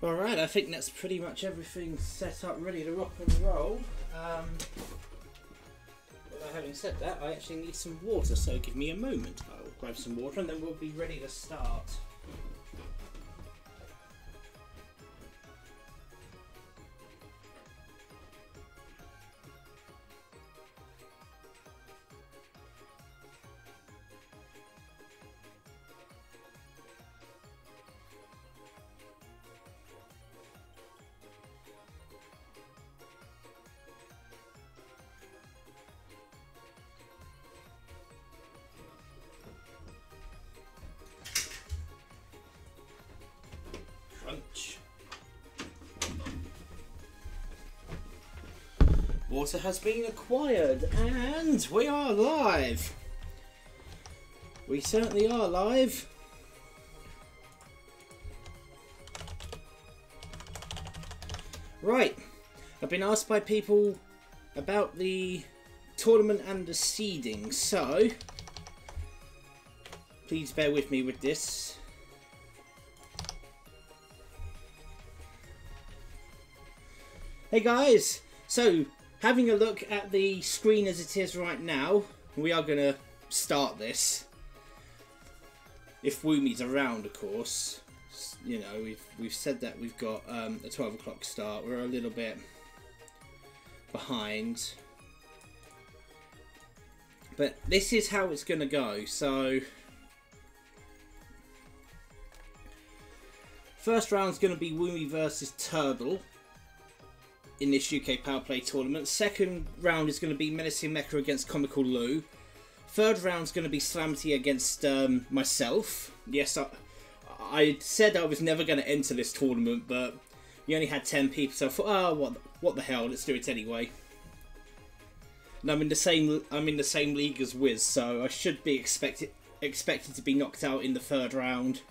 Alright, I think that's pretty much everything set up, ready to rock and roll. Well, having said that, I actually need some water, so give me a moment. I'll grab some water and then we'll be ready to start. Water has been acquired and we are live. We certainly are live. Right, I've been asked by people about the tournament and the seeding, so please bear with me with this. Hey guys, so having a look at the screen as it is right now, we are going to start this. If Woomi's around, of course. You know, we've said that we've got a 12 o'clock start. We're a little bit behind. But this is how it's going to go. So, first round's going to be Woomi versus Turtle in this UK Powerplay tournament. Second round is going to be Menacing Mecha against Comical Lou. Third round is going to be Slamity against myself. Yes, I said I was never going to enter this tournament, but we only had 10 people, so I thought, oh, what the hell? Let's do it anyway. And I'm in the same league as Wiz, so I should be expected to be knocked out in the third round.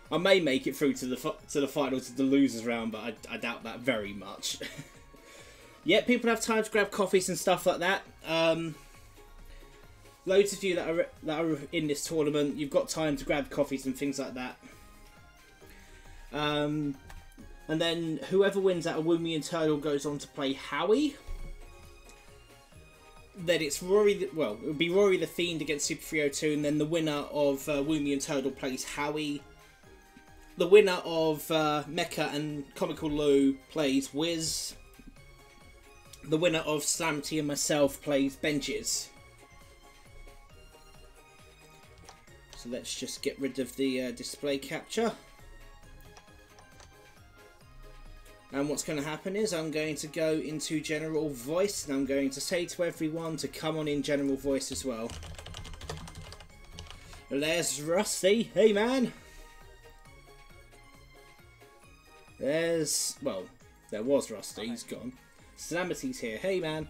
I may make it through to the finals of the losers round, but I doubt that very much. Yeah, people have time to grab coffees and stuff like that. Loads of you that are in this tournament, you've got time to grab coffees and things like that. And then whoever wins out of Woomi and Turtle goes on to play Howie. Then it's Rory. Well, it would be Rory the Fiend against Super 302, and then the winner of Woomi and Turtle plays Howie. The winner of Mecha and Comical Lou plays Wiz. The winner of Slamity and myself plays Benches. So let's just get rid of the display capture. And what's going to happen is I'm going to go into general voice and I'm going to say to everyone to come on in general voice as well. There's Rusty. Hey man. There was Rusty, okay. He's gone. Slamity's here. Hey, man.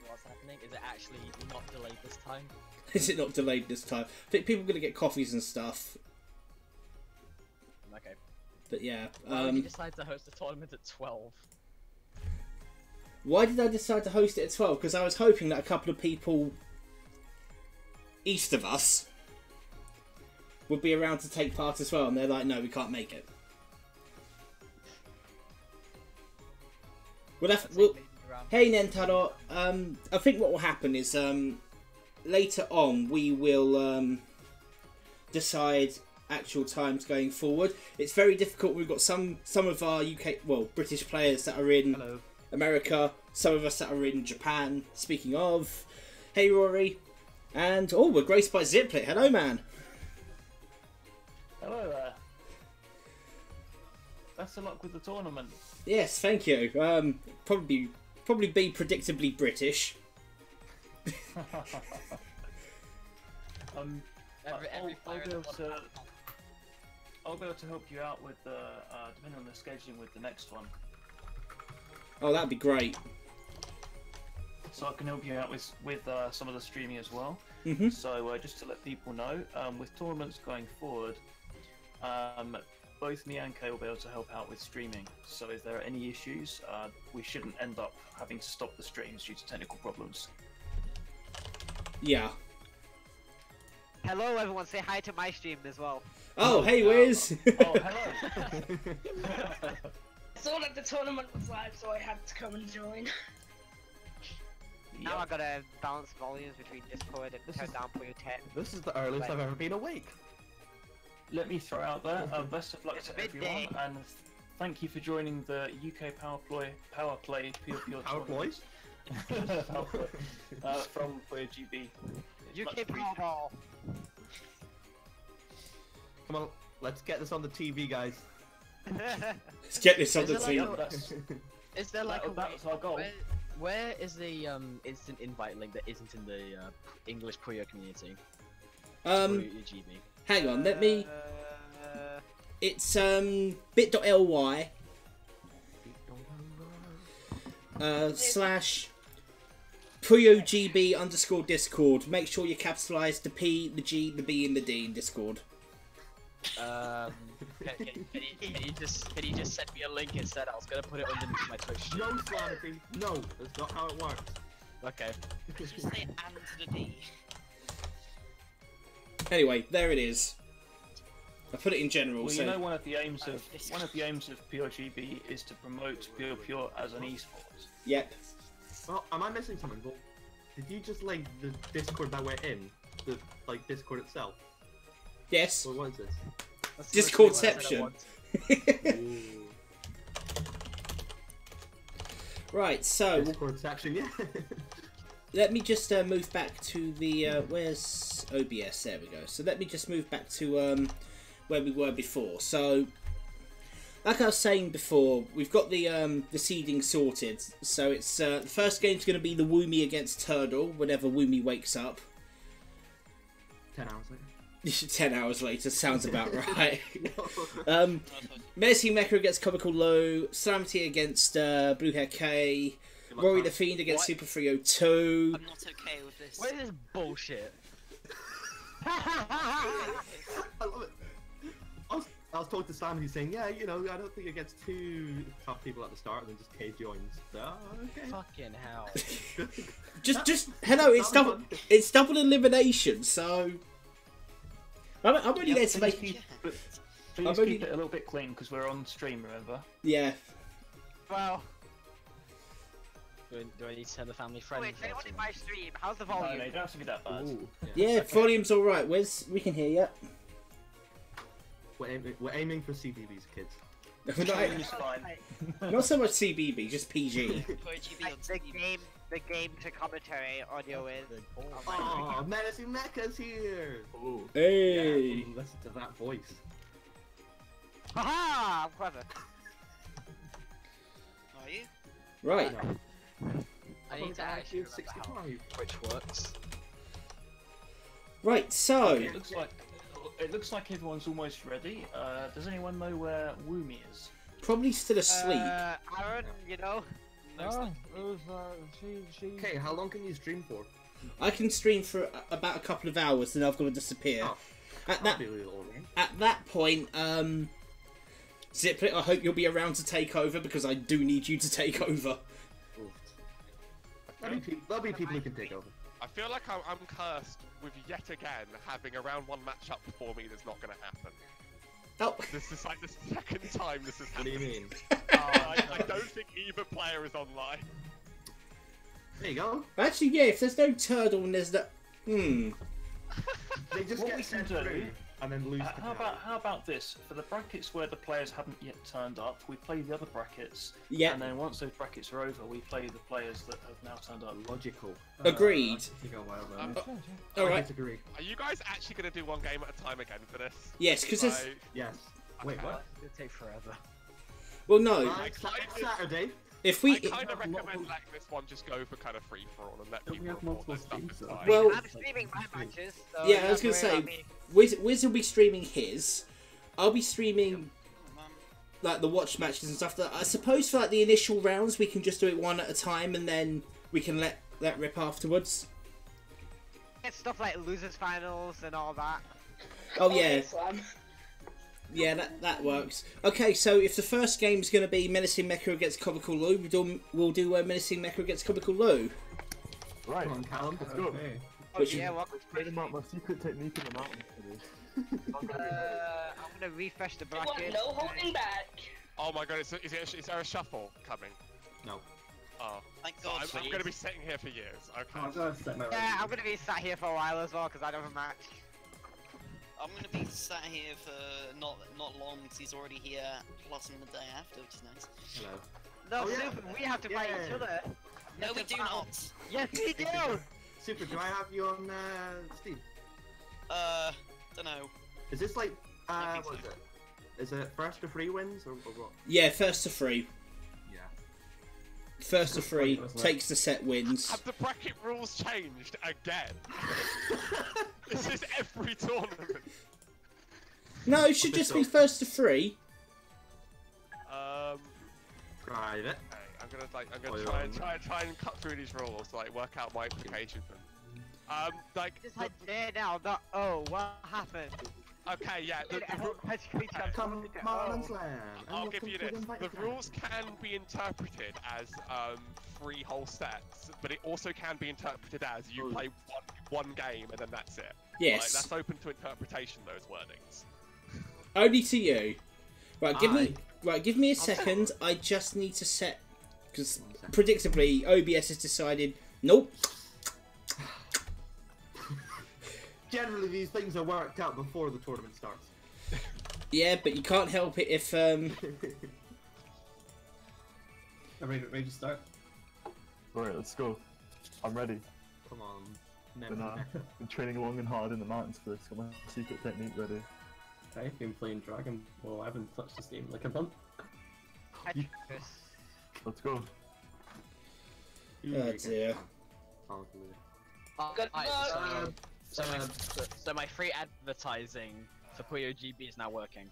What's happening? Is it actually not delayed this time? Is it not delayed this time? I think people are going to get coffees and stuff. Okay. But yeah. Why did you decide to host a tournament at 12? Why did I decide to host it at 12? Because I was hoping that a couple of people east of us would be around to take part as well. And they're like, no, we can't make it. Hey Nentaro, I think what will happen is later on we will decide actual times going forward. It's very difficult. We've got some of our British players that are in America, some of us that are in Japan. Speaking of, hey Rory, and we're graced by Ziplet. Hello man. Hello there. Best of luck with the tournament. Yes, thank you. Probably be predictably British. I'll be able to help you out with the depending on the scheduling with the next one. Oh, that'd be great. So I can help you out with some of the streaming as well. Mm-hmm. So just to let people know, with tournaments going forward, both me and Kay will be able to help out with streaming. So if there are any issues, we shouldn't end up having to stop the streams due to technical problems. Yeah. Hello everyone, say hi to my stream as well. Oh, hey, Wiz! Oh, hello. I saw that the tournament was live, so I had to come and join. Now I gotta balance volumes between Discord and turn down Puyo 10. This is the earliest I've ever been awake. Let me throw out there, best of luck It's to midday. everyone, and thank you for joining the UK Powerplay Puyo Puyo Powerplay? Powerplay from Puyo GB. UK Powerball. Come on, let's get this on the TV, guys. Let's get this on the Is it team. like Is there like that was our goal. Where is the instant invite link that isn't in the English Puyo community? Puyo GB. Hang on, let me... It's bit.ly slash PuyoGB_Discord. Make sure you capitalise the P, the G, the B, and the D in Discord. Can you just send me a link instead? I was gonna put it underneath my Twitch. No, Slanity. No, that's not how it works. Okay. Just say and to the D. Anyway, there it is. I put it in general. Well, so... you know, one of the aims of PuyoGB is to promote Puyo Puyo as an esports. Yep. Well, am I missing something? Well, did you just link the Discord that we're in? The, like, Discord itself? Yes. Or what is this? That's Discordception. literally Right, so Discord section, yeah. let me just move back to the where's OBS? There we go. So let me just move back to where we were before. So, like I was saying before, we've got the seeding sorted. So it's the first game's going to be the Woomy against Turtle whenever Woomy wakes up. 10 hours later. 10 hours later, sounds about right. Menacing Mecha against Comical Low, Slamity against Blue Hair K, Rory the Fiend against Super 302. I'm not okay with this. What is this bullshit? I love it. I was talking to Sam, he's saying, yeah, you know, I don't think it gets too tough people at the start, and then just K joins. Oh, okay. Fucking hell. Just hello, it's double elimination, so I'm only there to make. Please keep it a little bit clean because we're on stream, remember? Yeah. Well, Do I need to turn the family friendly? wait, anyone in my stream, how's the No, volume? no, you don't have to be that bad. Ooh. Yeah, volume's all right. Wiz, we can hear you. We're aiming for CBBS, kids. Stream is fine. Not so much CBB, just PG. The game to commentary audio is. Oh, Menacing Mecha's here! Ooh. Hey. Yeah, listen to that voice. Haha! I'm clever. Are you? Right. I need to actually remember how 65. Twitch works. Right. So It looks like everyone's almost ready. Does anyone know where Woomy is? probably still asleep. Aaron, you know? Okay, how long can you stream for? I can stream for about a couple of hours, then I've got to disappear. Oh, At that'll that be a little long. at that point, Ziplet, I hope you'll be around to take over because I do need you to take over. There'll be people who can take over. I feel like I'm cursed with yet again having a round one matchup for me that's not going to happen. Oh. This is like the second time this has What do happened. you mean? I don't think either player is online. There you go. Actually, yeah. If there's no turtle and there's that, They just What get we sent can do- through and then lose. to How about this? For the brackets where the players haven't yet turned up, we play the other brackets. Yeah. And then once those brackets are over, we play the players that have now turned up. Logical. Agreed. All I right. disagree. Are you guys actually going to do one game at a time again for this? Yes, because there's. Like, Yes. Wait, what? It'll take forever. Well, no. Saturday. If I we. kind of recommend letting this one just go for kind of free for all and let Don't we people have report their multiple stuff. It's streams, though? fine. Well- I'm streaming my matches, so Yeah, you I was don't gonna worry say, about me. Wiz will be streaming his. I'll be streaming like the watch matches and stuff. That I suppose for like the initial rounds, we can just do it one at a time, and then we can let that rip afterwards. It's stuff like losers finals and all that. Oh yeah, Okay, Slam. yeah, that works. Okay, so if the first game's gonna be Menacing Mecha against Comical Lou, we'll do Menacing Mecha against Comical Lou. Right, Come on, Callum. let's go. Oh Which- yeah, welcome to Explain about my secret technique in the mountain. gonna refresh the You want bracket. no holding back. Oh my god, is there a shuffle coming? No. Oh. Thank So God. I'm gonna be sitting here for years. Okay. I'm gonna set my Yeah, I'm gonna be sat here for a while as well because I don't have a match. I'm gonna be sat here for not long because he's already here, plus in the day after, which is nice. Hello. No, Oh, yeah. Super, we have to fight each Yeah. other. No, we do not. Yes, we do. Super, do I have you on Steam? Dunno. Is this like I think what so. is it? Is it first to 3 wins or what? Yeah, first to 3. Yeah. First to 3 takes the set wins. Have the bracket rules changed again? This is every tournament. No, it should just be first to 3. Private. Okay, I'm gonna Oh, try and cut through these rules, like work out my implications. Just like there now. Oh, what happened? Okay, yeah. Come on and slam. I'll give you this. The rules can be interpreted as 3 whole sets, but it also can be interpreted as you play one game and then that's it. Yes. Like, that's open to interpretation, those wordings. Only to you. Right, give me a second. I just need to set, because predictably OBS has decided nope. Generally, these things are worked out before the tournament starts. Yeah, but you can't help it if Are we ready to start? Alright, let's go. I'm ready. Come on. Been training long and hard in the mountains for this. Got my secret technique ready. I've been playing Dragon Ball. I haven't touched this game like a month. Let's go. oh dear. Good luck. So my free advertising for Puyo GB is now working.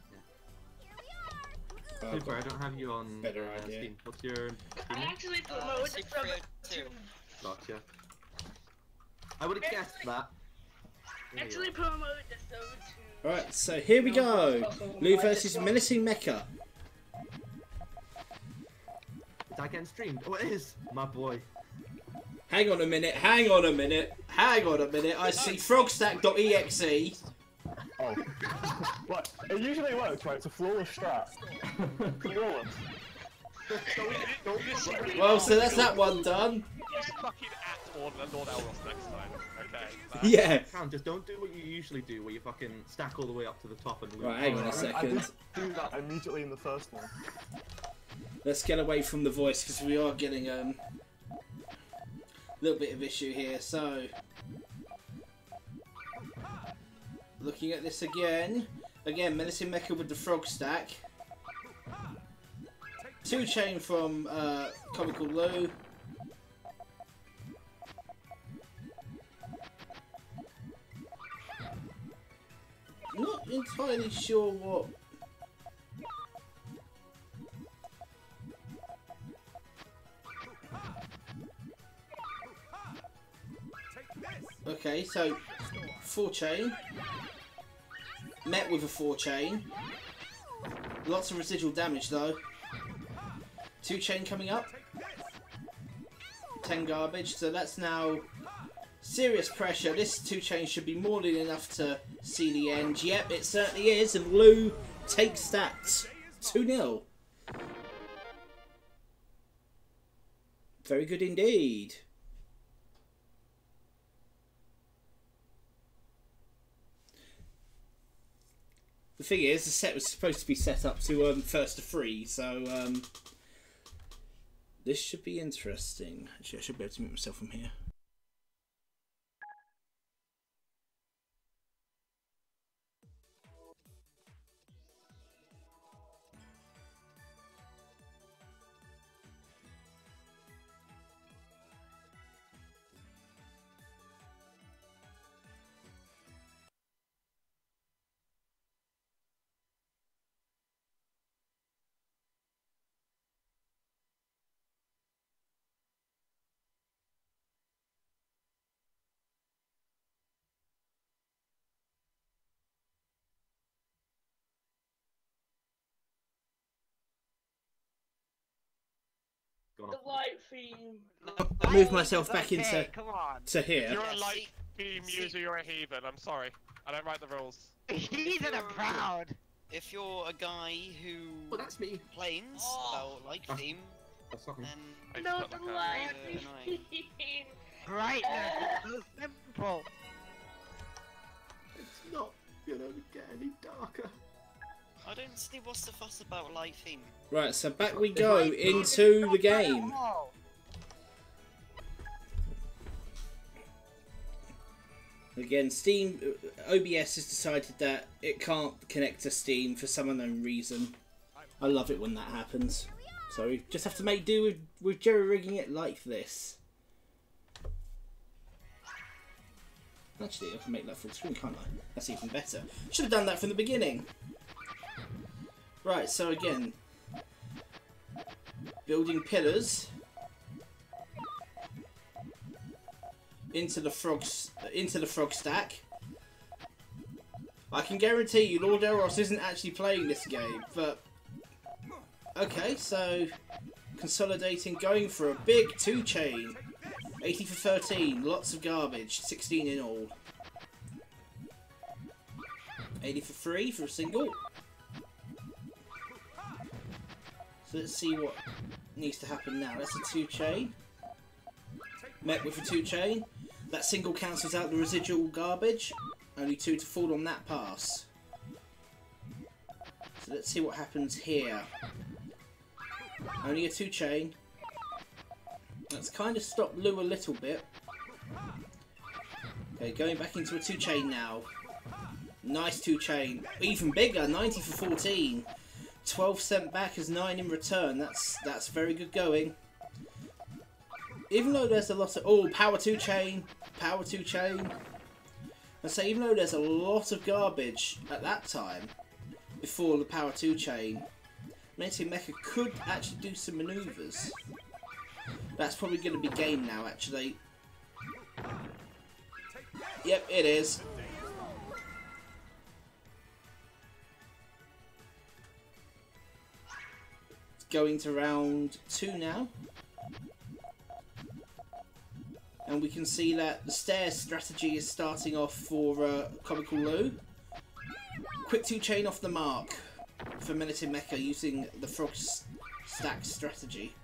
Super, I don't have you on Better idea. Steam. What's your I Steam? actually promoted Super from Frio to 2. Gotcha. I would have guessed that. actually promoted this over to. Alright, so here we go. Lou versus Menacing Mecha. Is that getting streamed? Oh, it is! My boy. Hang on a minute, hang on a minute, hang on a minute. I see frogstack.exe. Oh. Right, it usually works, right? It's a flawless strat. Flawless. Well, so that's that one done. Just fucking at Lord Elros next time, okay? Yeah. Cam, just don't do what you usually do, where you fucking stack all the way up to the top and lose. Right, hang on a I second. did do that immediately in the first one. Let's get away from the voice because we are getting a little bit of issue here. So, looking at this again, Menacing Mecha with the frog stack. 2 chain from Comical Lou. Not entirely sure what. Okay, so 4 chain. Met with a 4 chain. Lots of residual damage though. 2 chain coming up. 10 garbage, so that's now serious pressure. This 2 chain should be more than enough to see the end. Yep, it certainly is, and Lou takes that 2-0. Very good indeed. The thing is, the set was supposed to be set up to first to 3, so this should be interesting. Actually, I should be able to mute myself from here. The light theme. Move myself back Okay, into come on. to here. You're a light beam user, you're a heathen. I'm sorry. I don't write the rules. He's in a proud. if you're a guy who Well, that's me. complains about like theme, That's not me. then No, Like the a- light. annoying. Brightness is so simple. It's not gonna get any darker. I don't see what's the fuss about light theme. Right, so back we go into the game. Oh, Again, Steam, OBS has decided that it can't connect to Steam for some unknown reason. I love it when that happens. So we just have to make do with jerry-rigging it like this. Actually, I can make that full screen, can't I? That's even better. Should have done that from the beginning. Right, so again, building pillars into the frog stack. I can guarantee you, Lord Elros isn't actually playing this game, but okay. So consolidating, going for a big 2-chain. 80 for 13, lots of garbage, 16 in all. 80 for 3 for a single. So let's see what needs to happen now. That's a 2-chain. Met with a 2-chain. That single cancels out the residual garbage. Only 2 to fall on that pass. So let's see what happens here. Only a 2-chain. That's kind of stopped Lou a little bit. Okay, going back into a 2-chain now. Nice 2-chain. Even bigger, 90 for 14. 12 sent back as 9 in return. That's very good going. Even though there's a lot of... Oh, power 2-chain. Power 2-chain. I say, even though there's a lot of garbage at that time, before the power 2-chain, Menacing Mecha could actually do some manoeuvres. That's probably going to be game now, actually. Yep, it is. It's going to round 2 now. And we can see that the stairs strategy is starting off for Comical Lou. Quick 2-chain off the mark for Menacing Mecha using the frog stack strategy.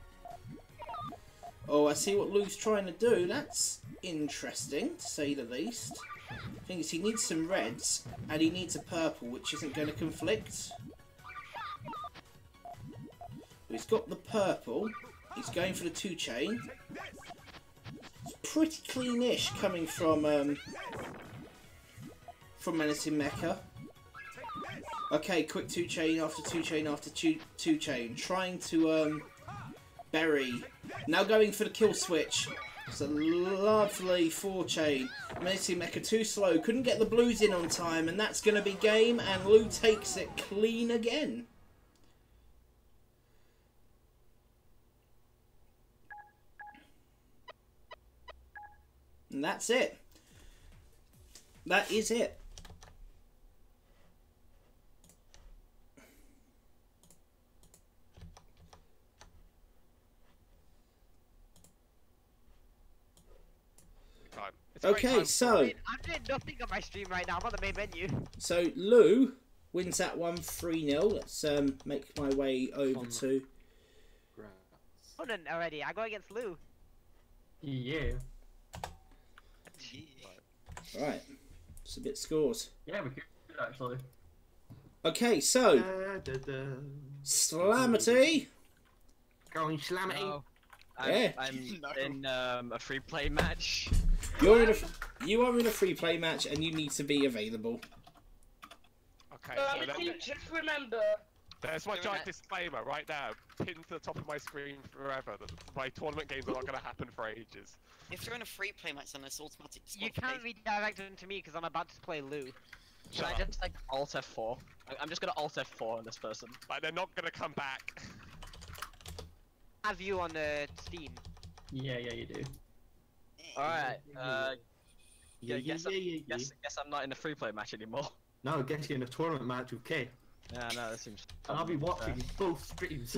Oh, I see what Lou's trying to do. That's interesting, to say the least. The thing is, he needs some reds, and he needs a purple, which isn't going to conflict. He's got the purple. He's going for the 2-chain. It's pretty cleanish coming from Menacing Mecha. Okay, quick 2-chain after 2-chain after 2-chain. Trying to bury. Now going for the kill switch. It's a lovely 4-chain. Menacing Mecha too slow. Couldn't get the blues in on time, and that's going to be game, and Lou takes it clean again. And that's it. That is it. Okay, so I'm doing nothing on my stream right now. I'm on the main menu. So Lou wins that one 3-0. Let's make my way over to. Oh, no, already. I go against Lou. Yeah. Right. Submit scores. Yeah, we could actually. Okay, so Slamity. Going Slamity. No. Yeah. I'm in a free play match. You are in a free play match, and you need to be available. Okay, so Just remember. there's my giant disclaimer right now, pinned to the top of my screen forever, that my tournament games are not going to happen for ages. If you're in a free play match, then it's automatic. You can't redirect them to me because I'm about to play Lou. Should I just like Alt F4? I'm just gonna Alt F4 on this person. Like, they're not going to come back. Have you on Steam? Yeah, you do. Alright, guess Yeah. I'm not in a free play match anymore. No, guess you're in a tournament match with Kay. Yeah, no, that seems... And I'll be watching both streams.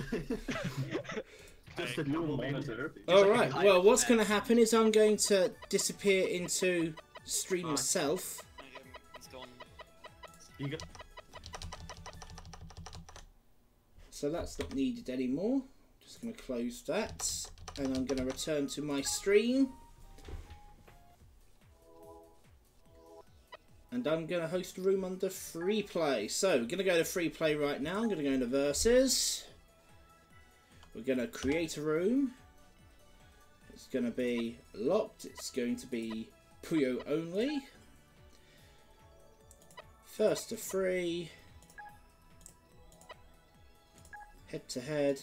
Just to You double monitor. Alright, well, what's going to happen is I'm going to disappear into stream myself. It's gone. You go. So that's not needed anymore. Just going to close that, and I'm going to return to my stream. And I'm going to host a room under free play. So we're going to go to free play right now. I'm going to go into versus. We're going to create a room. It's going to be locked. It's going to be Puyo only. First to free. Head to head.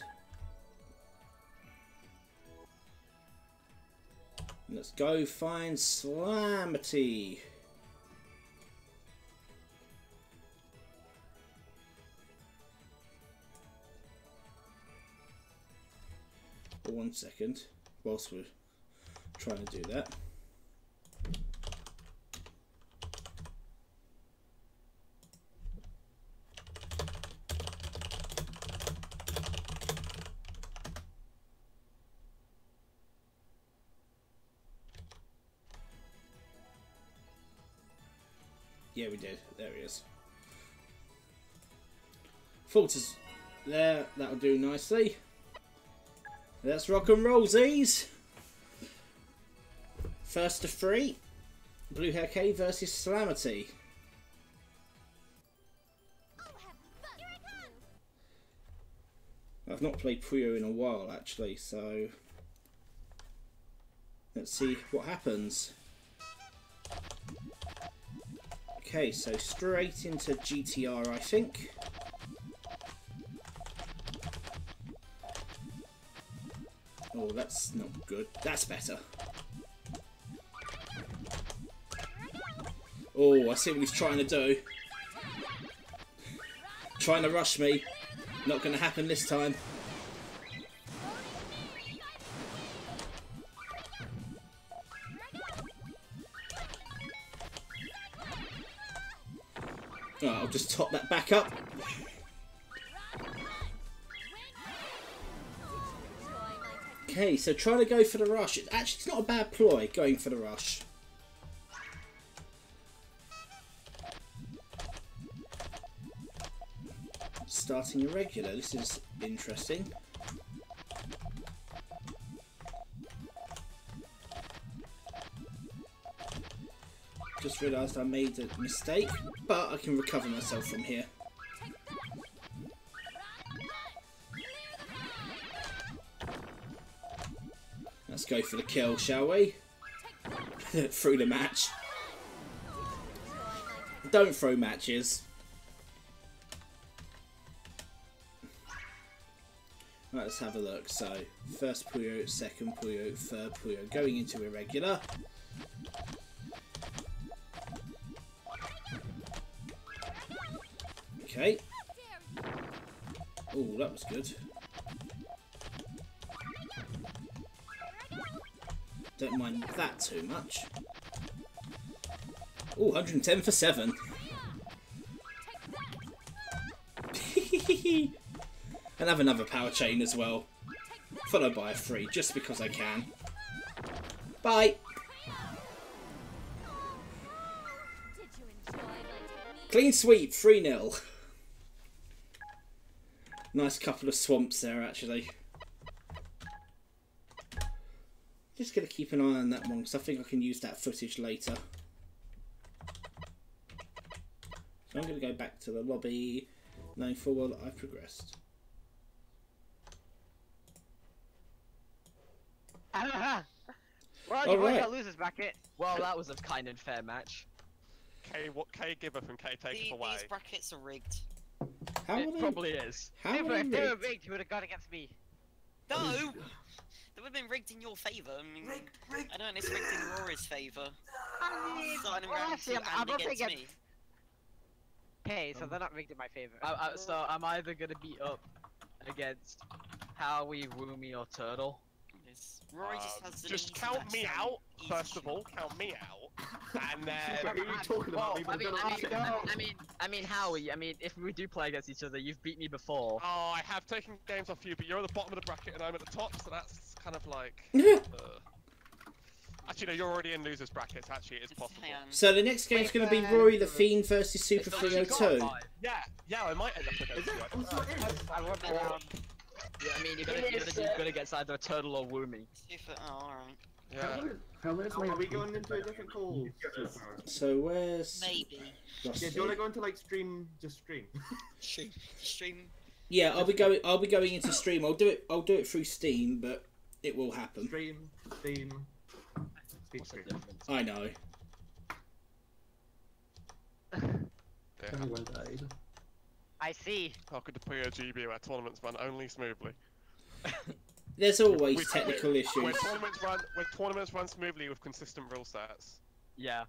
Let's go find Slamity. For 1 second, whilst we're trying to do that. Yeah, we did. There he is. Filters there. That'll do nicely. Let's rock and roll, Z's. First to free. Blue Hair K versus Slamity. I've not played Puyo in a while, actually, so let's see what happens. Okay, so straight into GTR, I think. Oh, that's not good. That's better. Oh, I see what he's trying to do. Trying to rush me. Not going to happen this time. Oh, I'll just top that back up. Okay, so trying to go for the rush. Actually, it's not a bad ploy, going for the rush. Starting irregular. This is interesting. Just realised I made a mistake, but I can recover myself from here. Let's go for the kill, shall we? Through the match. Don't throw matches. Right, let's have a look. So, first Puyo, second Puyo, third Puyo. Going into irregular. Okay. Oh, that was good. Don't mind that too much. Oh, 110 for 7. And have another power chain as well. Followed by a 3, just because I can. Bye! Clean sweep, 3-0. Nice couple of swamps there, actually. Just going to keep an eye on that one, because I think I can use that footage later. So I'm going to go back to the lobby, knowing full well that I've progressed. Well, you boys got losers bracket. Well, that was a kind and fair match. K giveth and K taketh away. These brackets are rigged. How It probably is. How If they were rigged, you would have gone against me. No! They would have been rigged in your favour. I mean, I don't know, it's rigged in Rory's favour. Starting round actually, 2 I'm and not against saying me. Okay, so they're not rigged in my favour. So I'm either gonna be up against Howie, Woomy, or Turtle. Rory just has the Just easy count match me down, out, easy first of shit. all, count me out, and then... What are you talking about? We've done I mean, Howie. I mean, if we do play against each other, you've beat me before. Oh, I have taken games off you, but you're at the bottom of the bracket and I'm at the top, so that's kind of like... you know you're already in losers brackets, actually it is possible. So the next game's going to be Rory the Fiend versus Super 302. Yeah, I might end up against you. I want yeah, I mean, you're gonna get either a turtle or Woomy. Oh, alright. Yeah. Are we going into a different call? So where's... Maybe. Yeah, do you want to go into like stream? Just stream. Stream. Yeah, I'll be going into stream. I'll do it through Steam, but it will happen. Stream. I know. Everyone died. I see. How could the Puyo GB where tournaments run only smoothly? There's always technical issues. When tournaments run smoothly with consistent rule sets. Yeah.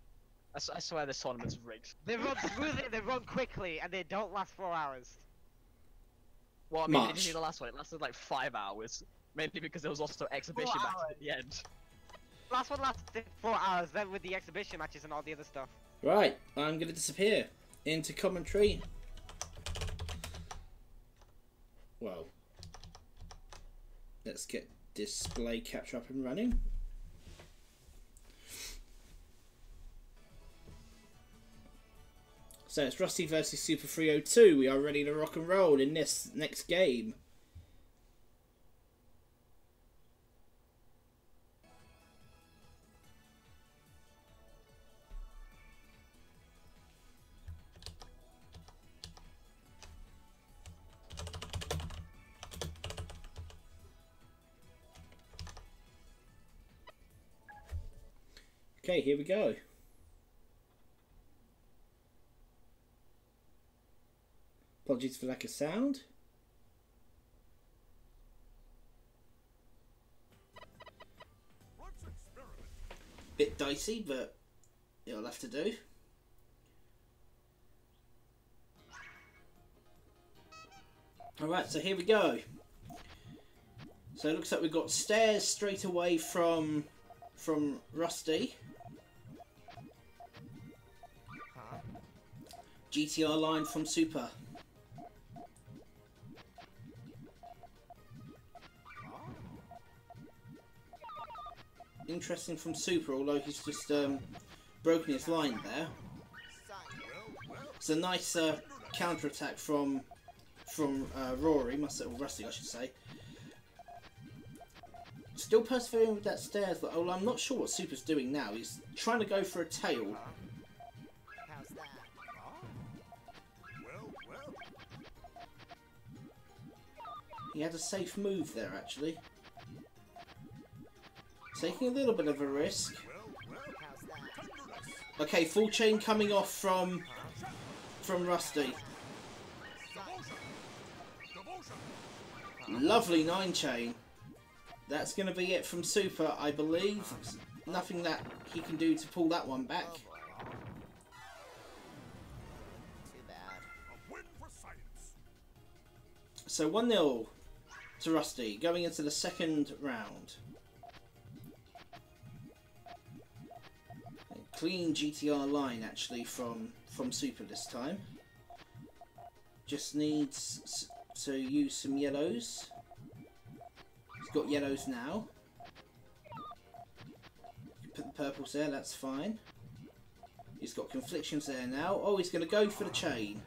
I swear this tournament's rigged. They run smoothly, they run quickly, and they don't last 4 hours. Well, I mean, Much. did you see the last one? It lasted like 5 hours. Mainly because there was also exhibition matches at the end. Last one lasted 4 hours, then with the exhibition matches and all the other stuff. Right, I'm going to disappear into commentary. Well, let's get display capture up and running. So it's Rusty versus Super 302. We are ready to rock and roll in this next game. Okay, here we go. Apologies for lack of sound. Bit dicey, but it'll have to do. Alright, so here we go. So it looks like we've got stairs straight away from Rusty. GTR line from Super. Interesting from Super, although he's just broken his line there. It's a nice counter attack from Rory, or Rusty, I should say. Still persevering with that stairs, but I'm not sure what Super's doing now. He's trying to go for a tail. He had a safe move there, actually. Taking a little bit of a risk. Okay, full chain coming off from Rusty. Lovely 9 chain. That's going to be it from Super, I believe. Nothing that he can do to pull that one back. So 1-0 to Rusty, going into the second round. A clean GTR line, actually, from Super this time. Just needs to use some yellows. He's got yellows now. Put the purples there, that's fine. He's got conflictions there now. Oh, he's going to go for the chain.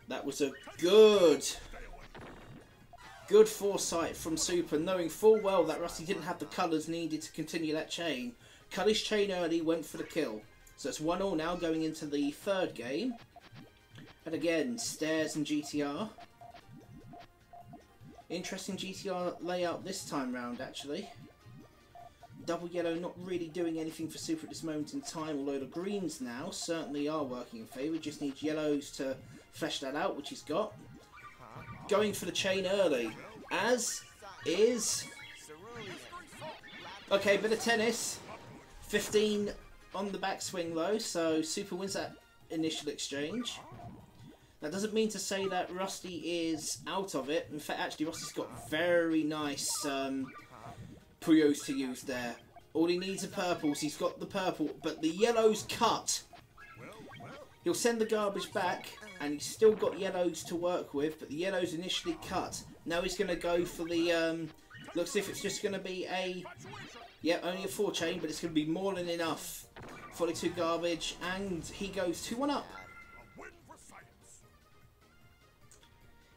That was a good foresight from Super, knowing full well that Rusty didn't have the colours needed to continue that chain. Cut his chain early, went for the kill. So it's 1-1 now going into the third game. And again, stairs and GTR. Interesting GTR layout this time round, actually. Double yellow not really doing anything for Super at this moment in time, although the greens now certainly are working in favour. Just needs yellows to flesh that out, which he's got. Going for the chain early, as is... Okay, bit of tennis. 15 on the backswing though, so Super wins that initial exchange. That doesn't mean to say that Rusty is out of it. In fact, actually, Rusty's got very nice Puyos to use there. All he needs are purples. He's got the purple, but the yellow's cut. He'll send the garbage back. and he's still got yellows to work with, but the yellows initially cut. Now he's going to go for the, looks as if it's just going to be a, yeah, only a 4 chain, but it's going to be more than enough. 42 garbage, and he goes 2-1 up.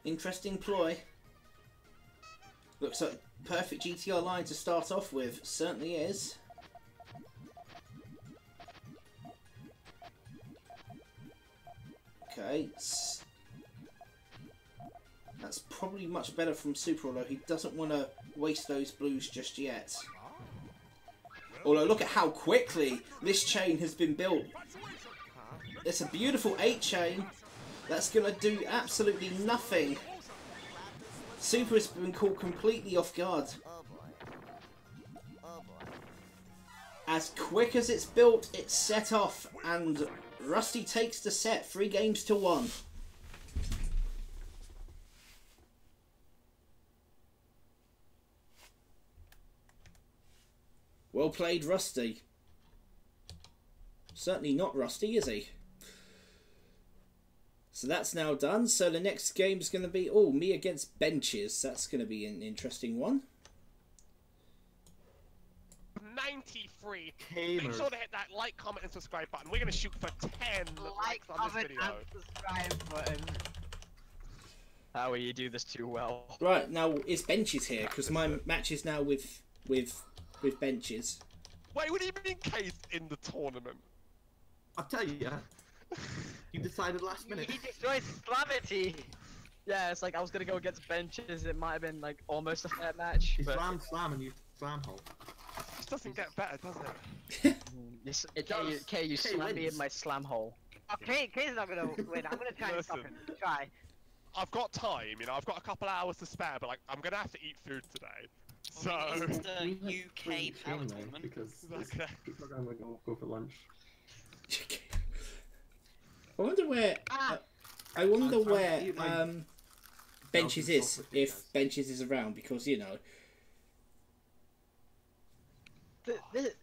Interesting ploy. Looks like perfect GTR line to start off with. Certainly is. Okay. That's probably much better from Super, although he doesn't want to waste those blues just yet. Although look at how quickly this chain has been built. It's a beautiful 8 chain. That's going to do absolutely nothing. Super has been caught completely off guard. As quick as it's built, it's set off, and Rusty takes the set 3 games to 1. Well played, Rusty. Certainly not Rusty, is he? So that's now done. So the next game is going to be, oh, me against benches. That's going to be an interesting one. 93. Make sure to hit that like, comment, and subscribe button. We're going to shoot for 10 likes on this video. And subscribe button. How will you do this too well? Right, now is benches here, because my match is now with benches. Wait, what do you mean K's in the tournament? I'll tell you, you decided last minute. He destroyed Slamity! Yeah, it's like I was gonna go against benches, it might have been like almost a fair match. You but... slam and you slam hole. This doesn't get better, does it? Kay, you slammed me in my slam hole. Okay, Kay's not gonna win. I'm gonna try and stop him. Try. I've got time, you know, I've got a couple hours to spare, but like, I'm gonna have to eat food today. So... It's the UK power tournament. Because Okay. people are going to go for lunch. I wonder where... I wonder where benches is, if benches is around, because, you know...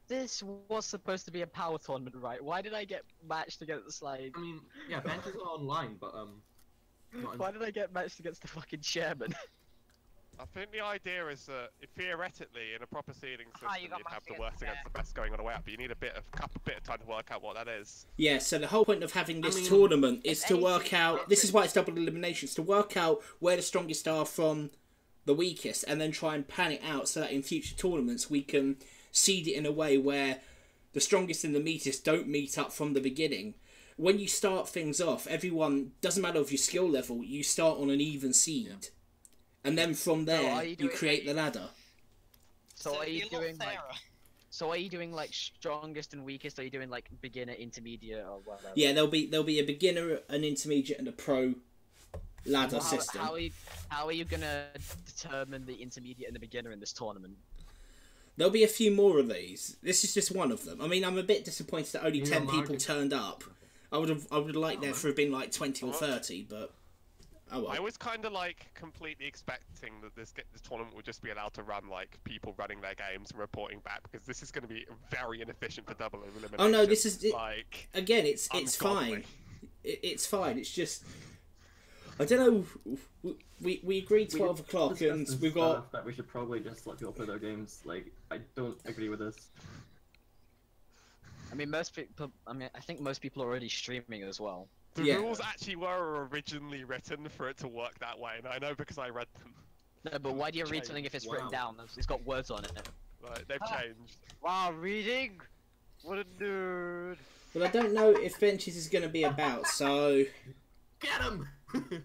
This was supposed to be a power tournament, right? Why did I get matched against, like... I mean, yeah, benches are online, but, Why did I get matched against the fucking chairman? I think the idea is that theoretically, in a proper seeding system, you you'd got have the my worst against the best going on the way up, but you need a bit of time to work out what that is. Yeah, so the whole point of having this tournament is to work out... This is why it's double eliminations, to work out where the strongest are from the weakest, and then try and plan it out so that in future tournaments we can seed it in a way where the strongest and the meatest don't meet up from the beginning. When you start things off, everyone, doesn't matter of your skill level, you start on an even seed. Yeah. And then from there, you create the ladder. So are you doing like... So are you doing like strongest and weakest? Or are you doing like beginner, intermediate, or whatever? Yeah, there'll be a beginner, an intermediate, and a pro ladder system. How are you gonna determine the intermediate and the beginner in this tournament? There'll be a few more of these. This is just one of them. I mean, I'm a bit disappointed that only 10 people turned up. I would like there to have been like 20 or 30, but oh well. I was kind of like completely expecting that this tournament would just be allowed to run like people running their games and reporting back, because this is going to be very inefficient for double elimination. Oh no, this is like again. It's fine. It's fine. It's just I don't know. We agreed 12 o'clock, and we've got that we should probably just let people play their games. Like, I don't agree with this. I mean, most people. I mean, I think most people are already streaming as well. The rules actually were originally written for it to work that way, and I know because I read them. No, but why do you read something if it's written down? It's got words on it. Right, they've changed. Wow, reading? What a nerd. Well, I don't know if benches is going to be about, so... Get him!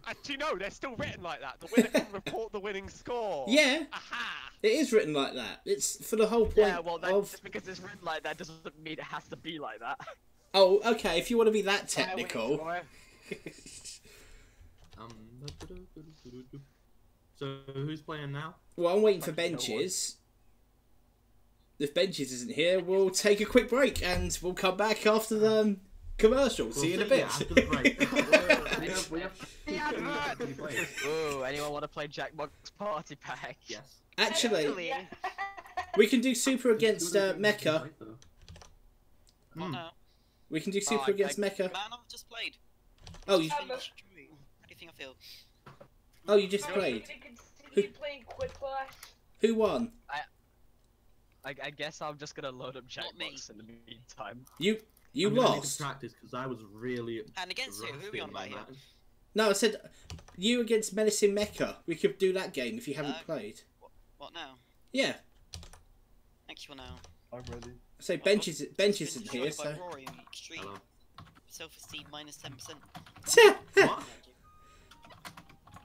Actually, no, they're still written like that. The winner can report the winning score. Yeah. Aha! It is written like that. It's for the whole point yeah, well, just because it's written like that doesn't mean it has to be like that. Oh, okay, if you want to be that technical. So, who's playing now? Well, I'm waiting for benches. If benches isn't here, we'll take a quick break and we'll come back after the commercial. See you in a bit. After the break. Ooh, anyone want to play Jackbox Party Pack? Yes. Actually, we can do Super against Mecha. Oh, no. We can do Super against Mecha. Man, I've just played. Oh, you. How do you think I feel? Oh, you just played. Who won? I guess I'm just gonna load up Jackbox in the meantime. You I'm gonna need lost. to practice because I was really. And against who? Who are we on about here? No, I said you against Menacing Mecha. We could do that game if you haven't played. What now? Yeah. Actual now. I'm ready. So benches isn't here, so. Rory, extreme. Self-esteem minus 10%. What?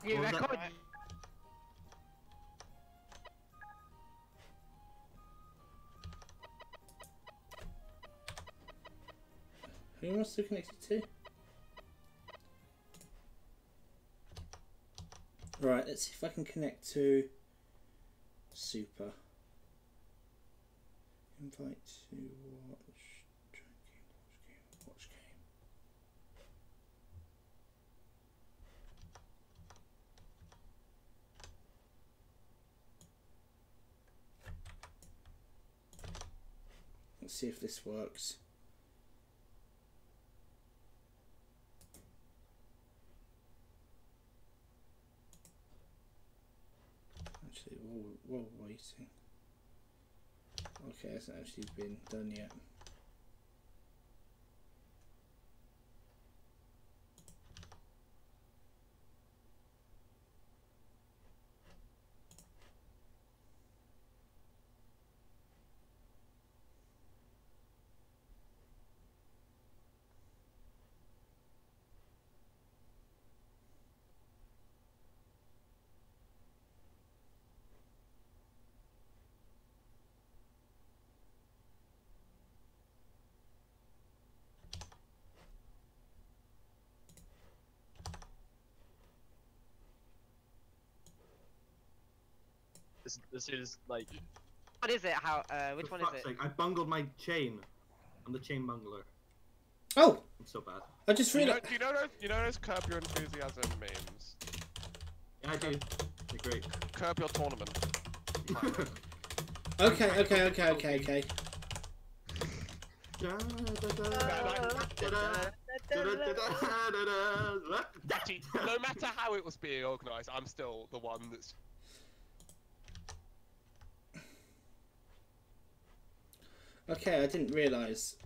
You record. Who wants to connect it to? Right, let's see if I can connect to Super. Invite to watch game. Let's see if this works. Actually, while waiting. Okay, it hasn't actually been done yet. As soon as like. What is it? How? Which For one is fuck's it? sake, I bungled my chain. I'm the chain bungler. Oh! I'm so bad. I just realized. You know those Curb Your Enthusiasm memes? Yeah, I do. They're great. Curb Your Tournament. Okay. Actually, no matter how it was being organised, I'm still the one that's. Okay, I didn't realise.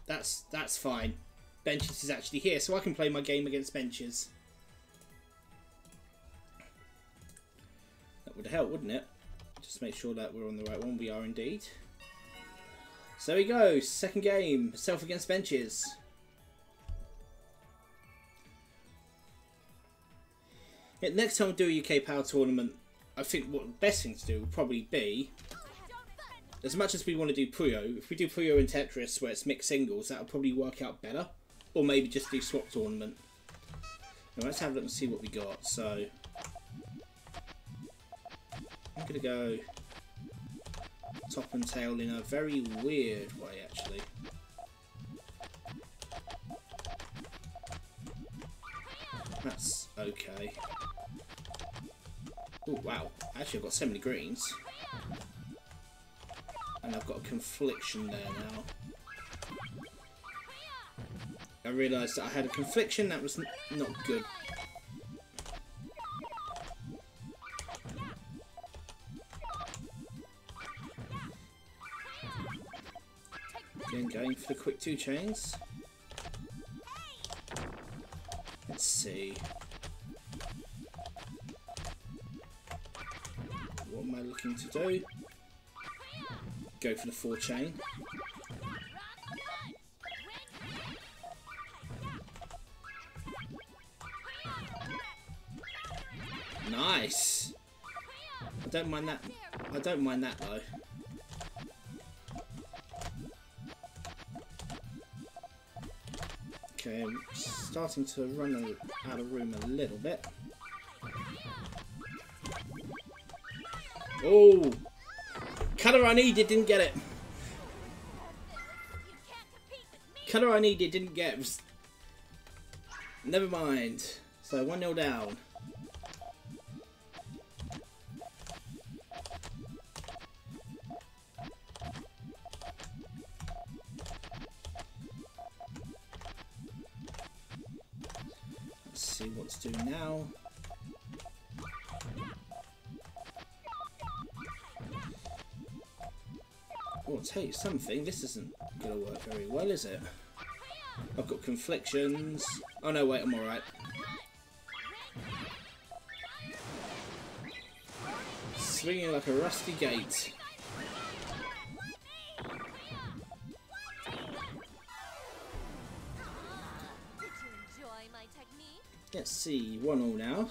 That's fine. Benches is actually here, so I can play my game against Benches. That would help, wouldn't it? Just make sure that we're on the right one. We are indeed. So there we go. Second game. Self against Benches. Yeah, next time we do a UK Power Tournament, I think what the best thing to do would probably be, as much as we want to do Puyo, if we do Puyo and Tetris where it's mixed singles, that'll probably work out better. Or maybe just do swap tournament. Now let's have a look and see what we got. So I'm going to go top and tail in a very weird way, actually. That's okay. Oh wow, actually I've got so many greens. And I've got a confliction there now. I realised that I had a confliction that was not good. Again, going for the quick two chains. Let's see. What am I looking to do? Go for the 4 chain. Nice. I don't mind that. I don't mind that though. Okay, I'm starting to run out of room a little bit. Oh! Colour I needed, didn't get it. Colour I needed, didn't get it. Never mind. So 1-0 down. Let's do now. Oh, I'll tell you something, this isn't going to work very well, is it? I've got conflictions. Oh no, wait, I'm alright. Swinging like a rusty gate. Let's see, 1-1 now.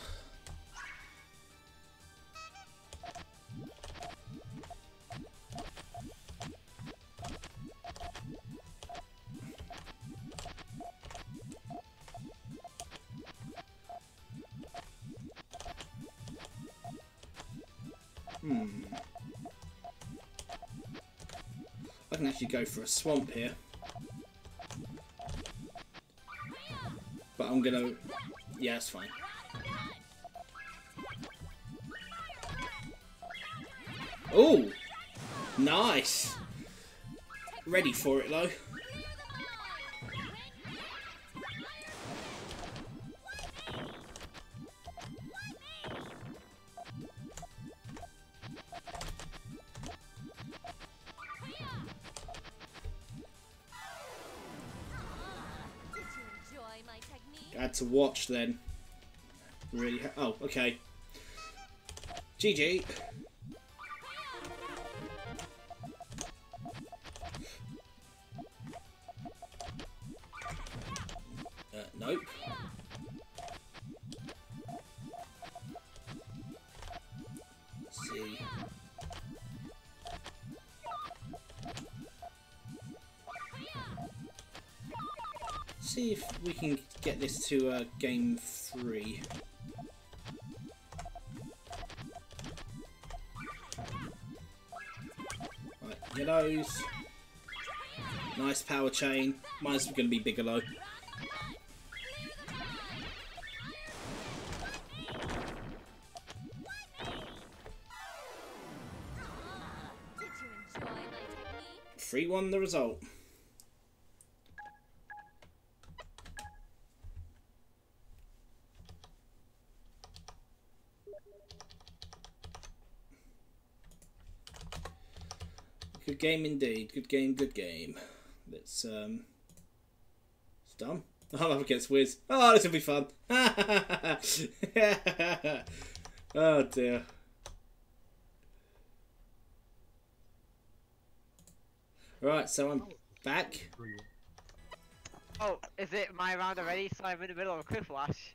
I can actually go for a swamp here. But I'm gonna... Yeah, it's fine. Oh! Nice! Ready for it, though. I had to watch then. Really? Oh, okay. GG. Nope. Let's see. See if we can get this to game 3. Right, yellows. Nice power chain. Mine's going to be bigger though. Did you enjoy my technique? 3-1 the result. Good game indeed. Good game, good game. Let's it's done. I'm up against Wiz. Oh, this will be fun. Oh dear. Right, so I'm back. Oh, is it my round already? So I'm in the middle of a quick flash.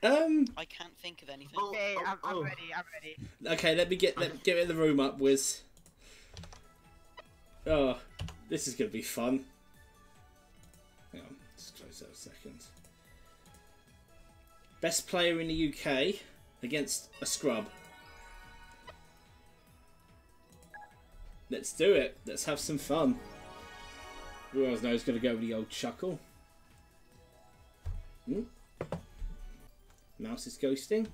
I can't think of anything. Okay, I'm ready. I'm ready. Okay, let me get in the room up, Wiz. Oh, this is gonna be fun. Hang on, just close that a second. Best player in the UK against a scrub. Let's do it. Let's have some fun. Who else knows going to go with the old chuckle? Mouse is ghosting.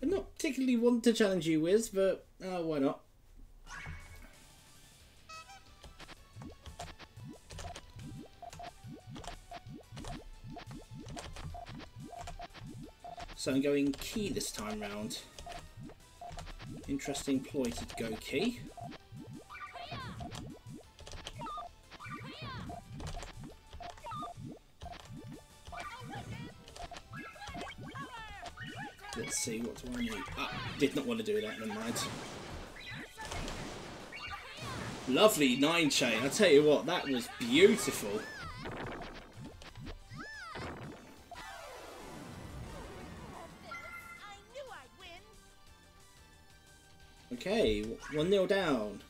I not particularly want to challenge you, Wiz, but why not? So I'm going key this time round. Interesting ploy to go key. Let's see, what do I need? Ah, did not want to do that, never mind. Lovely 9 chain, I tell you what, that was beautiful. Okay, 1-0 down.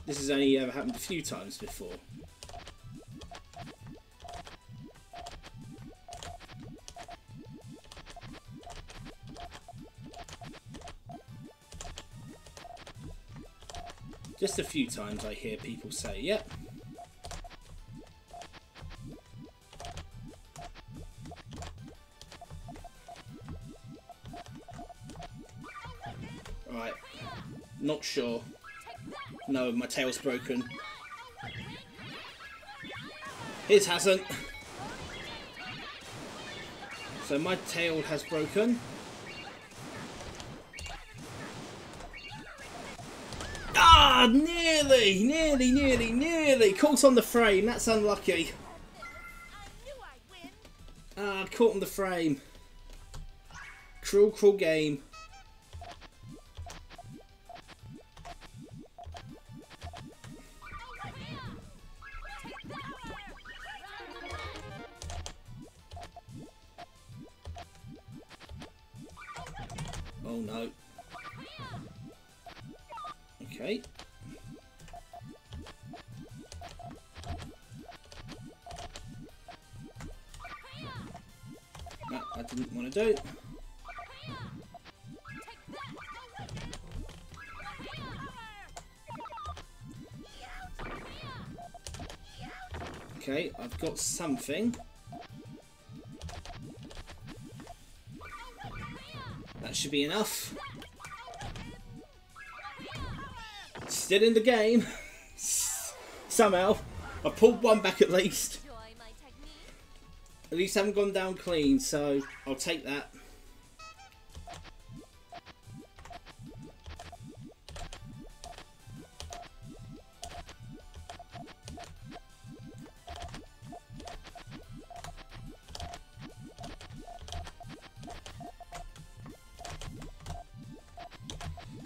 This has only ever happened a few times before. Just a few times I hear people say, yep. Right, not sure. No, my tail's broken. His hasn't. So my tail has broken. Ah, nearly. Caught on the frame. That's unlucky. Ah, caught on the frame. Cruel game. Oh no. Okay. That I didn't want to do. Okay, I've got something. That should be enough. Still in the game. Somehow. I pulled one back at least. At least I haven't gone down clean, so I'll take that.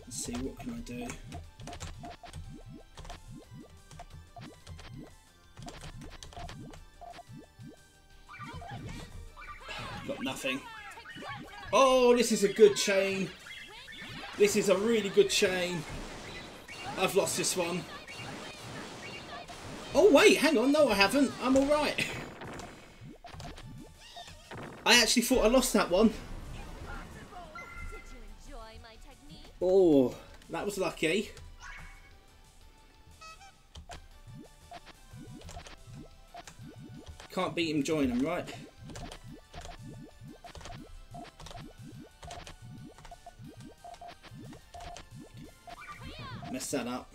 Let's see, what can I do? Got nothing. Oh, this is a good chain. This is a really good chain. I've lost this one. Oh wait, hang on. No, I haven't. I'm alright. I actually thought I lost that one. Oh, that was lucky. Can't beat him, join him, right? Messed that up.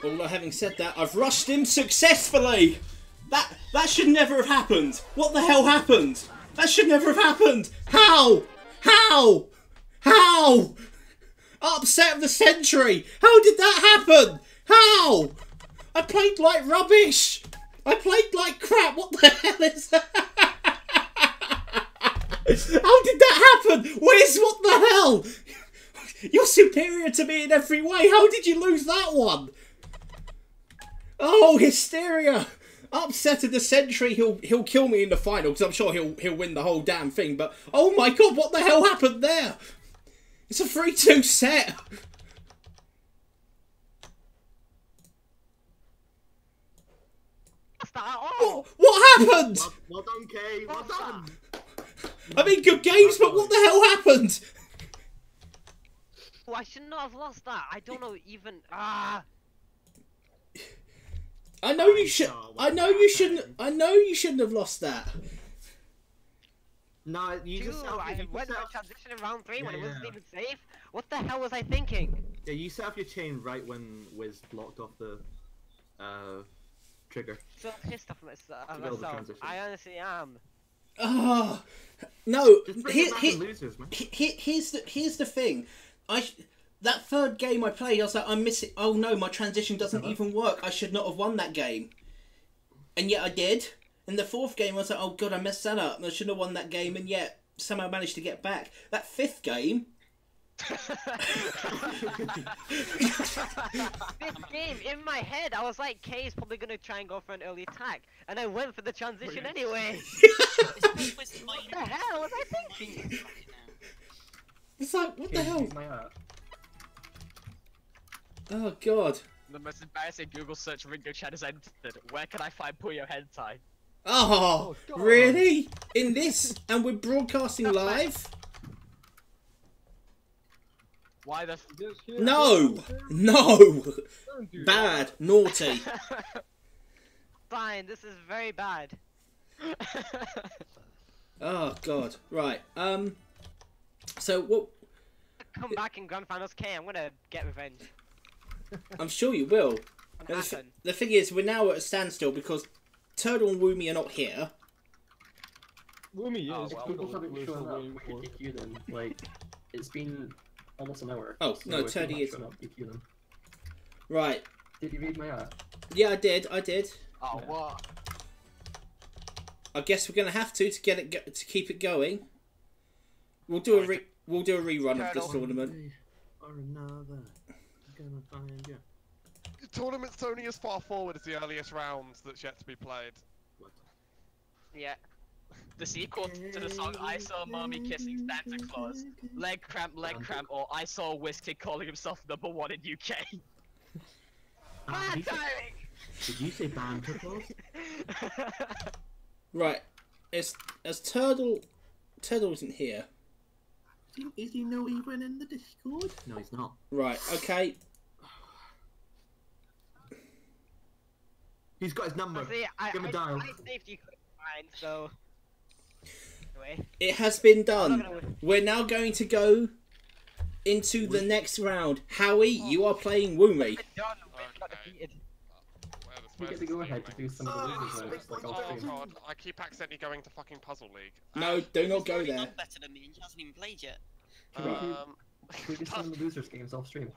Although having said that, I've rushed him successfully! That should never have happened! What the hell happened? That should never have happened! How? How? How? Upset of the century! How did that happen? How? I played like rubbish! I played like crap! What the hell is that? How did that happen? What the hell? You're superior to me in every way. How did you lose that one? Oh, hysteria! Upset of the century. He'll kill me in the final because I'm sure he'll win the whole damn thing. But oh my god, what the hell happened there? It's a 3-2 set. What happened? Well done, Kay. Well done. I mean, good games, but what the hell happened? Oh, I should not have lost that. I don't know even. Ah. I know you should. I know you shouldn't. I know you shouldn't have lost that. No, you just. I went to transition in round 3 when it wasn't even safe. What the hell was I thinking? Yeah, you set up your chain right when Wiz blocked off the trigger. So pissed off myself. I honestly am. Oh no! Here's Here's the thing. That third game I played, I was like, I'm missing. Oh no, my transition doesn't even work. I should not have won that game, and yet I did. In the fourth game, I was like, oh god, I messed that up. I shouldn't have won that game, and yet somehow managed to get back. That fifth game. This game, in my head, I was like, Kay's probably gonna try and go for an early attack, and I went for the transition anyway. What the hell was I thinking? It's like, what the hell? Oh god. The most embarrassing Google search Ringo Chan has entered. Where can I find Puyo Hentai? Oh, really? In this? And we're broadcasting live? Why the No! No! Bad. Naughty. Fine, this is very bad. Oh god. Right. So what? Come back in Grand Finals K, I'm gonna get revenge. I'm sure you will. The thing is, we're now at a standstill because Turtle and Woomy are not here. Woomy Oh, is well, people cool. haven't shown up. We could DQ them. Like, it's been almost an hour. Oh, so no, if people Teddy is... shown up, DQ them. Right. Did you read my art? Yeah, I did. Oh, what? I guess we're gonna have to get it to keep it going. We'll do a rerun of this tournament. Or another. Gonna find you. The tournament's only as far forward as the earliest rounds that's yet to be played. Yeah. The sequel to the song I Saw Mommy Kissing Santa Claus, leg cramp, or I Saw Wizkid calling himself #1 in UK. Did you say Santa Claus? Right. As Turtle isn't here. Is he not even in the Discord? No, he's not. Right. Okay. He's got his number. See, Give him a dial. I saved you mine, so... Anyway. It has been done. We're now going to go into the next round. Howie, you are playing Woomy. You get to go ahead to do some of the losers rounds, like all three. God, I keep accidentally going to fucking Puzzle League. No, do not go there. Better than me, and he hasn't even played yet. Can we do some of the losers games off stream?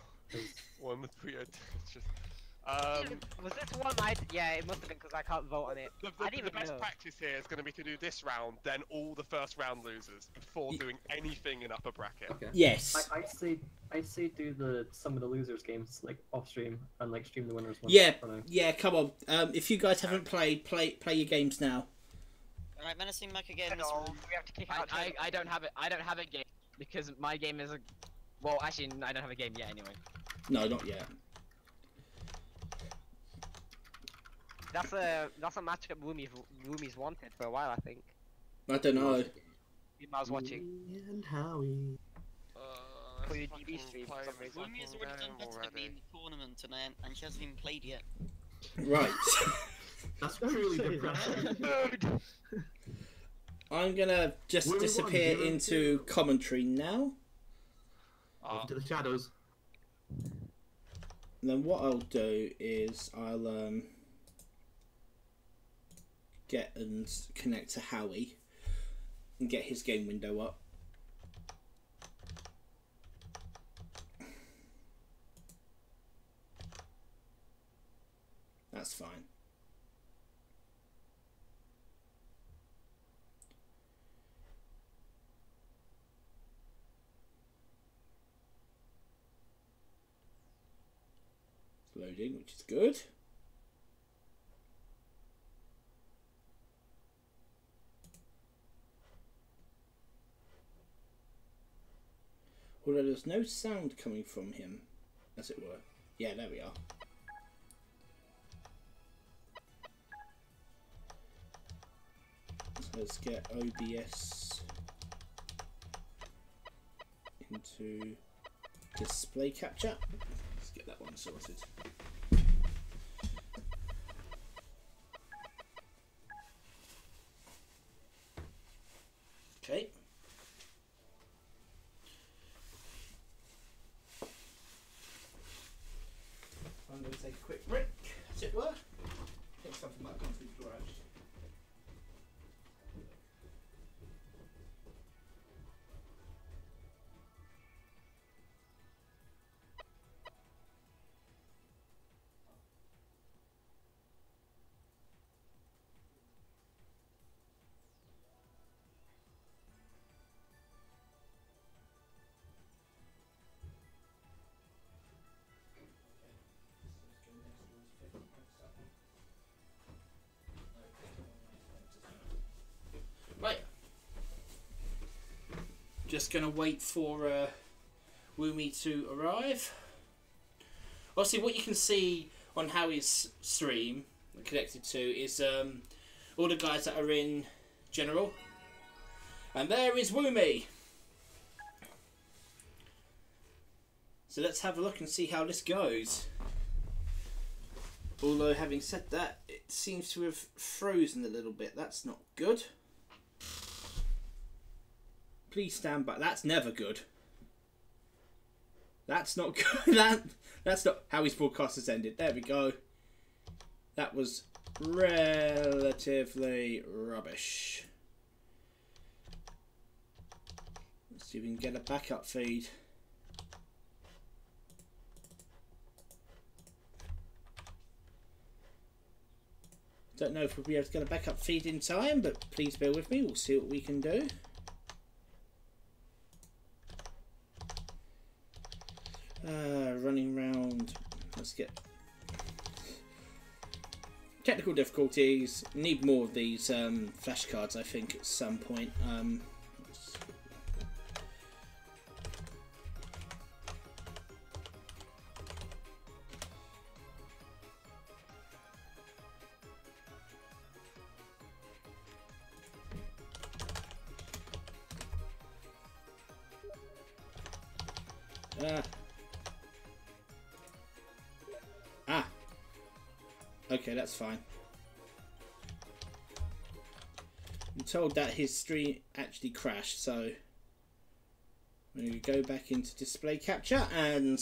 One with Puyo. Just. Was this one yeah, it must have been because I can't vote on it. The best practice here is going to be to do this round, then all the first round losers before doing anything in upper bracket. Okay. Yes. I'd say do some of the losers games like off stream and like stream the winners ones. Yeah. Come on. If you guys haven't played, play your games now. Alright, Menacing Mech again. We have to kick out. I don't have it. I don't have a game because my game is a. Well, actually, I don't have a game yet anyway. No, not yet. That's a matchup Woomy's wanted for a while, I think. I don't know. I was watching. And Howie. For your DB stream for some reason. Woomy has already done better than me in the tournament tonight, and she hasn't even played yet. Right. That's truly depressing. I'm gonna just disappear into commentary now. Into the shadows. And then what I'll do is I'll get and connect to Howie and get his game window up. That's fine. It's loading, which is good. Although there's no sound coming from him, as it were. Yeah, there we are. So let's get OBS into display capture. Let's get that one sorted. Okay. I'm going to take a quick break, as it were. I think something might have gone through the garage. Right. Just gonna wait for Woomy to arrive. Obviously, what you can see on Howie's stream connected to is all the guys that are in general, and there is Woomy. So let's have a look and see how this goes. Although, having said that, it seems to have frozen a little bit. That's not good. Please stand back. That's never good. That's not good. That's not how his broadcast has ended. There we go. That was relatively rubbish. Let's see if we can get a backup feed. Don't know if we'll be able to get a backup feed in time, but please bear with me. We'll see what we can do. Running round. Let's get technical difficulties. Need more of these flashcards, I think, at some point. Okay, that's fine. I'm told that his stream actually crashed, so I'm going to go back into display capture and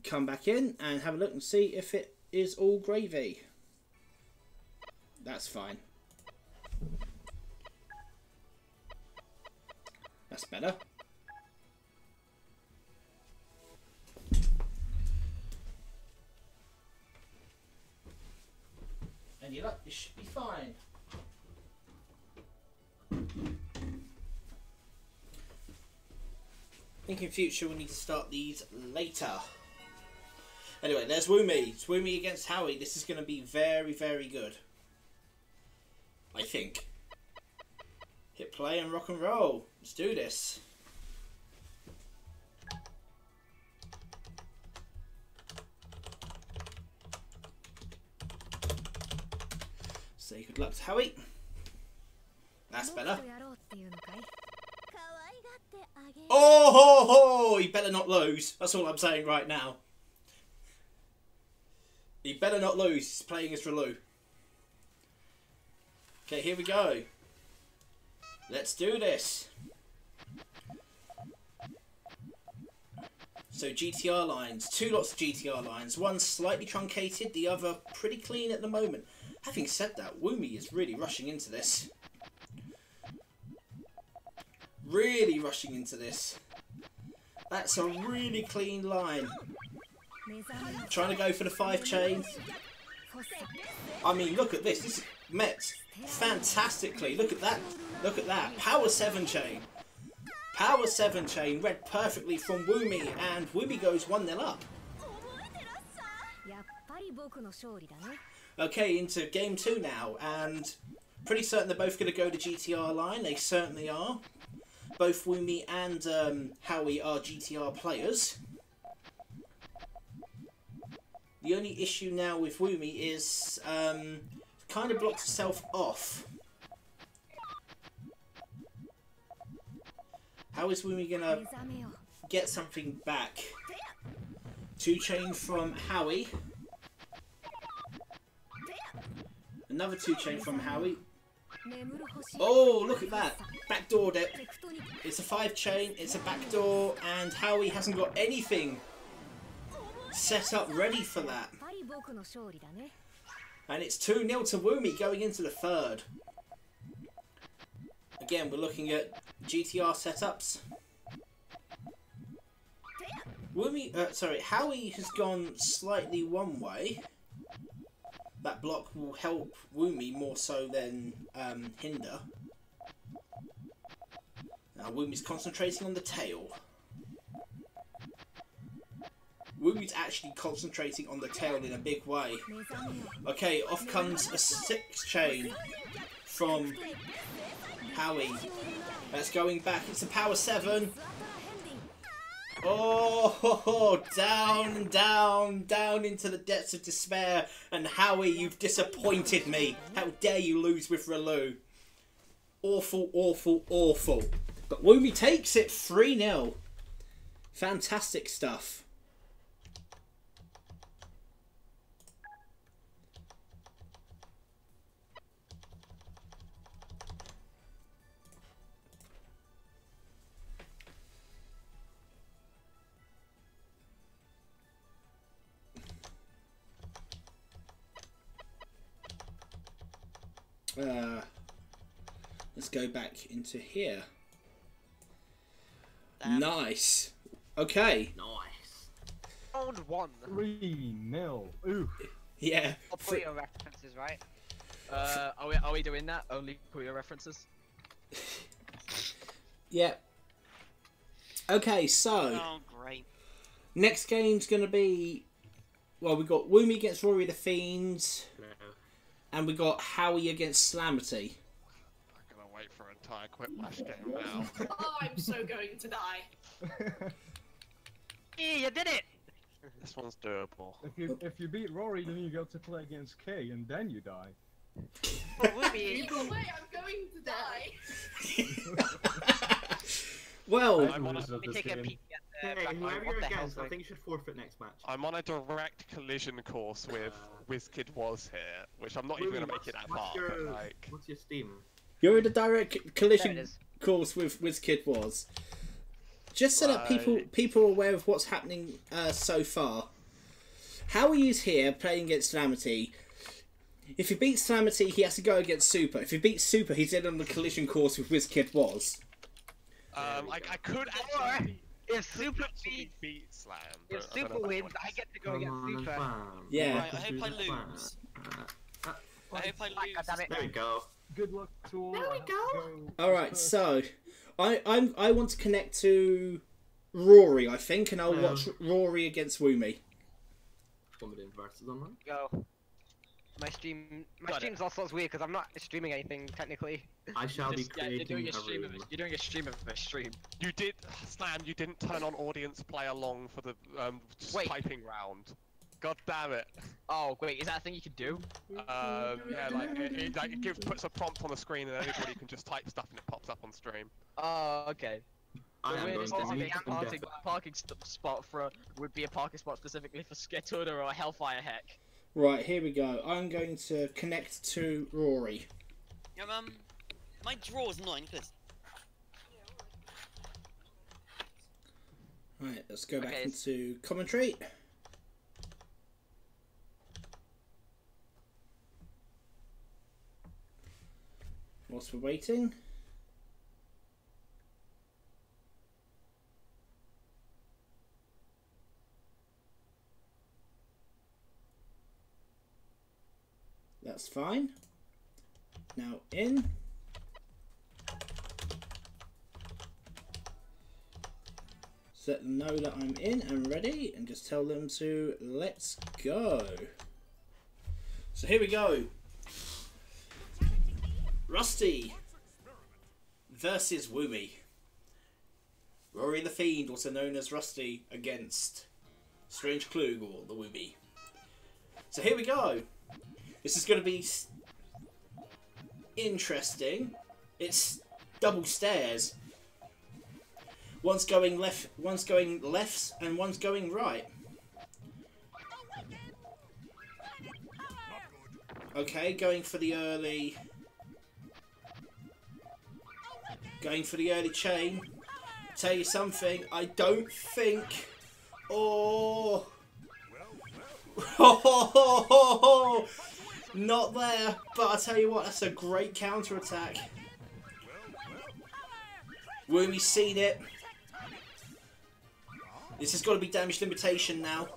come back in and have a look and see if it is all gravy. That's fine. That's better. And you're like, it should be fine. I think in future we need to start these later. Anyway, there's Woomy. It's Woomy against Howie. This is going to be very, very good. I think. Hit play and rock and roll. Let's do this. Say good luck to Howie. That's better. Oh ho ho! He better not lose. That's all I'm saying right now. He better not lose. He's playing as Relu. Okay, here we go. Let's do this. So GTR lines. 2 lots of GTR lines. One slightly truncated, the other pretty clean at the moment. Having said that, Woomy is really rushing into this. Really rushing into this. That's a really clean line. Trying to go for the 5 chain. I mean, look at this. This is met fantastically. Look at that. Look at that. Power 7 chain. Power 7 chain read perfectly from Woomy, and Woomy goes 1-0 up. Okay, into game 2 now, and pretty certain they're both going to go to GTR line. They certainly are. Both Woomy and Howie are GTR players. The only issue now with Woomy is kind of blocks herself off. How is Woomy gonna get something back? 2 chain from Howie. Another 2 chain from Howie. Oh, look at that. Backdoor dip. It's a 5 chain, it's a backdoor, and Howie hasn't got anything set up ready for that. And it's 2-0 to Woomy going into the 3rd. Again, we're looking at GTR setups. Howie has gone slightly one way. That block will help Woomy more so than hinder. Now Woomy's concentrating on the tail. Woomy's actually concentrating on the tail in a big way. Okay, off comes a 6 chain from Howie. That's going back. It's a power 7. Oh, down, down, down into the depths of despair. And Howie, you've disappointed me. How dare you lose with Relu? Awful, awful, awful. But Woomy takes it 3-0. Fantastic stuff. Let's go back into here. Damn. Nice. Okay. Nice. Round 1. 3-0. Oof. Yeah. I'll put your references, right? Are we doing that? Only Puyo references? Yeah. Okay, so Oh, great. next game's gonna be, well, we got Woomy against Rory the Fiend, and we got Howie against Slamity. I'm gonna wait for an entire Quiplash game now. Oh, I'm so going to die. Yeah, you did it! This one's doable. If you beat Rory, then you go to play against Kay, and then you die. But Woomy, Either way, I'm going to die. Well, I'm let losers of me this take a game. peek at Hey, the whoever what you're the hell's against, I going- think you should forfeit next match. I'm on a direct collision course with WizKid Was here, which I'm not even gonna make it that far, but like... What's your Steam? you're in a direct There it collision is. course with WizKid Was. Just so that people are aware of what's happening so far. Howie is here playing against Slamity. If he beats Slamity, he has to go against Super. If he beats Super, he's in on the collision course with WizKid Was. I could actually If Super beat Slam. If but I don't Super know wins, about I get to go against Super. Yeah. Right, I hope I lose. I hope I lose. damn it. There we go. Good luck to all. There we go. Alright, so I want to connect to Rory, I think, and I'll watch Rory against Woomy. Want me to versus online? Go. My stream's also weird because I'm not streaming anything technically. I shall be Just- yeah, you're doing creating a stream a of room. it. You're doing a stream of a stream. You did, Slam, you didn't turn on audience play along for the just Wait. typing round. God damn it. Oh wait, is that a thing you can do? Yeah, like, puts a prompt on the screen and anybody can just type stuff and it pops up on stream. Oh, okay. I The am weirdest going to meet designated them parking spot would be a parking spot specifically for Skitooda or Hellfire Heck. Right, here we go. I'm going to connect to Rory. My draw's not any good. Right, let's go back Okay. into commentary. Whilst we're waiting. That's fine. Now in. So let them know that I'm in and ready, and just tell them to let's go. So here we go. Rusty versus Woomy. Rory the Fiend, also known as Rusty, against Strange Klug or the Woomy. So here we go. This is going to be interesting. It's double stairs. One's going left, and one's going right. Okay, going for the early chain. Tell you something, I don't think. Oh, not there. But I tell you what, that's a great counter attack. Woomy's seen it. This has got to be damage limitation now.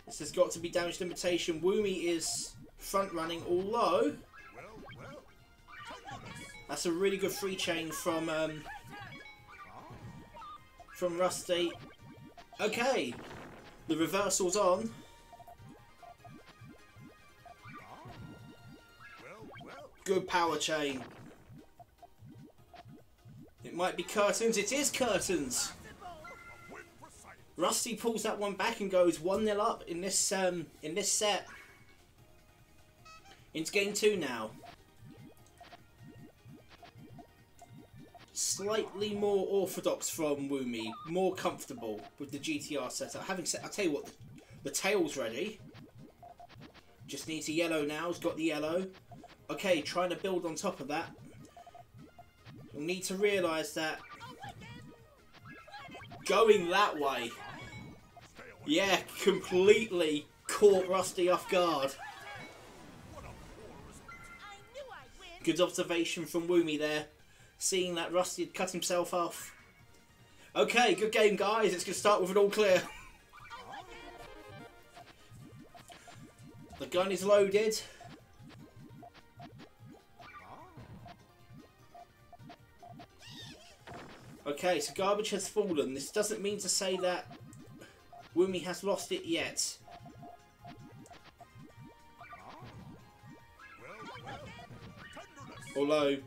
This has got to be damage limitation. Woomy is front running, although that's a really good free chain from Rusty. Okay, the reversal's on. Good power chain. It might be curtains. It is curtains. Rusty pulls that one back and goes 1-0 up in this set. Into game 2 now. Slightly more orthodox from Woomy, more comfortable with the GTR setup. Having said, I'll tell you what, the tail's ready. Just needs a yellow now. He's got the yellow. Okay, trying to build on top of that. You'll need to realise that going that way, yeah, completely caught Rusty off guard. Good observation from Woomy there, seeing that Rusty had cut himself off. Okay, good game, guys. It's going to start with an all clear. The gun is loaded. Okay, so garbage has fallen. This doesn't mean to say that Woomy has lost it yet. Although,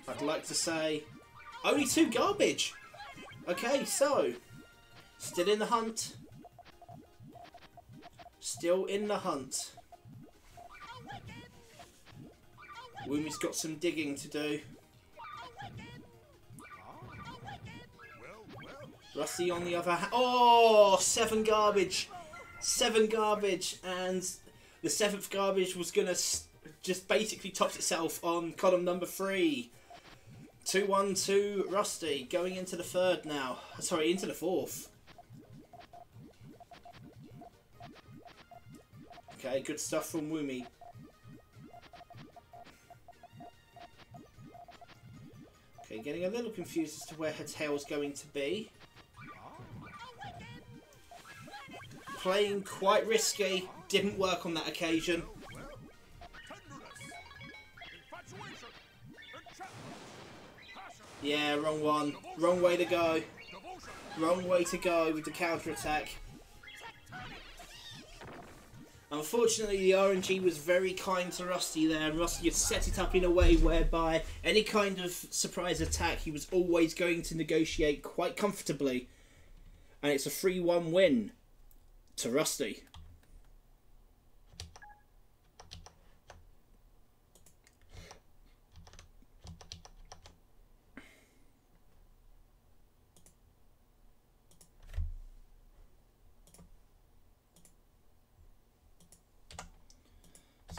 I'd like to say, only 2 garbage. Okay, so, still in the hunt. Still in the hunt. Woomy's got some digging to do. Rusty on the other hand. Oh, 7 garbage. 7 garbage. And the 7th garbage was going to just basically tops itself on column number 3. 2-1 to Rusty. Going into the 3rd now. Sorry, into the 4th. Okay, good stuff from Woomy. Okay, getting a little confused as to where her tail's going to be. Playing quite risky. Didn't work on that occasion. Yeah, wrong one. Wrong way to go. Wrong way to go with the counter-attack. Unfortunately, the RNG was very kind to Rusty there, and Rusty had set it up in a way whereby any kind of surprise attack he was always going to negotiate quite comfortably. And it's a 3-1 win to Rusty.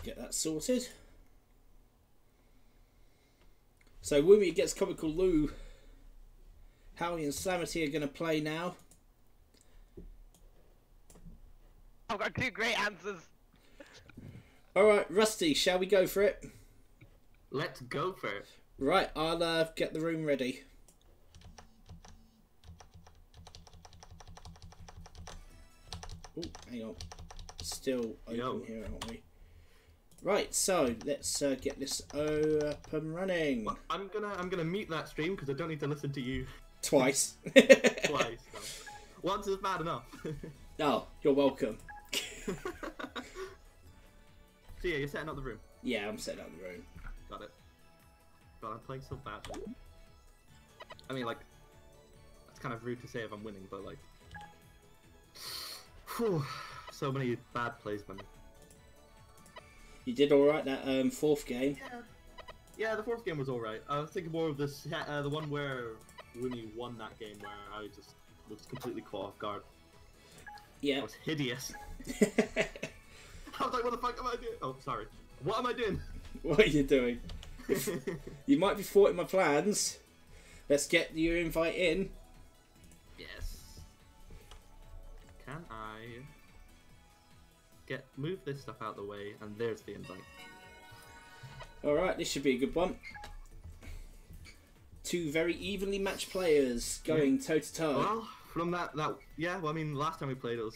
Get that sorted. So Woomy against Comical Lou. Howie and Slamity are going to play now. I've got 2 great answers. Alright, Rusty, shall we go for it? Let's go for it. Right, I'll get the room ready. Oh, hang on. Still open here, aren't we? Right, so let's get this up and running. Well, I'm gonna mute that stream because I don't need to listen to you twice. Twice. No. Once is bad enough. Oh, you're welcome. So yeah, you're setting up the room. Yeah, I'm setting up the room. Got it. God, I'm playing so badly. I mean, like, that's kind of rude to say if I'm winning, but like, whew, so many bad plays, man. You did all right that 4th game. Yeah, the 4th game was all right. I was thinking more of this, the one where Woomy won that game, where I just was completely caught off guard. Yeah. It was hideous. I was like, what the fuck am I doing? Oh, sorry. What am I doing? What are you doing? You might be thwarting my plans. Let's get your invite in. Yes. Can I move this stuff out of the way? And there's the invite. Alright, this should be a good one. 2 very evenly matched players going toe to toe. Well, from that, yeah, well, I mean, last time we played it was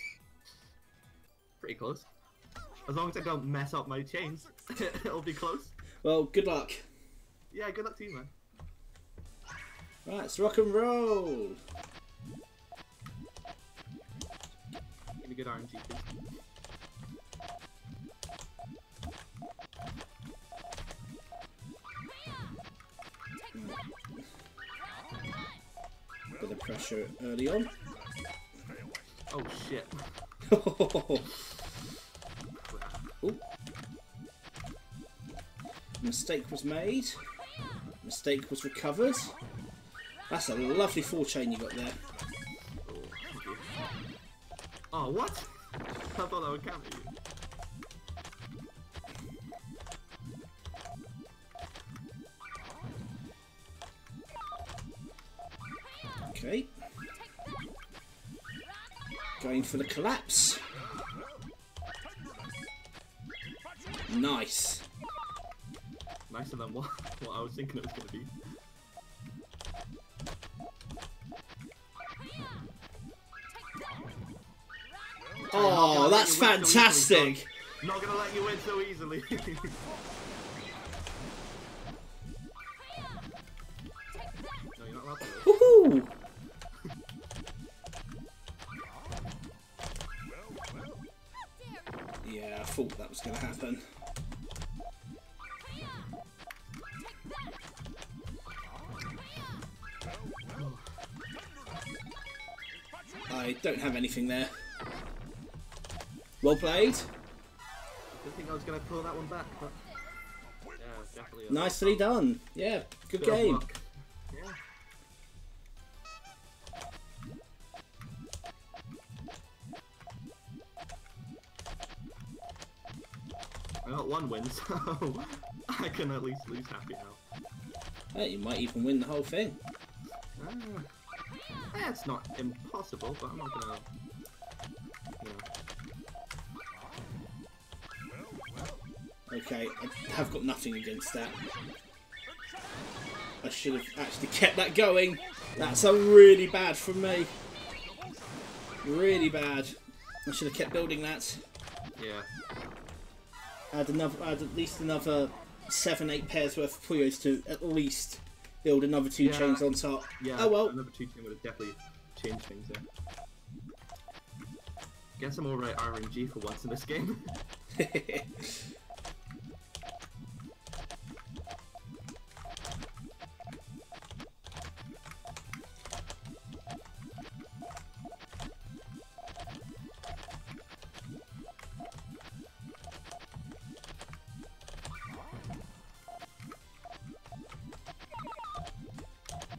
pretty close. As long as I don't mess up my chains, it'll be close. Well, good luck. Yeah, good luck to you, man. Right, let's rock and roll. Give me good RNG, please. Bit of pressure early on. Oh shit. Ooh. Mistake was made. Mistake was recovered. That's a lovely 4-chain you got there. Oh, what? I thought that would count for you. Okay. Going for the collapse. Nice. Nicer than what I was thinking it was going to be. Oh, that's fantastic! Not gonna let you win so easily. No, you're not allowed to win. Woohoo! Yeah, I thought that was gonna happen. I don't have anything there. Well played. I didn't think I was going to pull that one back, but yeah, definitely. Nicely done. Yeah, good game. Yeah. I got one win, so I can at least lose happy now. Hey, you might even win the whole thing. Yeah, it's not impossible, but I'm not gonna. You know. Okay, I have got nothing against that. I should have actually kept that going. That's a really bad from me. Really bad. I should have kept building that. Yeah. I had at least another 7-8 pairs worth of Puyos to at least build another 2 chains on top. Yeah. Oh well. Another 2 chain would have definitely changed things there. Guess I'm alright RNG for once in this game.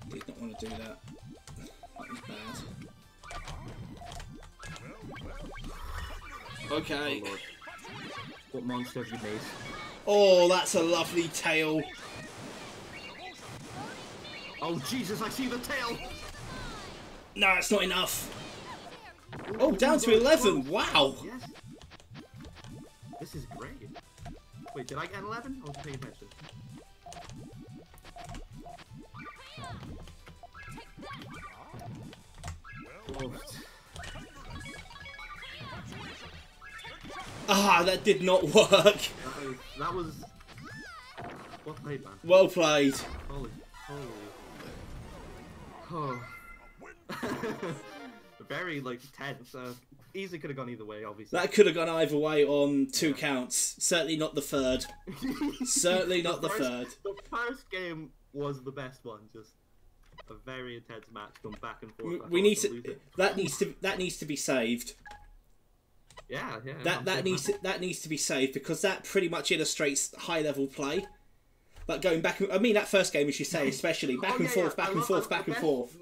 Did not want to do that. That was bad. Okay. Oh, Lord. What monster have you made? Oh, that's a lovely tail. Oh Jesus, I see the tail! No, it's not enough. Oh, down to 11. Wow. Yes. This is great. Wait, did I get 11? I wasn't paying attention. Oh. Ah, that did not work. That was... Well played, man. Well played. Holy. Oh. Very, like, tense. Easily could have gone either way, obviously. That could have gone either way on 2 counts. Certainly not the third. Certainly not the third. The first game was the best one. Just a very intense match going back and forth. We need to. That needs to be saved. Yeah. That needs to be saved because that pretty much illustrates high level play. Like going back. I mean, that first game, as you say, especially back and forth, back and forth.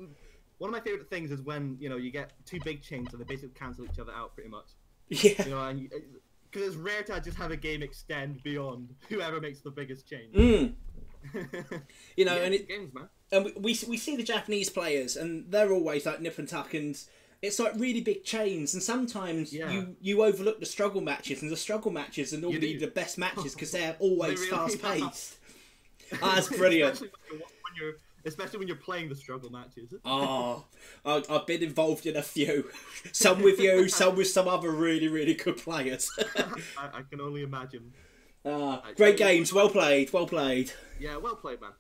One of my favourite things is when, you know, you get 2 big chains and they basically cancel each other out pretty much. Yeah. You know, and because it's rare to just have a game extend beyond whoever makes the biggest chain. You know, yeah, and games, man. And we see the Japanese players, and they're always like nip and tuck, and it's like really big chains. And sometimes you overlook the struggle matches, and the struggle matches are normally the best matches because they're always really fast paced. That's brilliant. Especially when you're playing the struggle matches. Oh, I've been involved in a few. Some with you, some with some other really, really good players. I can only imagine. Great games, well played, well played. Yeah, well played, man.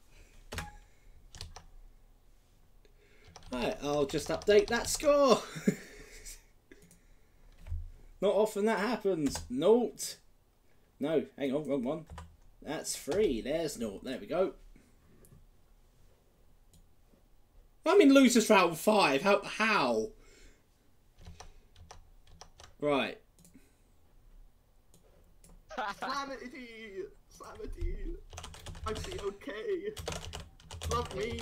Right, I'll just update that score. Not often that happens. Naught. No, hang on, wrong one. That's 3. There's naught. There we go. I'm in losers round 5. How? Right. Slamity! I feel okay. Love me.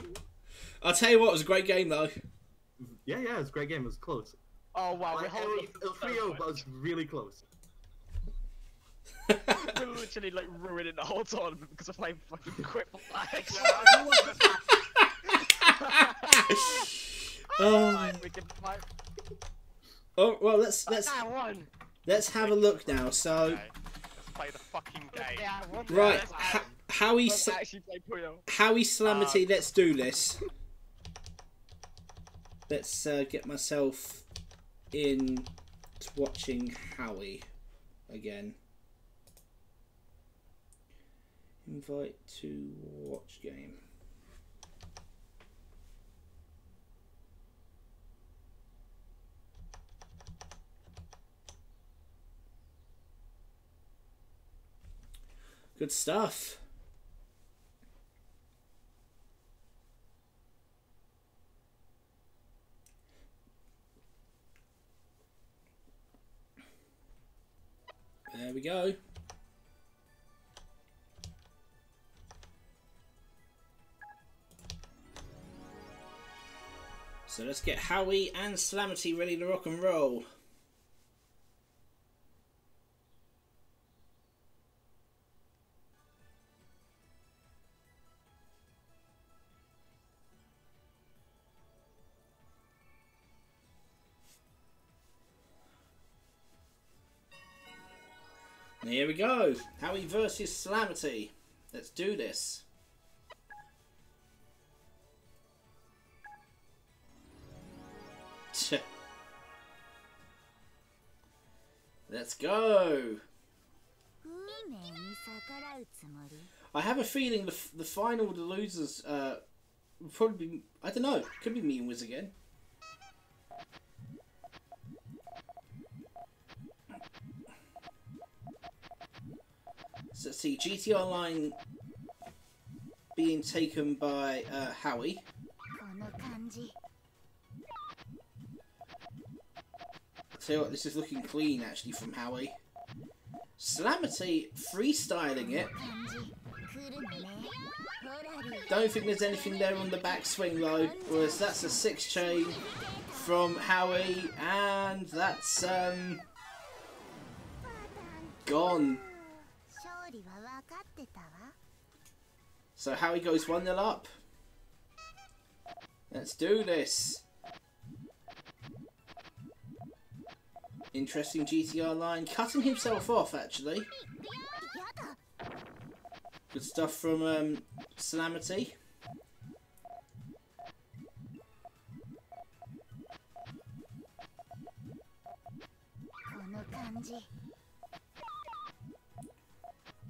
I'll tell you what, it was a great game though. Yeah, it was a great game. It was close. Oh wow, it was 3-0, but it was really close. We're literally like ruining the whole tournament because of playing fucking quick flags. Oh well, let's have a look now. So play the fucking game. Yeah, I won Right, that. Howie, Let's actually play Puyo. Howie Slamity, let's do this. Let's get myself in to watching Howie again. Invite to watch game. Good stuff. There we go. So let's get Howie and Slamity ready to rock and roll. Here we go. Howie versus Slamity. Let's do this. Let's go. I have a feeling the final, the losers, will probably be, I don't know, could be me and Wiz again. So let's see, GT Online being taken by Howie. Tell you what, this is looking clean actually from Howie. Slamity freestyling it. Don't think there's anything there on the backswing though. Whereas that's a 6 chain from Howie, and that's gone. So Howie goes 1-0 up. Let's do this. Interesting GTR line. Cutting himself off, actually. Good stuff from Slamity.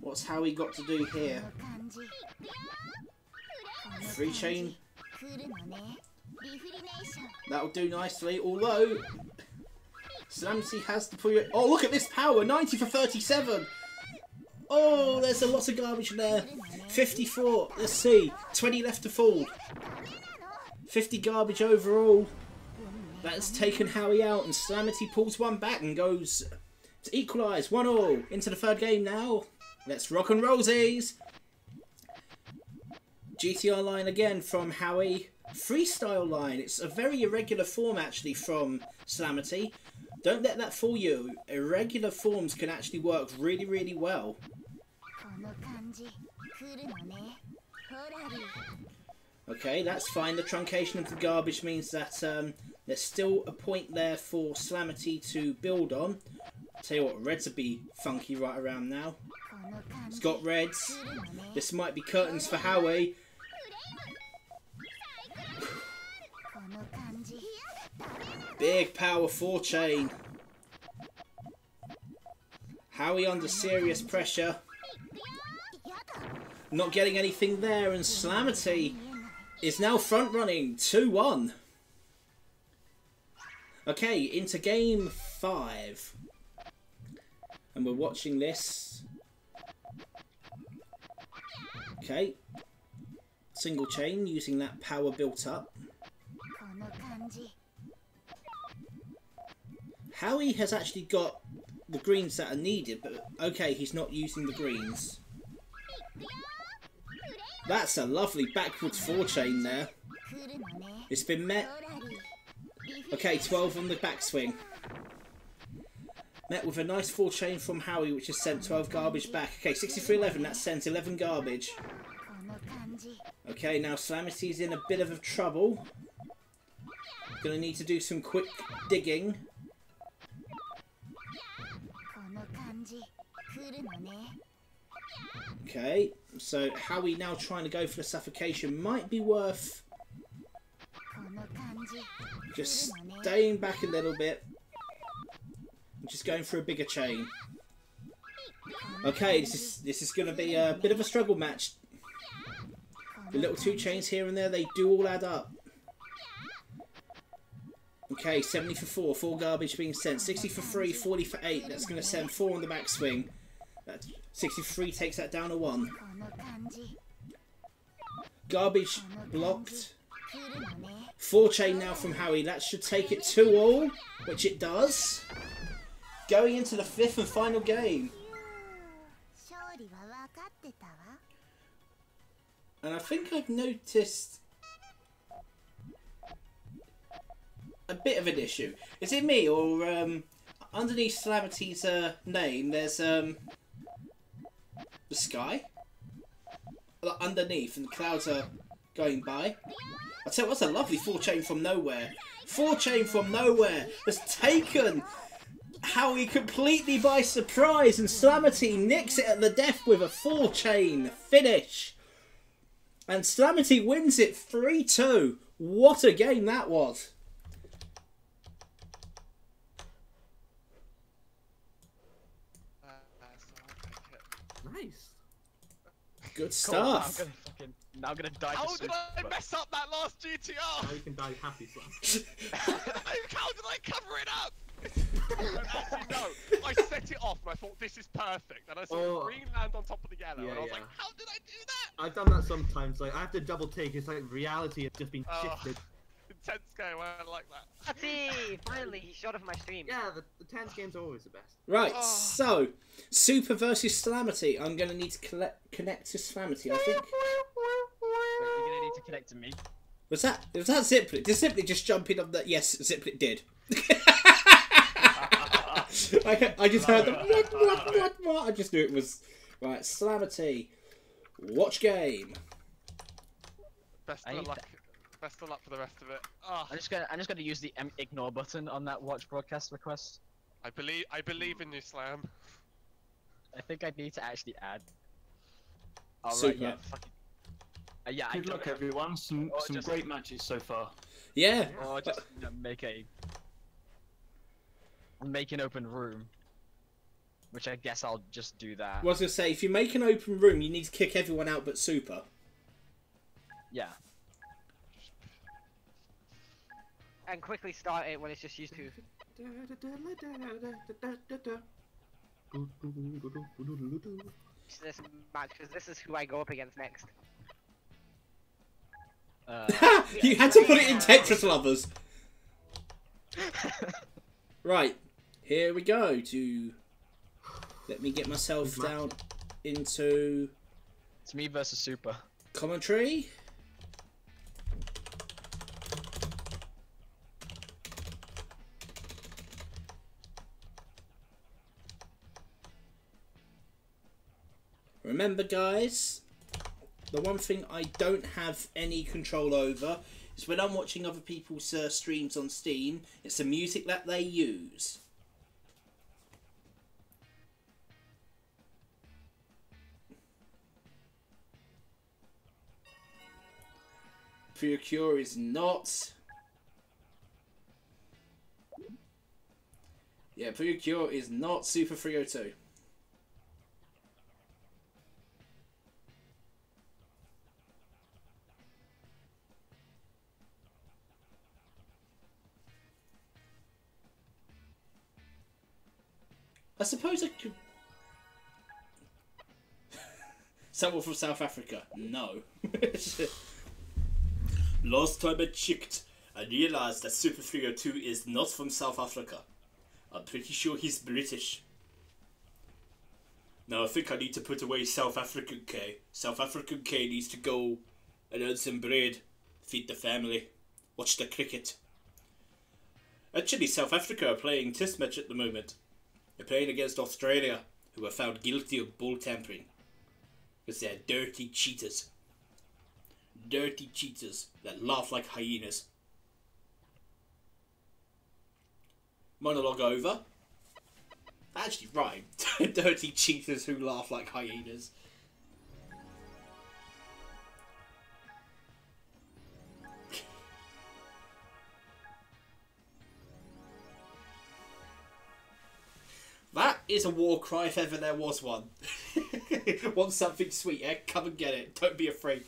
What's Howie got to do here? Free chain. That'll do nicely, although Slamity has the Puyo. Oh, look at this power! 90 for 37! Oh, there's a lot of garbage there. 54, let's see. 20 left to fall. 50 garbage overall. That's taken Howie out, and Slamity pulls one back and goes to equalise. 1-1 into the third game now. Let's rock and rollsies. GTR line again from Howie. Freestyle line. It's a very irregular form actually from Slamity. Don't let that fool you. Irregular forms can actually work really, really well. Okay, that's fine. The truncation of the garbage means that there's still a point there for Slamity to build on. Tell you what, reds would be funky right around now. It's got reds. This might be curtains for Howie. Big power 4 chain. Howie under serious pressure. Not getting anything there, and Slamity is now front running 2-1. Okay, into game 5. And we're watching this. Okay. Single chain using that power built up. Howie has actually got the greens that are needed, but okay, he's not using the greens. That's a lovely backwards 4 chain there. It's been met. Okay, 12 on the backswing. Met with a nice 4 chain from Howie, which has sent 12 garbage back. Okay, 63-11, that's sent 11 garbage. Okay, now Slamity's in a bit of trouble. Gonna need to do some quick digging. Okay, so Howie now trying to go for the suffocation might be worth just staying back a little bit. Just going for a bigger chain. Okay, this is going to be a bit of a struggle match. The little 2 chains here and there, they do all add up. Okay, 70 for 4, 4 garbage being sent. 60 for 3, 40 for 8. That's going to send 4 on the backswing. 63 takes that down to 1. Garbage blocked. 4 chain now from Howie. That should take it 2 all, which it does. Going into the 5th and final game. And I think I've noticed a bit of an issue. Is it me, or underneath Slamity's name there's the sky? Like, underneath, and the clouds are going by. I tell you what's a lovely 4 chain from nowhere. 4 chain from nowhere has taken Howie completely by surprise, and Slamity nicks it at the death with a 4 chain finish. And Slamity wins it 3-2. What a game that was. Nice. Good stuff. Cool. Now I'm gonna die. How did I mess up that last GTR? Now you can die happy, Slam. How did I cover it up? Actually, no. I set it off and I thought this is perfect, and I saw green land on top of the yellow, and I was like, how did I do that? I've done that sometimes. Like I have to double take. It's like reality has just been shifted. Intense game. I like that. Ati! Finally, he showed off my stream. Yeah, the tense games are always the best. Right, so Super versus Slamity. I'm going to need to connect to Slamity, I think. Wait, you're gonna need to connect to me. Was that Ziplet? Did Ziplet just jump in on that? Yes, Ziplet did. I just heard the what? I just knew it was right. Slamity, watch game. Best of luck. Best of luck for the rest of it. Oh. I'm just gonna use the ignore button on that watch broadcast request. I believe in you, Slam. I think I need to actually add. Oh, Super. right, yeah. Yeah. Good luck, everyone. Some great matches so far. Yeah. Or just make an open room, which I guess I'll just do that. I was gonna say, if you make an open room, you need to kick everyone out but Super. Yeah. And quickly start it when it's just used to. This match, because this is who I go up against next. You had to put it in Tetris Lovers. Right, here we go. Let me get myself down into. It's me versus Super. Commentary. Remember, guys, the one thing I don't have any control over is when I'm watching other people's streams on Steam, it's the music that they use. Puyo Puyo is not. Yeah, Puyo Puyo is not Super 302. I suppose I could. Someone from South Africa? No. Last time I checked, I realised that Super 302 is not from South Africa. I'm pretty sure he's British. Now I think I need to put away South African K. South African K needs to go and earn some bread, feed the family, watch the cricket. Actually, South Africa are playing test match at the moment. They're playing against Australia, who are found guilty of ball tampering. Because they're dirty cheaters. Dirty cheaters that laugh like hyenas. Monologue over. That actually rhymed. Dirty cheaters who laugh like hyenas. That is a war cry if ever there was one. Want something sweet, eh? Come and get it. Don't be afraid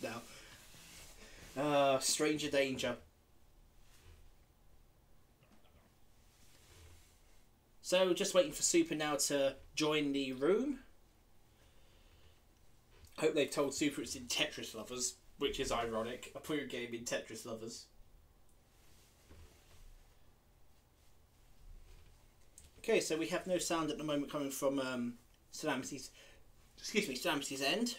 now. Stranger danger. So, just waiting for Super now to join the room. Hope they've told Super it's in Tetris Lovers, which is ironic. A Puyo game in Tetris Lovers. Okay, so we have no sound at the moment coming from Salamity's end.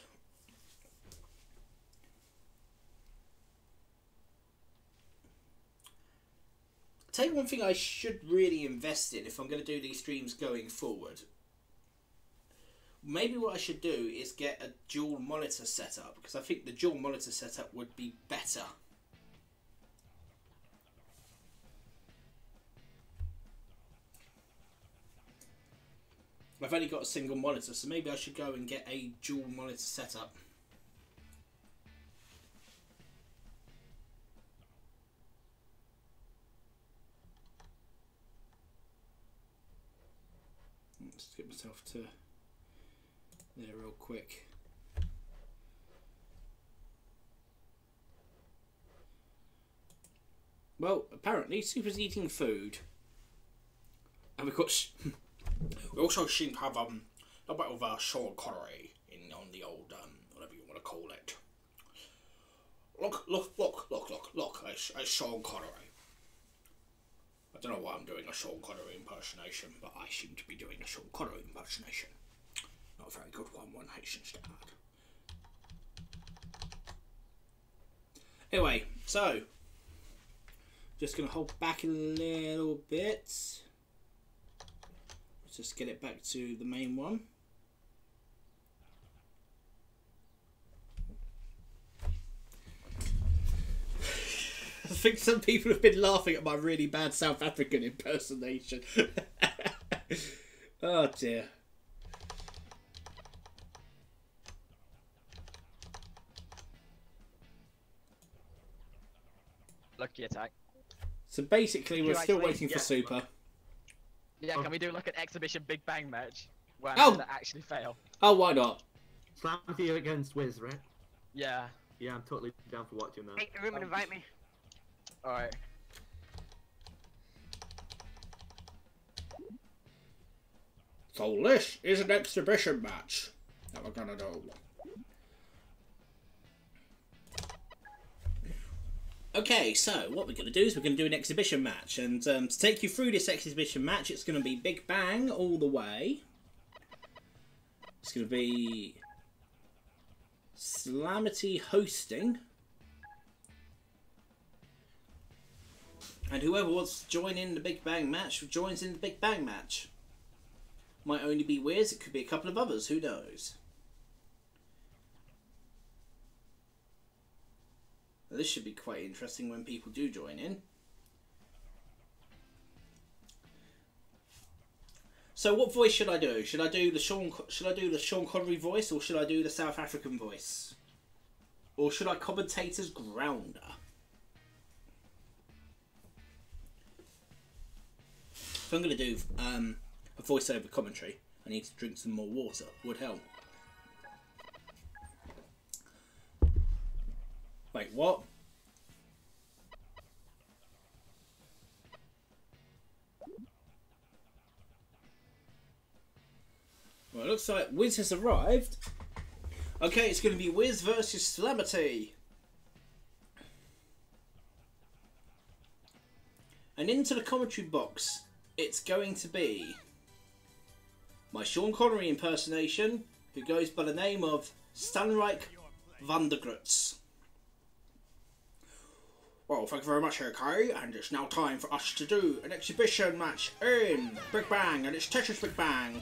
I'll tell you one thing I should really invest in if I'm going to do these streams going forward. Maybe what I should do is get a dual monitor setup, because I think the dual monitor setup would be better. I've only got a single monitor, so maybe I should go and get a dual monitor setup. Let's get myself to there real quick. Well, apparently Super's eating food. And we've got... We also seem to have a bit of Sean Connery on the old whatever you want to call it. Look, it's Sean Connery. I don't know why I'm doing a Sean Connery impersonation, but I seem to be doing a Sean Connery impersonation. Not a very good one hastens to add. Anyway, so just gonna hold back a little bit. Just get it back to the main one. I think some people have been laughing at my really bad South African impersonation. Oh dear. Lucky attack. So basically we're still waiting for Super. Yeah, can we do like an exhibition Big Bang match? Where Oh! I'm gonna actually fail. Oh, why not? Slamity against Wiz, right? Yeah. Yeah, I'm totally down for watching that. Hey, everyone invite me. Alright. So this is an exhibition match that we're gonna do. Okay, so what we're going to do is we're going to do an exhibition match, and to take you through this exhibition match, it's going to be Big Bang all the way. It's going to be Slamity hosting, and whoever wants to join in the Big Bang match joins in the Big Bang match. Might only be Wiz, it could be a couple of others, who knows. This should be quite interesting when people do join in. So what voice should I do? Should I do the Sean Connery voice, or should I do the South African voice? Or should I commentate as Grounder? If I'm going to do a voiceover commentary, I need to drink some more water. Would help. Wait, what? Well, it looks like Wiz has arrived. Okay, it's going to be Wiz versus Slamity. And into the commentary box, it's going to be my Sean Connery impersonation, who goes by the name of Stanrijk Vandergrutz. Well, thank you very much, Kay, and it's now time for us to do an exhibition match in Big Bang, and it's Tetris Big Bang.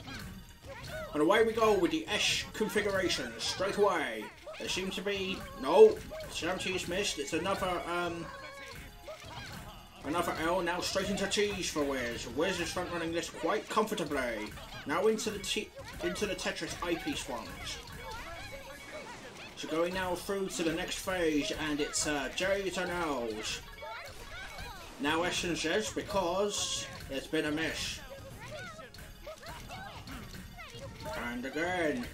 And away we go with the S configuration straight away. There seems to be no Slamity missed. It's another L, now straight into cheese for Wiz. Wiz is front running this quite comfortably. Now into the Tetris eyepiece ones. So going now through to the next phase, and it's J's and L's. Now S and Z's because there's been a miss. And again,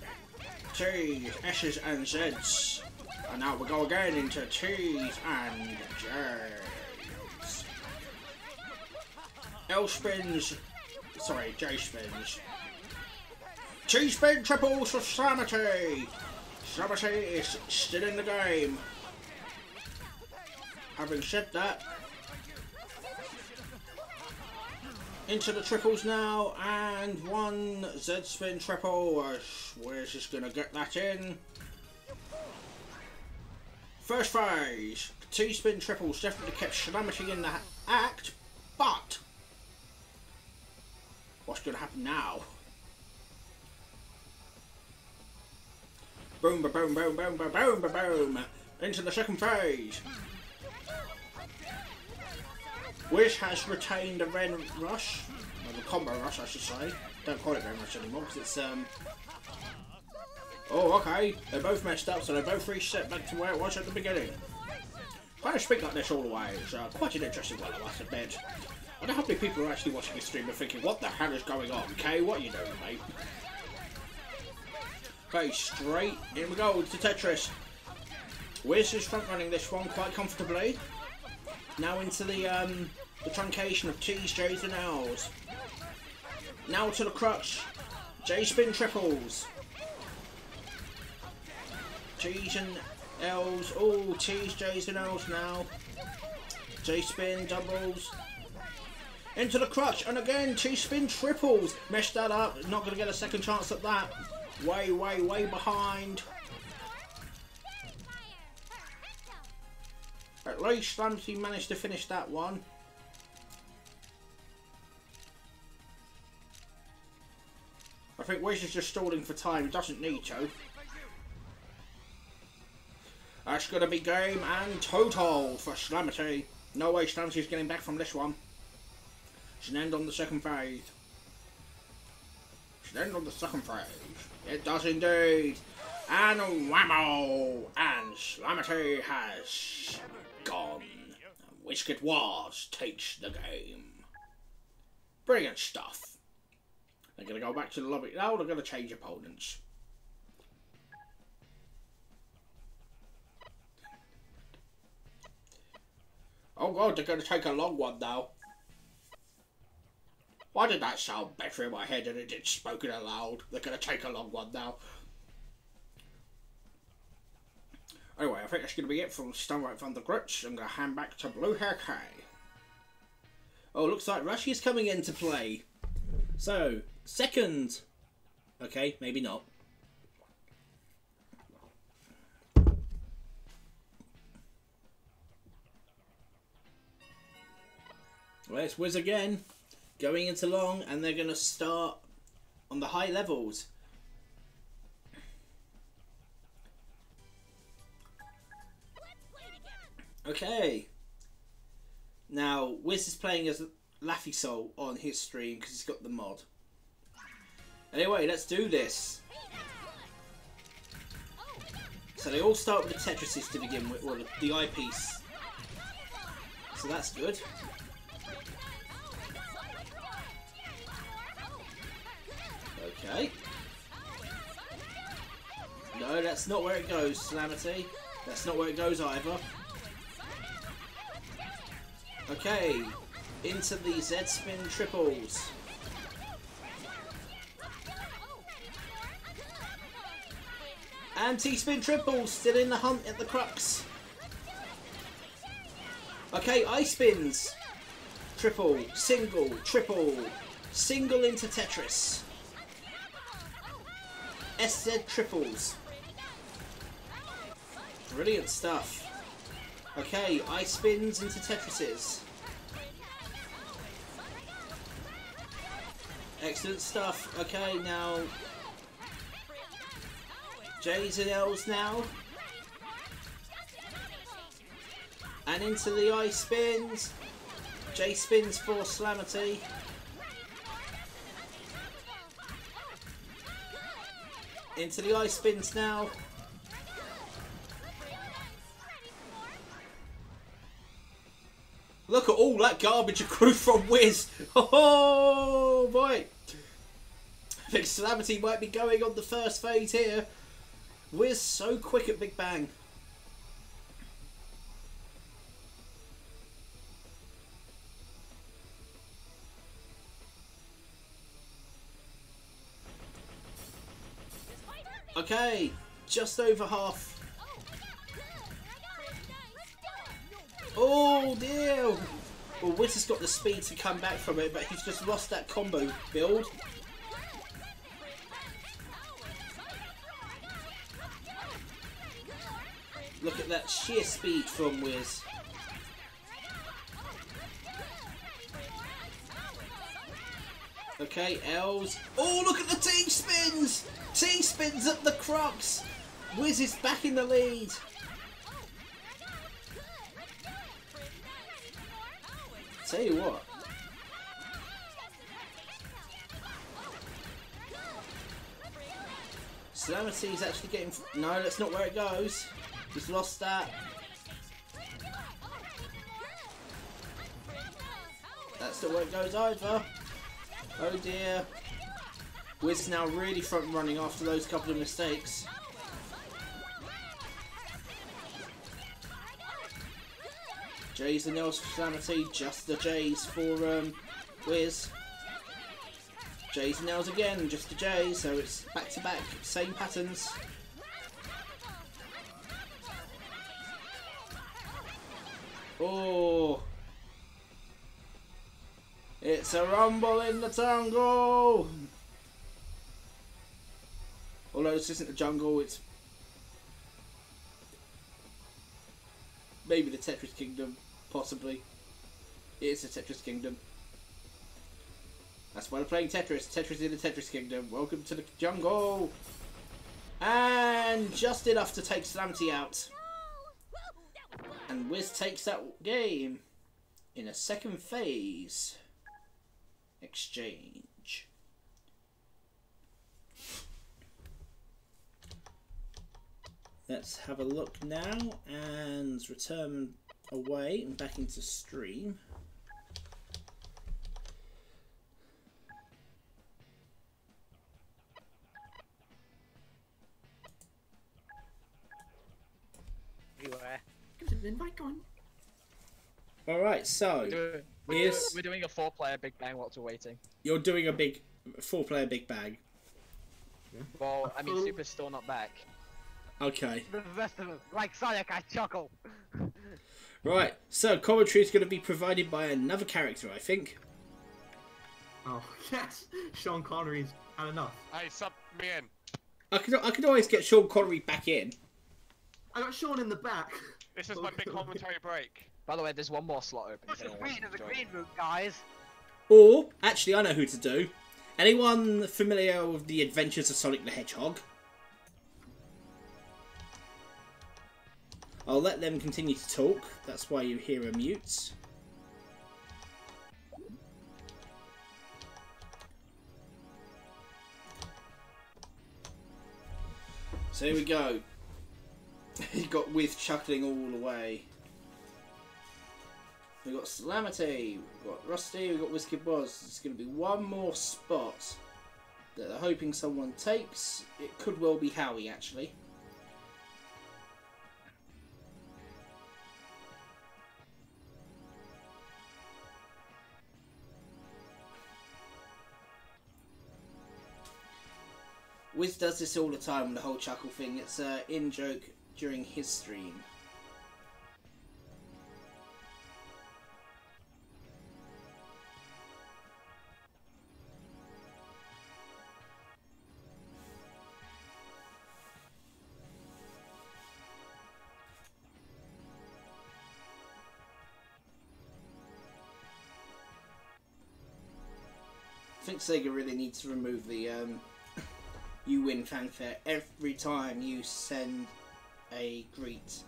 T's, S's and Z's. And now we go again into T's and J's. L spins, sorry, J spins. T spin triples for Slamity. Slamity is still in the game. Having said that, into the triples now, and one Z spin triple. Where's just gonna get that in? First phase, T spin triples definitely kept Slamity in the act, but what's gonna happen now? Boom, ba boom, boom, boom, ba boom, ba boom. Into the second phase. Wish has retained the Ren Rush, or the Combo Rush I should say. Don't call it Ren Rush anymore because it's oh, okay. They're both messed up, so they're both reset back to where it was at the beginning. Trying to speak like this all the way is quite an interesting one, I must admit. I don't know how many people are actually watching this stream and thinking, what the hell is going on? Kay, what are you doing, mate? Okay, straight. Here we go to Tetris. Wiz is front running this one quite comfortably. Now into the truncation of T's, J's and L's. Now to the crutch. J spin triples. T's and L's. Oh, T's, J's and L's now. J spin doubles. Into the crutch, and again T spin triples. Messed that up. Not going to get a second chance at that. Way, way, way behind. At least Slamsy managed to finish that one. I think Wiz is just stalling for time. He doesn't need to. That's going to be game and total for Slamity. No way Slamsy's getting back from this one. Should end on the second phase. Should end on the second phase. It does indeed. And whammo! And Slamity has gone. And Whisked Wars takes the game. Brilliant stuff. They're going to go back to the lobby. Now they're going to change opponents. Oh god, they're going to take a long one now. Why did that sound better in my head than it did spoken aloud? They're going to take a long one now. Anyway, I think that's going to be it from Stunright from the Grits. I'm going to hand back to Blue Hair K. Oh, looks like Rushie's coming into play. So, second. Okay, maybe not. Well, it's Wiz again. Going into long, and they're going to start on the high levels. Okay. Now, Wiz is playing as Laffy Soul on his stream because he's got the mod. Anyway, let's do this. So they all start with the Tetrises to begin with, or the eyepiece. So that's good. Okay. No, that's not where it goes, Slamity. That's not where it goes either. Okay, into the Z-spin triples. And T-spin triples, still in the hunt at the crux. Okay, I-spins. Triple, single, triple, single into Tetris. SZ triples. Brilliant stuff. Okay, I-spins into Tetrises. Excellent stuff. Okay, now J's and L's now. And into the I-spins. J spins for Slamity. Into the ice spins now. Look at all that garbage accrued from Wiz. Oh boy. I think Calamity might be going on the first phase here. Wiz so quick at Big Bang. Okay, just over half. Oh dear! Well, Wiz has got the speed to come back from it, but he's just lost that combo build. Look at that sheer speed from Wiz. Okay, L's. Oh, look at the T-spins! T-spins at the crux! Wiz is back in the lead. Tell you what. Calamity's actually getting... No, that's not where it goes. He's lost that. That's not where it goes either. Oh dear. Wiz now really front running after those couple of mistakes. J's and L's for Calamity, just the J's for Wiz. J's and L's again, just the J's, so it's back to back, same patterns. Oh, it's a rumble in the jungle. Although this isn't the jungle, it's maybe the Tetris Kingdom, possibly. It is the Tetris Kingdom. That's why they're playing Tetris. Tetris in the Tetris Kingdom. Welcome to the jungle. And just enough to take Calamity out. And Wiz takes that game in a second phase. Exchange. Let's have a look now and return away and back into stream. Alright, so we're doing a 4-player Big Bang whilst we're waiting. You're doing a big 4-player Big Bang. Well, I mean, Super's still not back. Okay. The rest of them, like Sonic, I chuckle. Right, so commentary is going to be provided by another character, I think. Oh yes, Sean Connery's had enough. Hey, sub me in. I could always get Sean Connery back in. I got Sean in the back. This is my big commentary break. By the way, there's one more slot open. This is the green room, guys. Or, actually, I know who to do. Anyone familiar with the Adventures of Sonic the Hedgehog? I'll let them continue to talk. That's why you hear a mute. So here we go. You got With chuckling all the way. We've got Calamity, we've got Rusty, we've got Whiskey Boz. There's going to be one more spot that they're hoping someone takes. It could well be Howie, actually. Wiz does this all the time, the whole chuckle thing. It's an in-joke during his stream. I think Sega really needs to remove the you win fanfare every time you send a greet.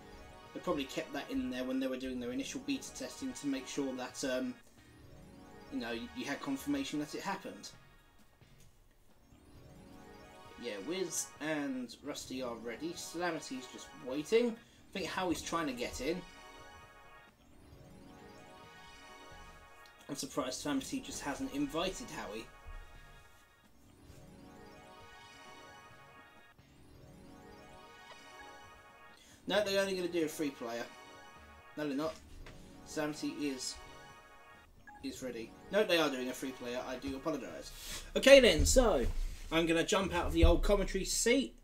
They probably kept that in there when they were doing their initial beta testing to make sure that you know, you had confirmation that it happened. Yeah, Wiz and Rusty are ready. Slamity's just waiting. I think Howie's trying to get in. I'm surprised Slamity just hasn't invited Howie. No, they're only going to do a free player. No, they're not. Slamity is ready. No, they are doing a free player. I do apologise. Okay then, so I'm going to jump out of the old commentary seat.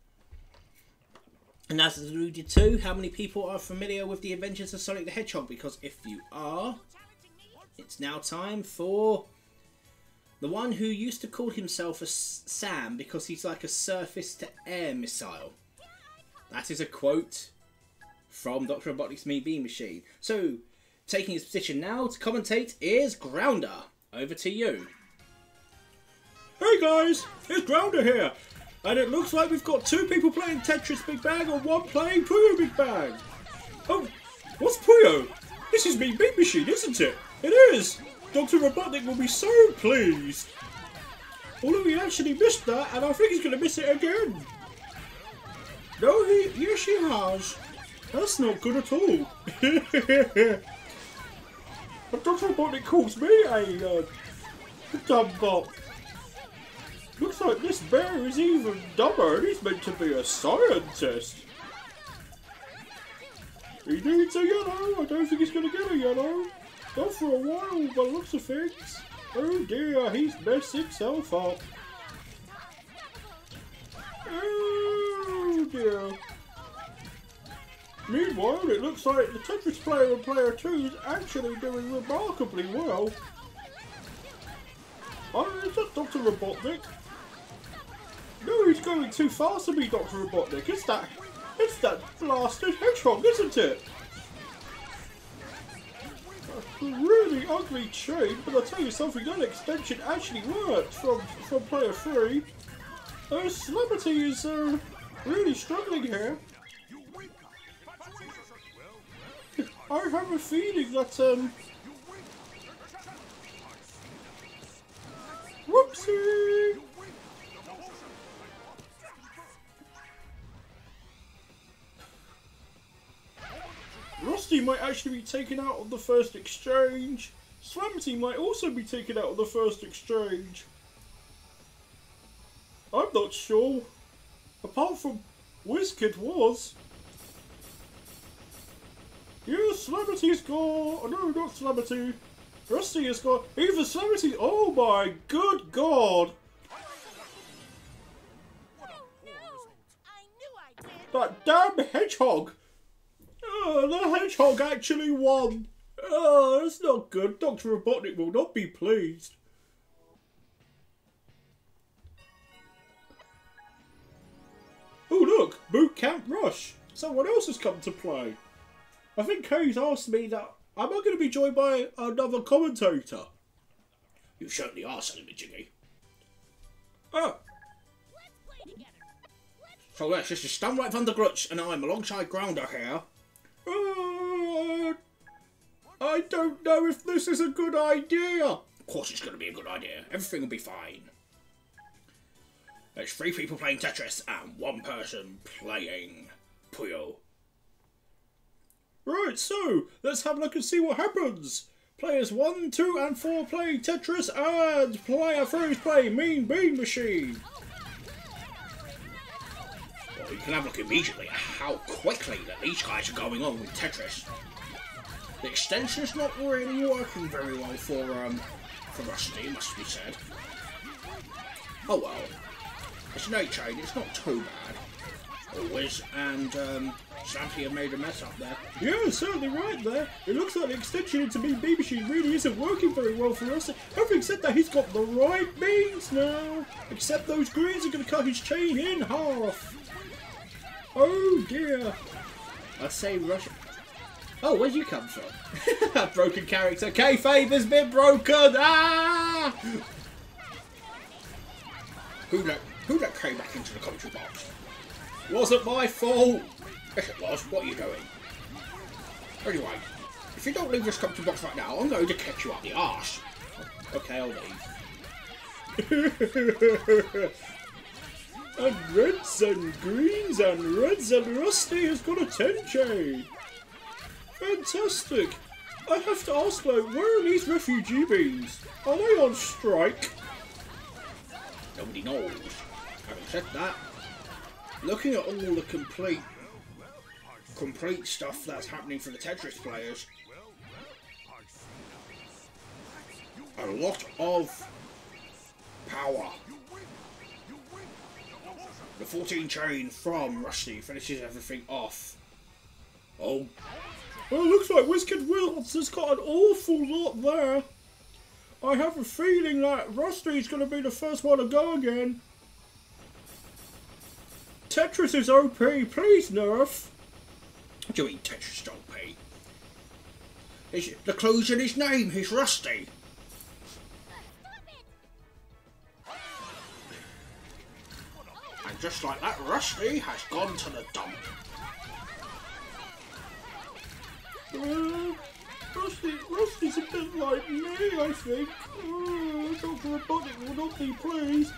And as alluded to, how many people are familiar with the Adventures of Sonic the Hedgehog? Because if you are, it's now time for the one who used to call himself a Sam because he's like a surface-to-air missile. That is a quote from Dr. Robotnik's Mean Bean Machine. So, taking his position now to commentate is Grounder. Over to you. Hey guys, it's Grounder here. And it looks like we've got 2 people playing Tetris Big Bang and 1 playing Puyo Big Bang. Oh, what's Puyo? This is Mean Bean Machine, isn't it? It is! Dr. Robotnik will be so pleased! Although he actually missed that, and I think he's going to miss it again! No, yes he has! That's not good at all! But Dr. Robotnik calls me a dumb bot! Looks like this bear is even dumber, and he's meant to be a scientist! He needs a yellow! I don't think he's going to get a yellow! Not for a while, by the looks of things. Oh dear, he's messed himself up. Oh dear. Meanwhile, it looks like the Tetris player and player 2 is actually doing remarkably well. Oh, is that Dr. Robotnik? No, he's going too fast to be Dr. Robotnik. It's that blasted hedgehog, isn't it? A really ugly chain, but I'll tell you something, that extension actually worked from player 3. Slamity is really struggling here. I have a feeling that whoopsie! Rusty might actually be taken out of the first exchange. Slamity might also be taken out of the first exchange. I'm not sure. Apart from WizKid was. Yeah, Slamity's gone. Oh, no, not Slamity. Rusty is gone. Even Slamity. Oh my good god. That damn hedgehog. Oh, the hedgehog actually won. Oh, that's not good. Dr. Robotnik will not be pleased. Oh, look. Boot Camp Rush. Someone else has come to play. I think Kay's asked me that. Am I going to be joined by another commentator? You certainly are, Sonny Jiggy. Oh. So yes, this is Stunright van der Grutsch, and I'm alongside Grounder here. I don't know if this is a good idea. Of course it's going to be a good idea. Everything will be fine. There's 3 people playing Tetris and 1 person playing Puyo. Right, so let's have a look and see what happens. Players 1, 2 and 4 play Tetris and player 3 is playing Mean Bean Machine. Well, you can have a look immediately at how quickly that these guys are going on with Tetris. The extension's not really working very well for Rusty, must be said. Oh well. It's an 8 chain, it's not too bad. Wiz and Slamty have made a mess up there. Yeah, certainly right there. It looks like the extension into Mean Bean Machine really isn't working very well for Rusty. Having said that, he's got the right means now. Except those greens are going to cut his chain in half. Oh dear. I'd say Russia. Oh, where'd you come from? Broken character. Kayfabe has been broken! Ah! Who let Kay back into the commentary box? Wasn't my fault! Yes it was. What are you doing? Anyway, if you don't leave this commentary box right now, I'm going to kick you out the arse. Okay, I'll leave. And reds and greens and reds and Rusty has got a 10 chain. Fantastic. I have to ask though, where are these refugee bees? Are they on strike? Nobody knows. Having said that, looking at all the complete stuff that's happening for the Tetris players, a lot of power. The 14 chain from Rusty finishes everything off. Oh. Well, it looks like WizKid Wills has got an awful lot there. I have a feeling that Rusty's going to be the first one to go again. Tetris is OP, please nerf. What do you mean Tetris is OP? The clue's in his name, he's Rusty. And just like that, Rusty has gone to the dump. Rusty's a bit like me, I think. Dr. Robotic will not be pleased.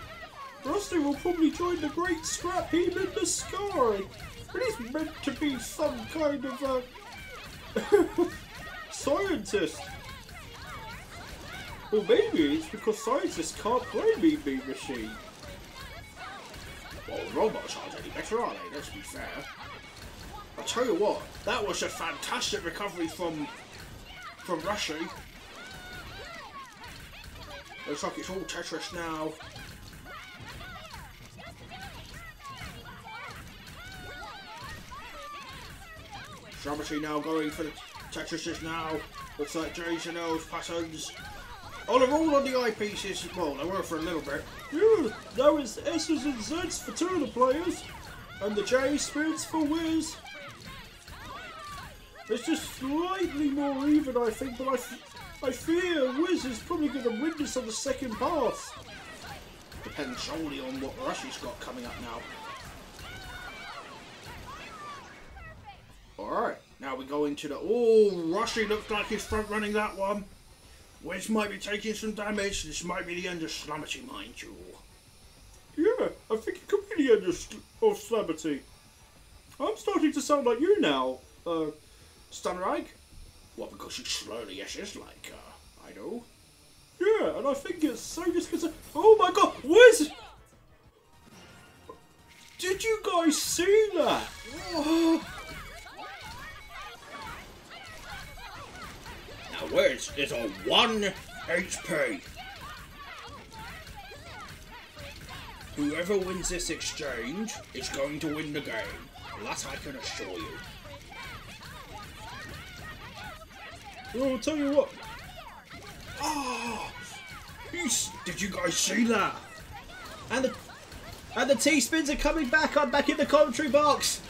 Rusty will probably join the great scrap heap in the sky. But he's meant to be some kind of scientist. Or maybe it's because scientists can't play Mean Bean Machine. Well, robots aren't any better, are they? Let's be fair. I'll tell you what, that was a fantastic recovery from Rusty. Looks like it's all Tetris now. Strawberry now going for the Tetrises now. Looks like J's and L's patterns. Oh, they're all on the eyepieces. Well, they were for a little bit. Yeah, that was S's and Z's for 2 of the players. And the J spirits for Wiz. It's just slightly more even, I think, but I fear Wiz is probably going to win this on the second pass. Depends solely on what Rusty's got coming up now. Alright, now we go into the... Oh, Rusty looks like he's front running that one. Wiz might be taking some damage. This might be the end of Slamity, mind you. Yeah, I think it could be the end of Slamity. I'm starting to sound like you now, Stunreich. Well, because you slowly yesses like, I know. Yeah, and I think it's so just because... Oh my god, Wiz! Did you guys see that? Whoa. Now Wiz is on 1 HP. Whoever wins this exchange is going to win the game. That I can assure you. Well, I'll tell you what. Oh, did you guys see that? And the T-spins are coming back. I'm back in the commentary box.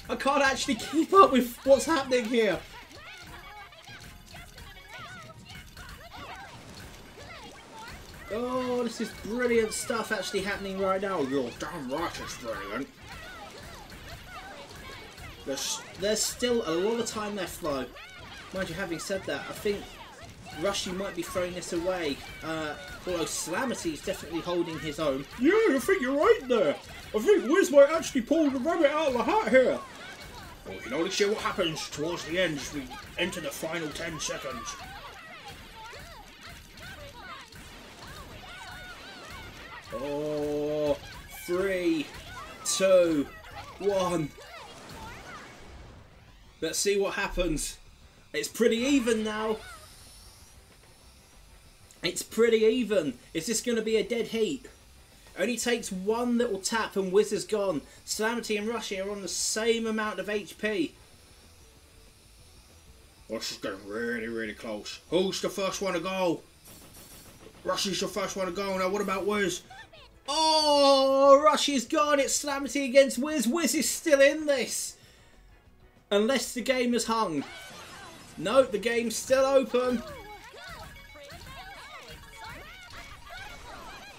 I can't actually keep up with what's happening here. Oh, this is brilliant stuff actually happening right now. You're damn right it's brilliant. There's still a lot of time left though. Mind you, having said that, I think Rusty might be throwing this away. Although Slamity is definitely holding his own. Yeah, I think you're right there. I think Wiz might actually pull the rabbit out of the hat here. Well, we can only see what happens towards the end as we enter the final 10 seconds. Oh, 3, 2, 1. Let's see what happens. It's pretty even now. It's pretty even. Is this going to be a dead heat? Only takes one little tap and Wiz is gone. Slamity and Rusty are on the same amount of HP. Well, this is getting really, really close. Who's the first one to go? Rusty's the first one to go. Now, what about Wiz? Oh, Rusty's gone. It's Slamity against Wiz. Wiz is still in this. Unless the game is hung. No, the game's still open.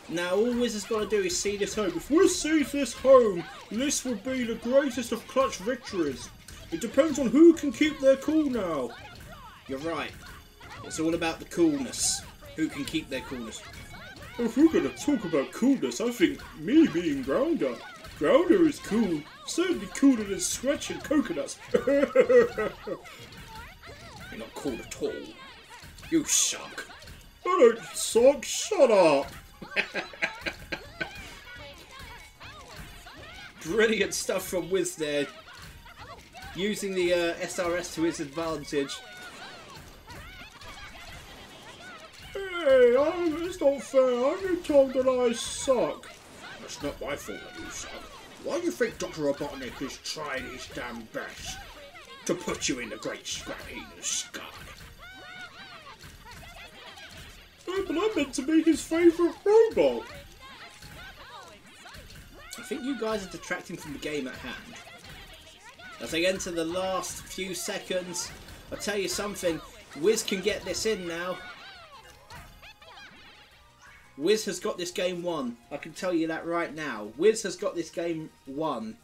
Now all Wiz has got to do is see this home. If Wiz sees this home, this will be the greatest of clutch victories. It depends on who can keep their cool now. You're right. It's all about the coolness. Who can keep their coolness. If we're gonna talk about coolness, I think me being Grounder. Grounder is cool. Certainly cooler than Scratch and Coconuts. You're not cool at all. You suck. I don't suck. Shut up. Brilliant stuff from Wiz there. Using the SRS to his advantage. Hey, it's not fair. I've been told that I suck. That's not my fault that you suck. Why do you think Dr. Robotnik is trying his damn best to put you in the great Scrappy in the sky? Hey, but I'm meant to be his favourite robot. I think you guys are detracting from the game at hand. As I enter the last few seconds, I'll tell you something. Wiz can get this in now. Wiz has got this game won. I can tell you that right now. Wiz has got this game won.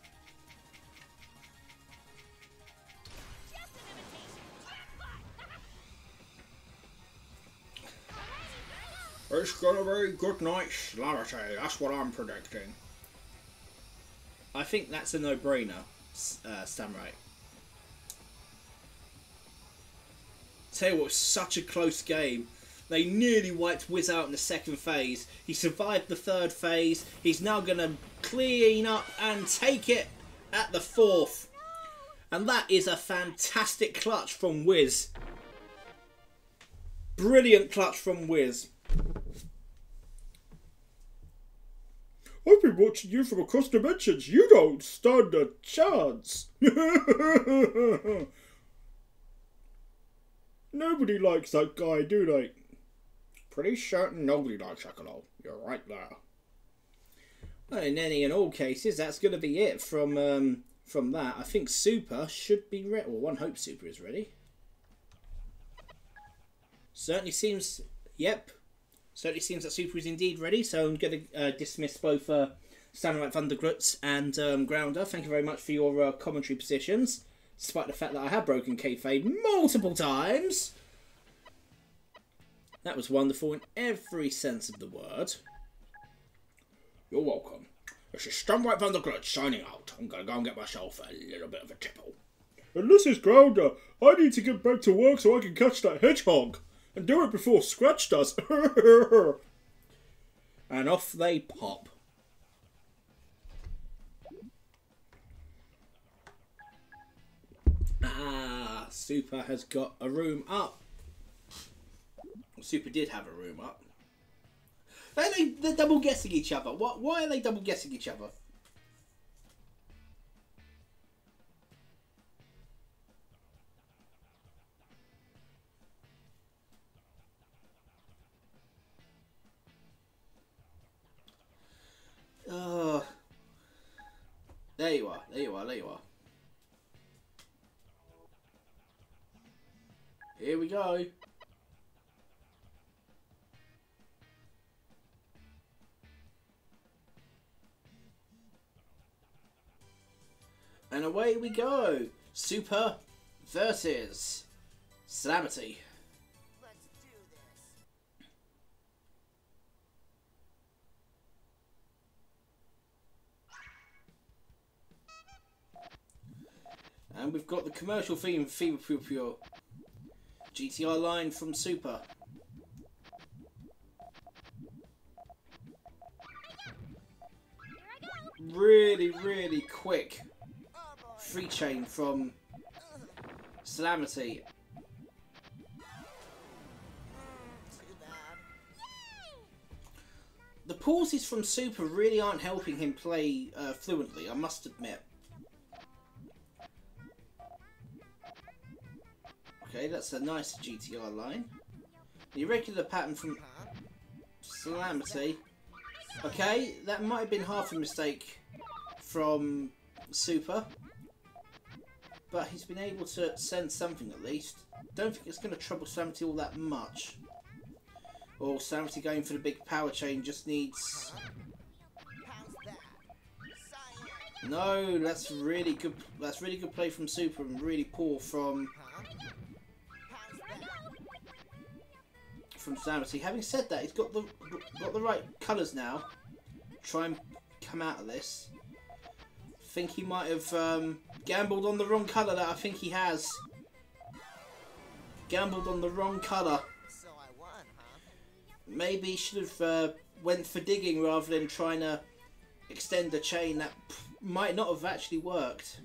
It's gonna be a good night's Slamity. That's what I'm predicting. I think that's a no-brainer, Samurai. Tell you what, it was such a close game. They nearly wiped Wiz out in the second phase. He survived the third phase. He's now going to clean up and take it at the fourth. And that is a fantastic clutch from Wiz. Brilliant clutch from Wiz. I've been watching you from across dimensions. You don't stand a chance. Nobody likes that guy, do they? Pretty certain nobody likes Ekalo. You're right there. Well, in any and all cases, that's going to be it from that. I think Super should be ready. Well, one hopes Super is ready. Certainly seems... Yep. Certainly seems that Super is indeed ready. So I'm going to dismiss both Samurai Thundergrutz and Grounder. Thank you very much for your commentary positions. Despite the fact that I have broken kayfabe multiple times. That was wonderful in every sense of the word. You're welcome. This is Samurai Thundergrutz signing out. I'm going to go and get myself a little bit of a tipple. And this is Grounder. I need to get back to work so I can catch that hedgehog. And do it before Scratch does. And off they pop. Ah, Super has got a room up. Super did have a room up. They're double guessing each other. Why are they double guessing each other? There you are. There you are. There you are. Here we go. And away we go. Super versus Slamity. Let's do this. And we've got the commercial theme Puyo Puyo. GTR line from Super. Really, really quick free chain from Slamity. The pauses from Super really aren't helping him play fluently, I must admit. Okay, that's a nice GTR line. The irregular pattern from Slamity. Okay, that might have been half a mistake from Super. But he's been able to send something at least. Don't think it's going to trouble Slamity all that much. Or Slamity going for the big power chain just needs... No, that's really good. That's really good play from Super and really poor from from Zamity. Having said that, he's got the right colours now. Try and come out of this. Think he might have gambled on the wrong colour. That I think he has. Gambled on the wrong colour. So I won, huh? Maybe he should have went for digging rather than trying to extend the chain. That might not have actually worked.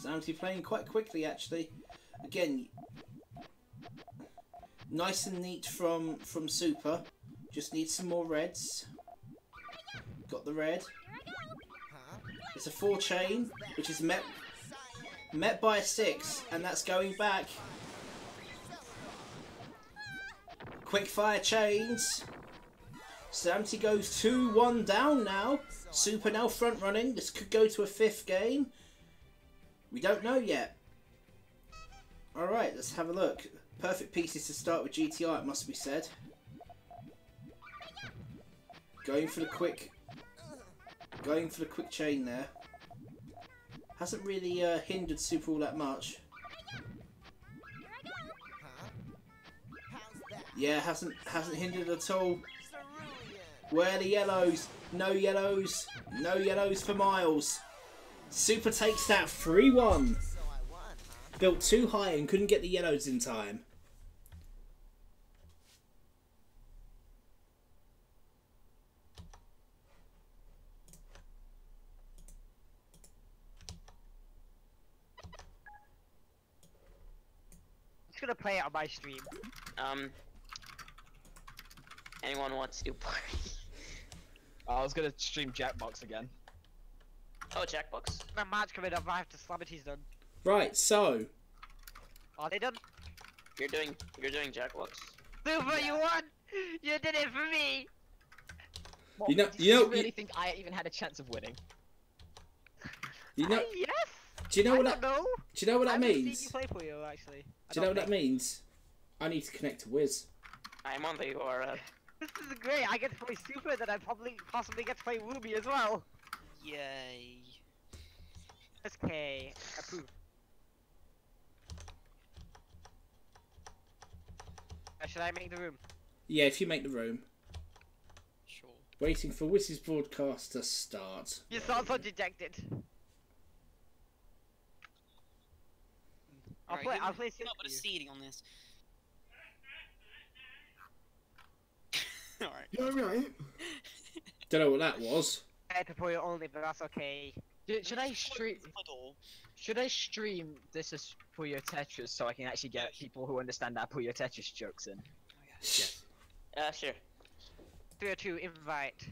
Zamity playing quite quickly actually. Again, nice and neat from Super. Just need some more reds. Got the red. It's a 4 chain, which is met by a 6, and that's going back. Quick fire chains. Zamity goes 2-1 down now. Super now front running. This could go to a 5th game. We don't know yet. Alright, let's have a look. Perfect pieces to start with GTR, it must be said. Going for the quick chain there. Hasn't really hindered Super all that much. Yeah, hasn't hindered at all. Where are the yellows? No yellows. No yellows for Miles. Super takes that 3-1. Built too high and couldn't get the yellows in time. I'm just gonna play it on my stream. Anyone wants to play? I was gonna stream Jackbox again. Oh, Jackbox? My match coming up, I have to slam it, he's done. Right, so Are they done? You're doing Jackbox. Super, you won! You did it for me! you know, Do you really think I even had a chance of winning? you know. Yes! Do you know what I that? don't know. Do you know what that I haven't means? seen you play Puyo, actually. Do you know what that means? I need to connect to Wiz. I'm on the URL. This is great, I get to play Super, then I possibly get to play Ruby as well. Yay. Okay, approve. Should I make the room? Yeah, if you make the room. Sure. Waiting for Wiz's broadcast to start. You sound so dejected. I'll play Super. Put a seeding on this. Alright. You're right. Don't know what that was. I had to Puyo only, but that's okay. Should I stream? Should I stream this as Puyo Tetris so I can actually get people who understand that Puyo Tetris jokes in? Sure. 3 or 2, invite.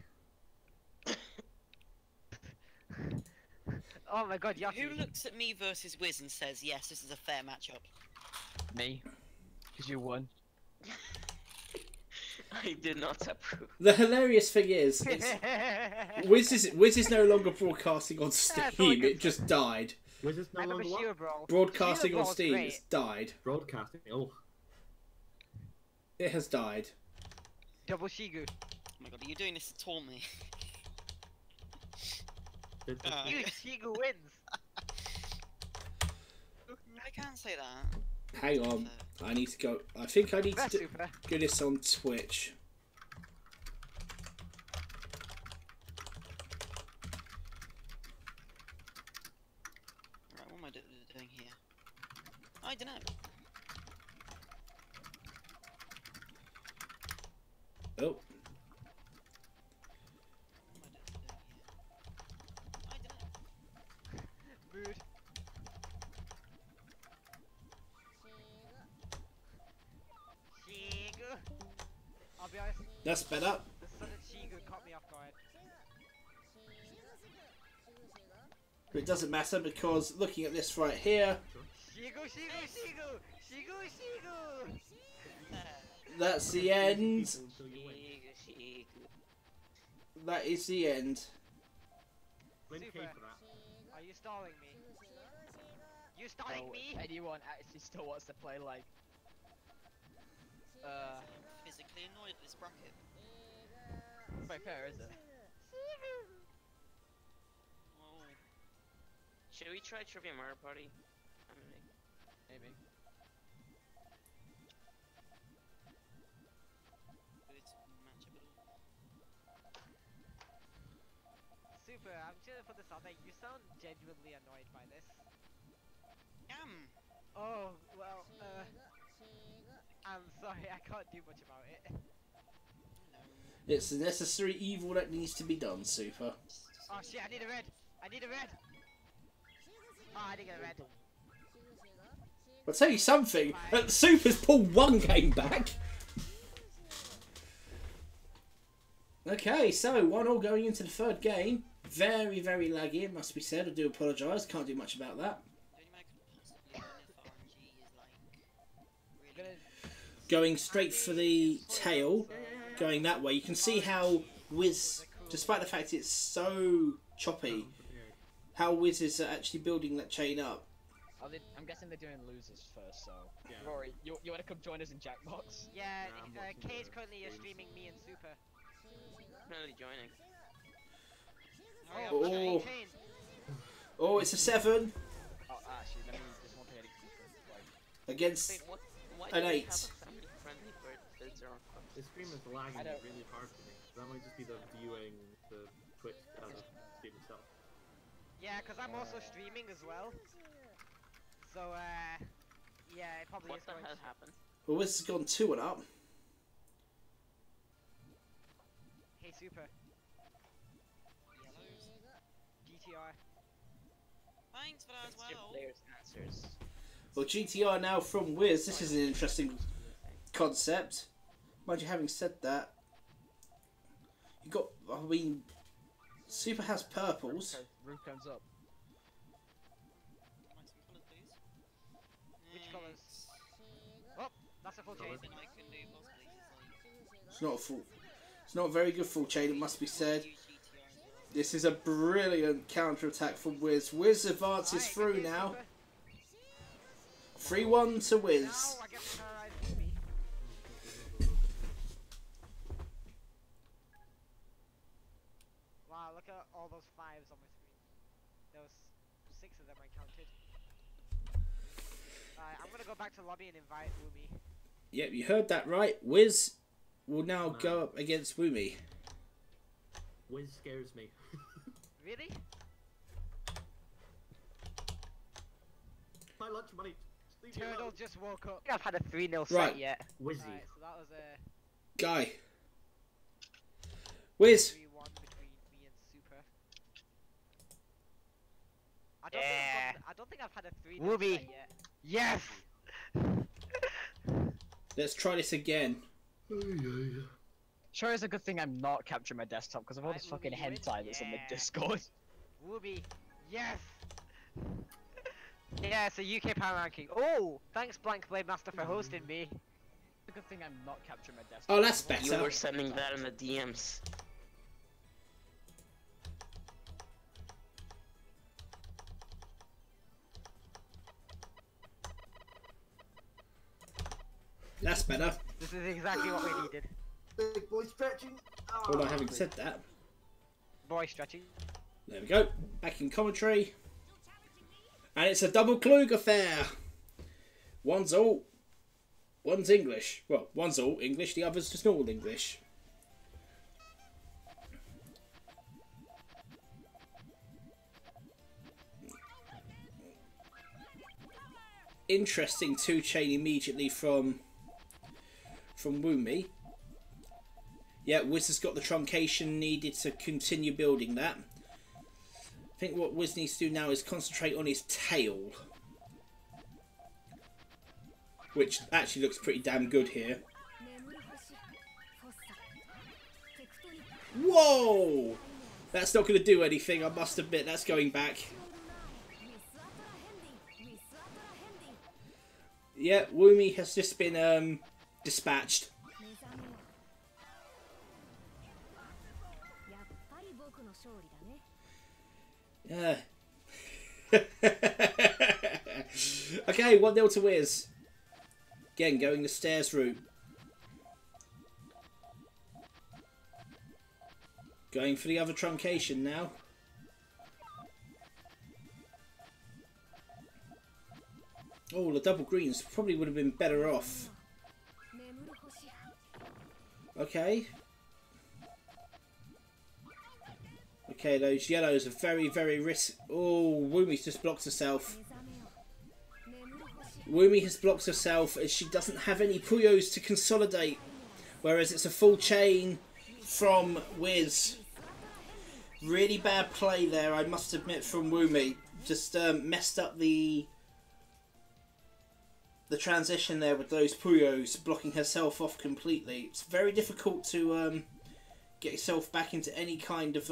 Oh my god, Yucky. Who looks at me versus Wiz and says, yes, this is a fair matchup? Me. Because you won. I did not approve. The hilarious thing is, Wiz is no longer broadcasting on Steam. It just died. Wiz is no longer what? Broadcasting on Steam. It's died. Broadcasting. Oh. It has died. Double Shigu. Oh my god, are you doing this to taunt me? Shigu wins. I can't say that. Hang on. I need to go. I think I need to do this on Twitch. Right, what am I doing here? I don't know. Oh. Mood. Shigu. I'll be honest. That's better. The sudden Shigu caught me off guard. But it doesn't matter because looking at this right here, Shigu, Shigu, Shigu, Shigu, Shigu. that's the end. That is the end. Super. Are you stalling me? You stalling me? Anyone actually still wants to play like physically annoyed at this bracket. Quite fair, is it? Oh. Should we try Trivia Mario Party? Maybe. Super, I'm just gonna put this out there. You sound genuinely annoyed by this. Oh, well, I'm sorry, I can't do much about it. It's a necessary evil that needs to be done, Super. Oh shit, I need a red! I need a red! Oh, I didn't get a red. I'll tell you something, Super's pulled one game back. Okay, so 1-1 going into the third game. Very, very laggy, it must be said. I do apologise, can't do much about that. Going straight for the tail, going that way. You can see how Wiz, despite the fact it's so choppy, how Wiz is actually building that chain up. I'm guessing they're doing losers first, so... Yeah. Rory, you want to come join us in Jackbox? Yeah, Kay's currently streaming me and Super. Really joining. Oh, oh, it's a 7. Oh, actually, let me just want to get it against an 8. The stream is lagging really hard for me. That might just be the viewing the Twitch as a stream itself. Yeah, because I'm also streaming as well. So, yeah, it probably is going to happen. Well, Wiz has gone 2-up. Hey, Super. GTR. Thanks for that as well. Players' answers. Well, GTR now from Wiz. This is an interesting concept. Mind you, having said that, you got. I mean, Super has purples. Roof comes up. Which colours? Oh, that's a full chain. It's not a full. It's not a very good full chain, it must be said. This is a brilliant counter-attack from Wiz. Wiz advances through now. 3-1 to Wiz. Wow, look at all those 5s on my screen. There was 6 of them I counted. Alright, I'm gonna go back to lobby and invite Woomy. Yep, you heard that right. Wiz will now go up against Woomy. Wiz scares me. Really? My lunch money. Turtle just woke up. I've had a 3-0 set yet. Wizzy. Right, so that was a... Guy. Wiz. 3-1 between me and Super. I don't think I've had a 3-0 set yet. Yes! Let's try this again. Sure is a good thing I'm not capturing my desktop because of all this fucking hentai that's on the Discord. Wooby, yes! Yeah, it's a UK power ranking. Oh, thanks Blank Blade Master for hosting me. It's a good thing I'm not capturing my desktop. Oh, that's better. You were sending that in the DMs. That's better. This is exactly what we needed. Big boy stretching. Although having said that, boy stretching. There we go. Back in commentary. And it's a double Klug affair. One's all. One's English. Well, one's all English, the other's just normal English. Interesting 2-chain immediately from Woomy. Yeah, Wiz has got the truncation needed to continue building that. I think what Wiz needs to do now is concentrate on his tail. Which actually looks pretty damn good here. Whoa! That's not going to do anything, I must admit. That's going back. Yeah, Woomy has just been dispatched. Yeah. Okay, 1-0 to Wiz. Again, going the stairs route. Going for the other truncation now. Oh, the double greens probably would have been better off. Okay. Okay, those yellows are very, very risk. Oh, Wumi's just blocked herself. Wumi has blocked herself as she doesn't have any Puyos to consolidate. Whereas it's a full chain from Wiz. Really bad play there, I must admit, from Wumi. Just messed up the transition there with those Puyos, blocking herself off completely. It's very difficult to get yourself back into any kind of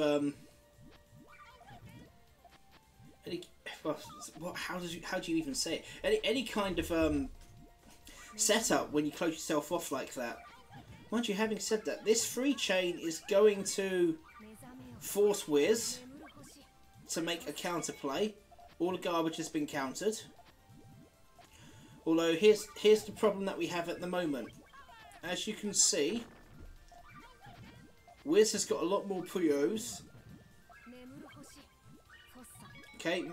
how do you even say it? Any kind of setup when you close yourself off like that. Mind you, having said that, this free chain is going to force Wiz to make a counter play. All the garbage has been countered. Although here's the problem that we have at the moment. As you can see, Wiz has got a lot more Puyos. Okay.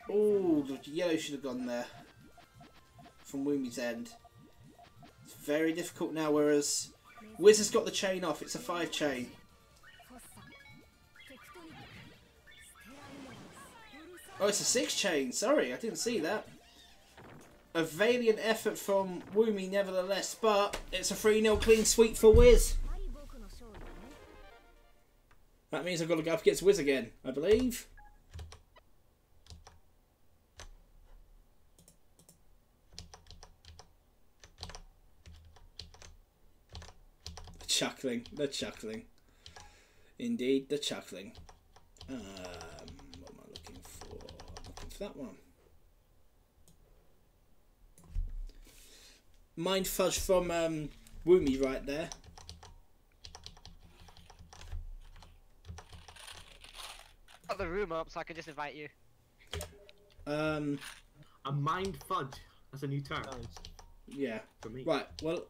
Oh, the yellow should have gone there from Wumi's end. It's very difficult now, whereas Wiz has got the chain off. It's a 5 chain. Oh, it's a 6 chain. Sorry, I didn't see that. A valiant effort from Wumi nevertheless, but it's a 3-0 clean sweep for Wiz. That means I've got to go up against Wiz again, I believe. The chuckling. Indeed, the chuckling. What am I looking for? I'm looking for that one. Mind fudge from Wumi right there. Got the room up so I can just invite you. A mind fudge. That's a new term. Yeah. For me. Right. Well,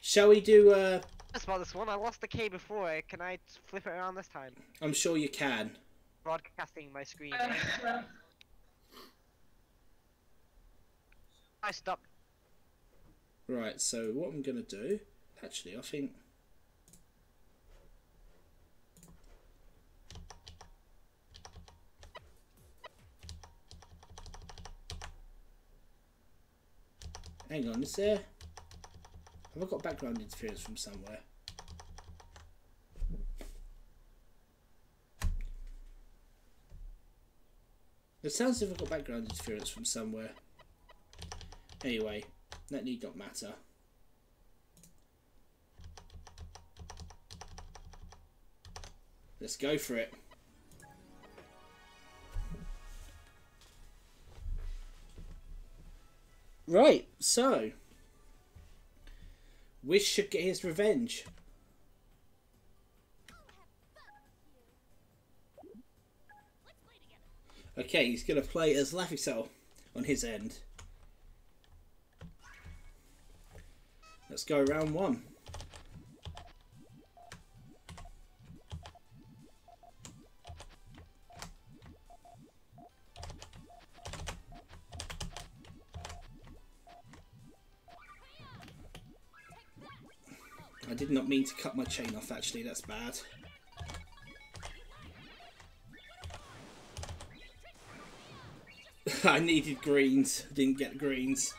shall we do? That's about this one. I lost the K before. Can I flip it around this time? I'm sure you can. Broadcasting my screen. I stopped. Right. So what I'm gonna do? Actually, I think. Hang on, is there... Have I got background interference from somewhere? It sounds as if I've got background interference from somewhere. Anyway, that need not matter. Let's go for it. Right, so Wiz should get his revenge. Okay, he's going to play as Laffy on his end. Let's go round 1. I did not mean to cut my chain off, actually, that's bad. I needed greens, didn't get greens.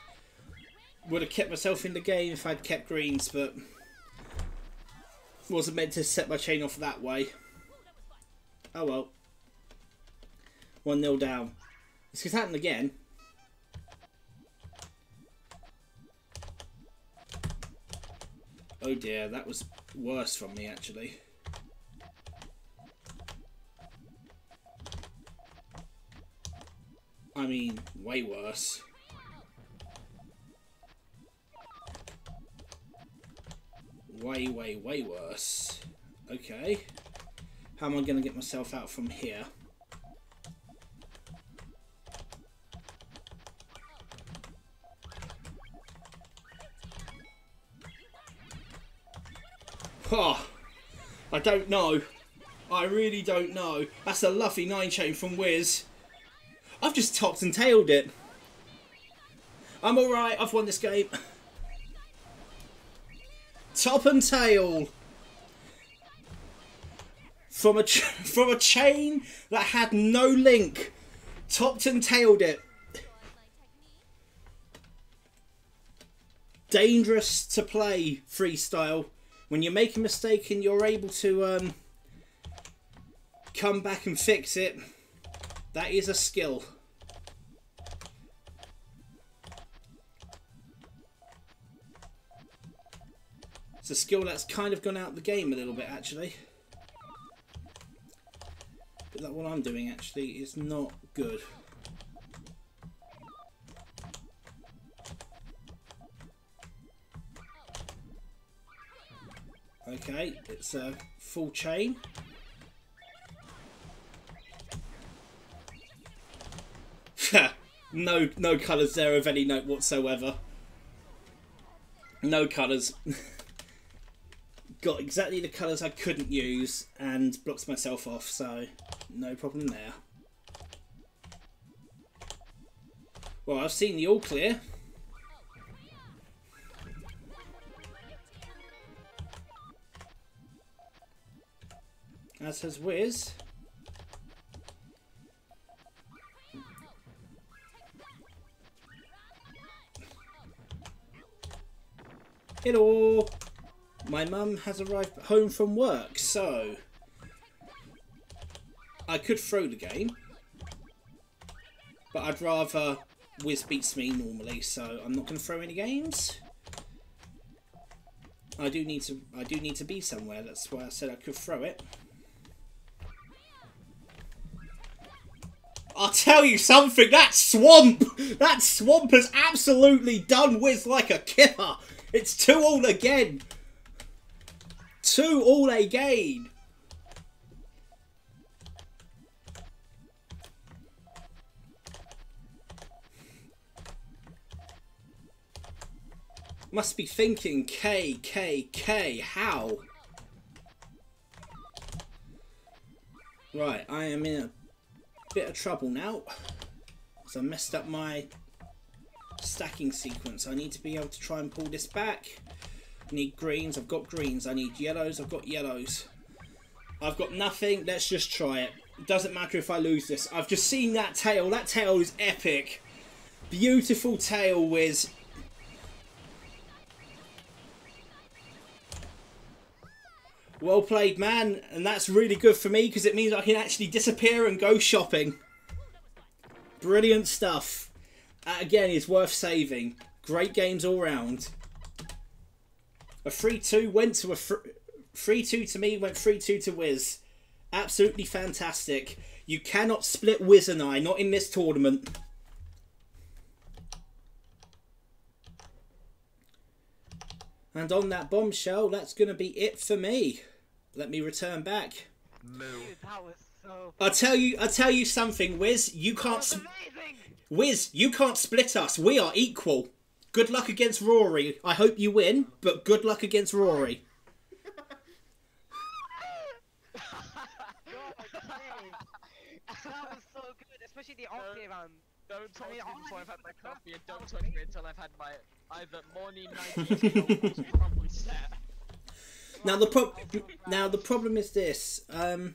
Would have kept myself in the game if I'd kept greens, but wasn't meant to set my chain off that way. Oh well. 1-0 down. This could happen again. Oh dear, that was worse from me actually. I mean, way worse. Way, way, way worse. Okay. How am I going to get myself out from here? Oh, I don't know. I really don't know. That's a lovely 9 chain from Wiz. I've just topped and tailed it. I'm alright, I've won this game. Top and tail. From a chain that had no link. Topped and tailed it. Dangerous to play freestyle. When you make a mistake and you're able to come back and fix it, that is a skill. It's a skill that's kind of gone out of the game a little bit, actually. But that what I'm doing actually is not good. Okay, it's a full chain. No colours there of any note whatsoever. No colours. Got exactly the colours I couldn't use and blocked myself off, so no problem there. Well, I've seen the all clear. As has Wiz. Hello! My mum has arrived home from work, so I could throw the game, but I'd rather Wiz beats me normally, so I'm not going to throw any games. I do need to be somewhere. That's why I said I could throw it. I'll tell you something. That swamp has absolutely done Wiz like a killer. It's 2-2 again. 2-2 again. Must be thinking K, how? Right, I am in a bit of trouble now. So I messed up my stacking sequence. I need to be able to try and pull this back. I need greens, I've got greens. I need yellows, I've got yellows. I've got nothing, let's just try it. It doesn't matter if I lose this. I've just seen that tail. That tail is epic. Beautiful tail, Wiz. Well played, man. And that's really good for me because it means I can actually disappear and go shopping. Brilliant stuff. That again is worth saving. Great games all round. A 3-2 went to a 3-2 to me, went 3-2 to Wiz. Absolutely fantastic. You cannot split Wiz and I, not in this tournament. And on that bombshell, that's going to be it for me. Let me return back. Dude, that was so... I'll tell you something, Wiz. You can't. Wiz, you can't split us. We are equal. Good luck against Rory. I hope you win, but good luck against Rory. That was so good, especially the off-day round. Don't talk to me before I've had my coffee, and don't touch me until I've had my either morning, night, or properly set. Now the problem is this. You can't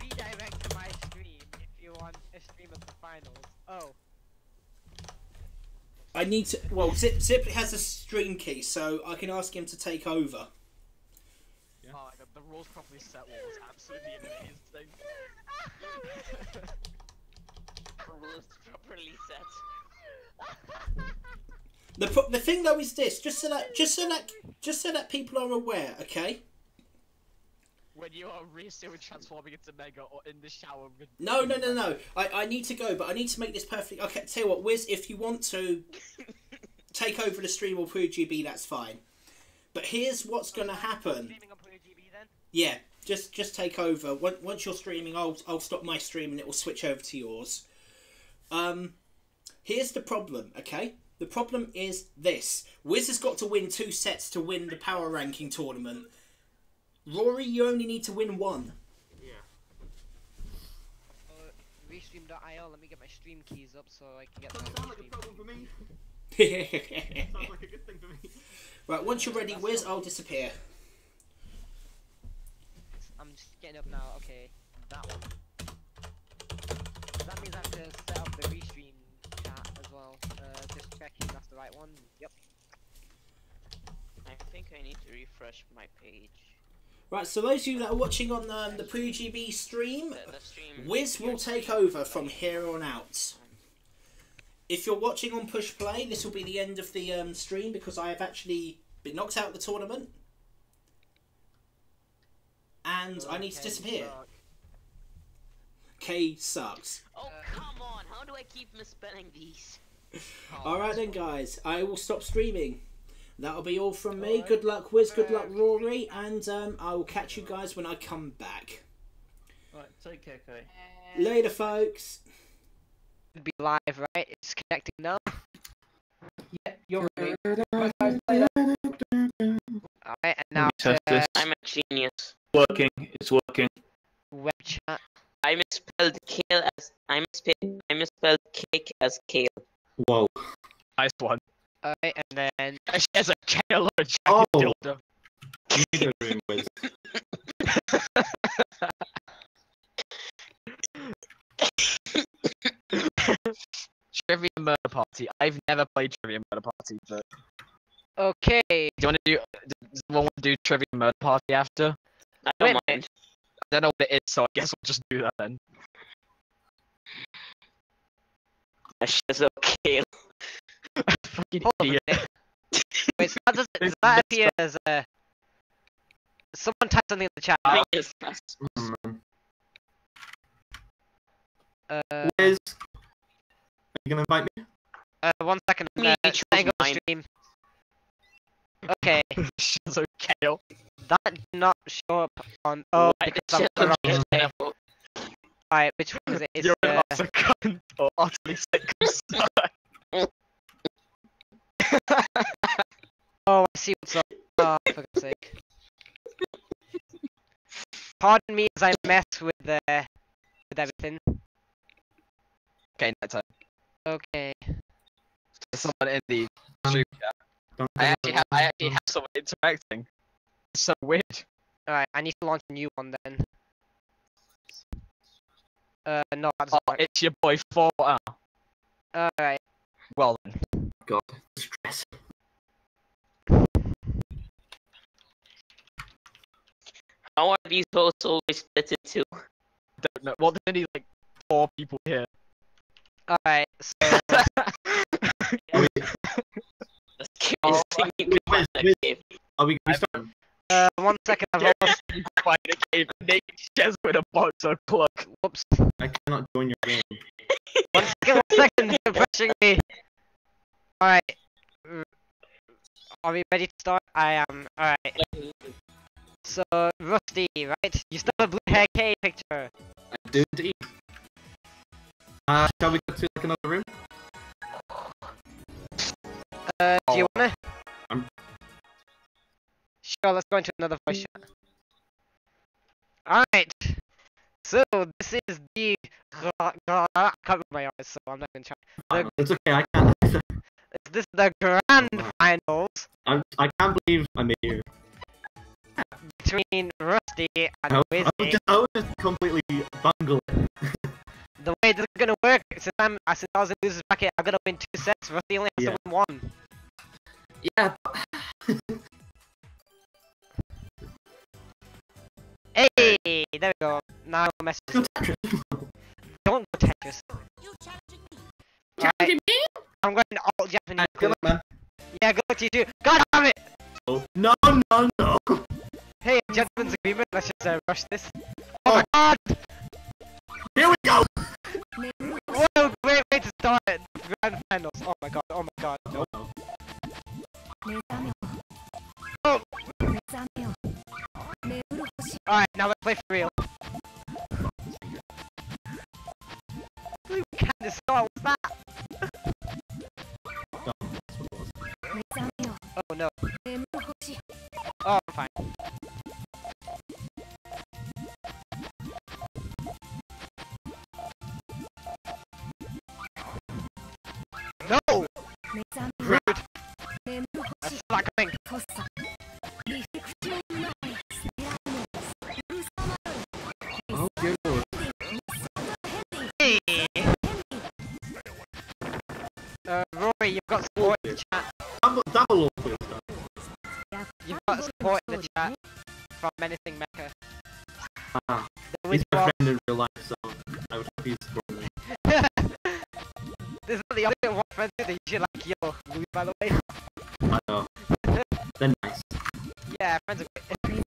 redirect to my stream if you want a stream of the finals. Oh. I need to. Well, Zip has a stream key, so I can ask him to take over. Yeah. Oh, the rules properly set was absolutely amazing. Rules properly set. The thing though is this, just so that people are aware, okay? When you are re-still transforming into Mega or in the shower with... No. I need to go, but I need to make this perfect. Okay, tell you what, Wiz, if you want to take over the stream or Puyo GB, that's fine. But here's what's going to happen. Yeah, just take over. Once you're streaming, I'll stop my stream and it will switch over to yours. Here's the problem, okay? The problem is this. Wiz has got to win 2 sets to win the power ranking tournament. Rory, you only need to win 1. Yeah. Restream.io, let me get my stream keys up so I can get Doesn't sound like a problem for me. Sounds like a good thing for me. Right, once you're ready, Wiz, I'll disappear. I'm just getting up now. Okay, that one. That means I have to set up the restream chat as well. Just checking that's the right one. Yep. I think I need to refresh my page. Right, so those of you that are watching on the PowerPlay stream, The stream Wiz will take over from here on out. If you're watching on Push Play, this will be the end of the stream because I have actually been knocked out of the tournament. And I need to disappear. K sucks. Oh, come on. How do I keep misspelling these? Alright then, guys. I will stop streaming. That'll be all from me. Good luck, Wiz. Good luck, Rory. And I will catch you guys when I come back. Right, take care, Kay. Later, folks. Be live, right? It's connecting now. Yeah, you're right. Alright, and now I'm a genius. Working. It's working. web chat. I misspelled kale as I misspelled cake as kale. Whoa. Nice one. Alright, and then She has a kale or a jacket Oh. dildo. Neither room was. Trivia Murder Party. I've never played Trivia Murder Party, but okay. do you want to do? Does someone want to do Trivia Murder Party after? I don't mind. I don't know what it is, so I guess we'll just do that then. Shizzle kale. Fucking Hold on a idiot. minute. Wait, so does that appear as someone type something in the chat? Yes. Wiz, are you gonna invite me? 1 second. Me, you Setting chose up the mine. stream. Okay, Shizzle kale. that did not show up on. Oh, Why because did I'm Shizzle wrong. kale? Alright, which one is it? It's You're an utter cunt or utterly sick. oh, I see what's up. Oh, for God's sake. Pardon me as I mess with everything. Okay, next time. Okay. Someone in the stream chat. I actually have someone interacting. It's so weird. Alright, I need to launch a new one then. No, that's Oh, it's your boy 4R. alright. Well then. God, stress. How are these hosts always split into? Don't know. Well, there's only like 4 people here. Alright, so Oh, Are we starting? 1 second, I've lost. Find a cave and Nate shares with a box or clock. Whoops. I cannot join your game. 1 second, you're pushing me. Alright. Are we ready to start? I am. Alright. So, Rusty, right? You still have a blue hair K picture. I do indeed. Shall we go to like another room? Do you wanna? I'm- Sure, let's go into another voice chat. Alright. So, this is the... I can't remember my eyes, so I'm not gonna try. It's okay, I can't. This is the grand finals I can't believe I'm here. between Rusty and I Wizzy. was just completely bungled. The way this is gonna work, since I was in loser's bracket, I'm gonna win 2 sets. Rusty only has to win 1. Yeah. Hey, there we go. Now message. Don't go Tetris. Alright, I'm going all Japanese. Good luck, man. Yeah, good luck to you too. God damn it! Oh, no, no, no. Hey, gentlemen's agreement. Let's just rush this. Oh my God! Here we go. Whoa, great way to start it. Grand finals. Oh my God. Oh my God. No. Oh. Alright, now let's play for real. We can't start. What's that? Oh no. Oh, I'm fine. No! that coming? Oh, dear lord. Hey! Rory, you've got support in the chat. Double all clear stuff. You've got support in the chat from Menacing Mecha. Ah, The he's my withdraw- friend in real life, so I would hope he's supporting me. This is not the only one friends with that you should like yo, Louis, by the way. I know. They're nice. Yeah, friends are great.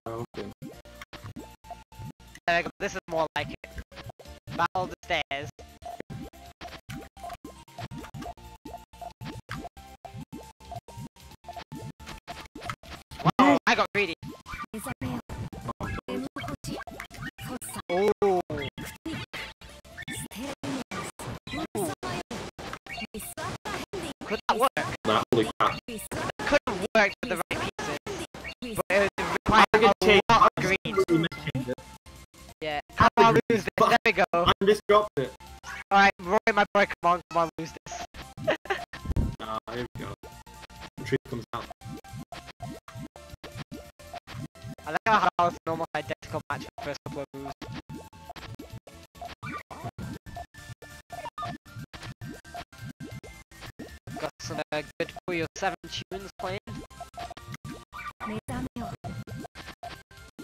Okay. There we go, this is more like it. Battle the stairs. Wow, I got greedy. Oh. Ooh. Could that work? Nah, holy crap. It could have worked with the right pieces, but it would require a lot of green. Yeah, how do I lose this? There we go. I just dropped it. Alright, Roy, my boy, come on, lose this. Here we go. The tree comes out. I like how that was an almost identical match for the first couple of moves. Got some good Puyo 7 tunes playing.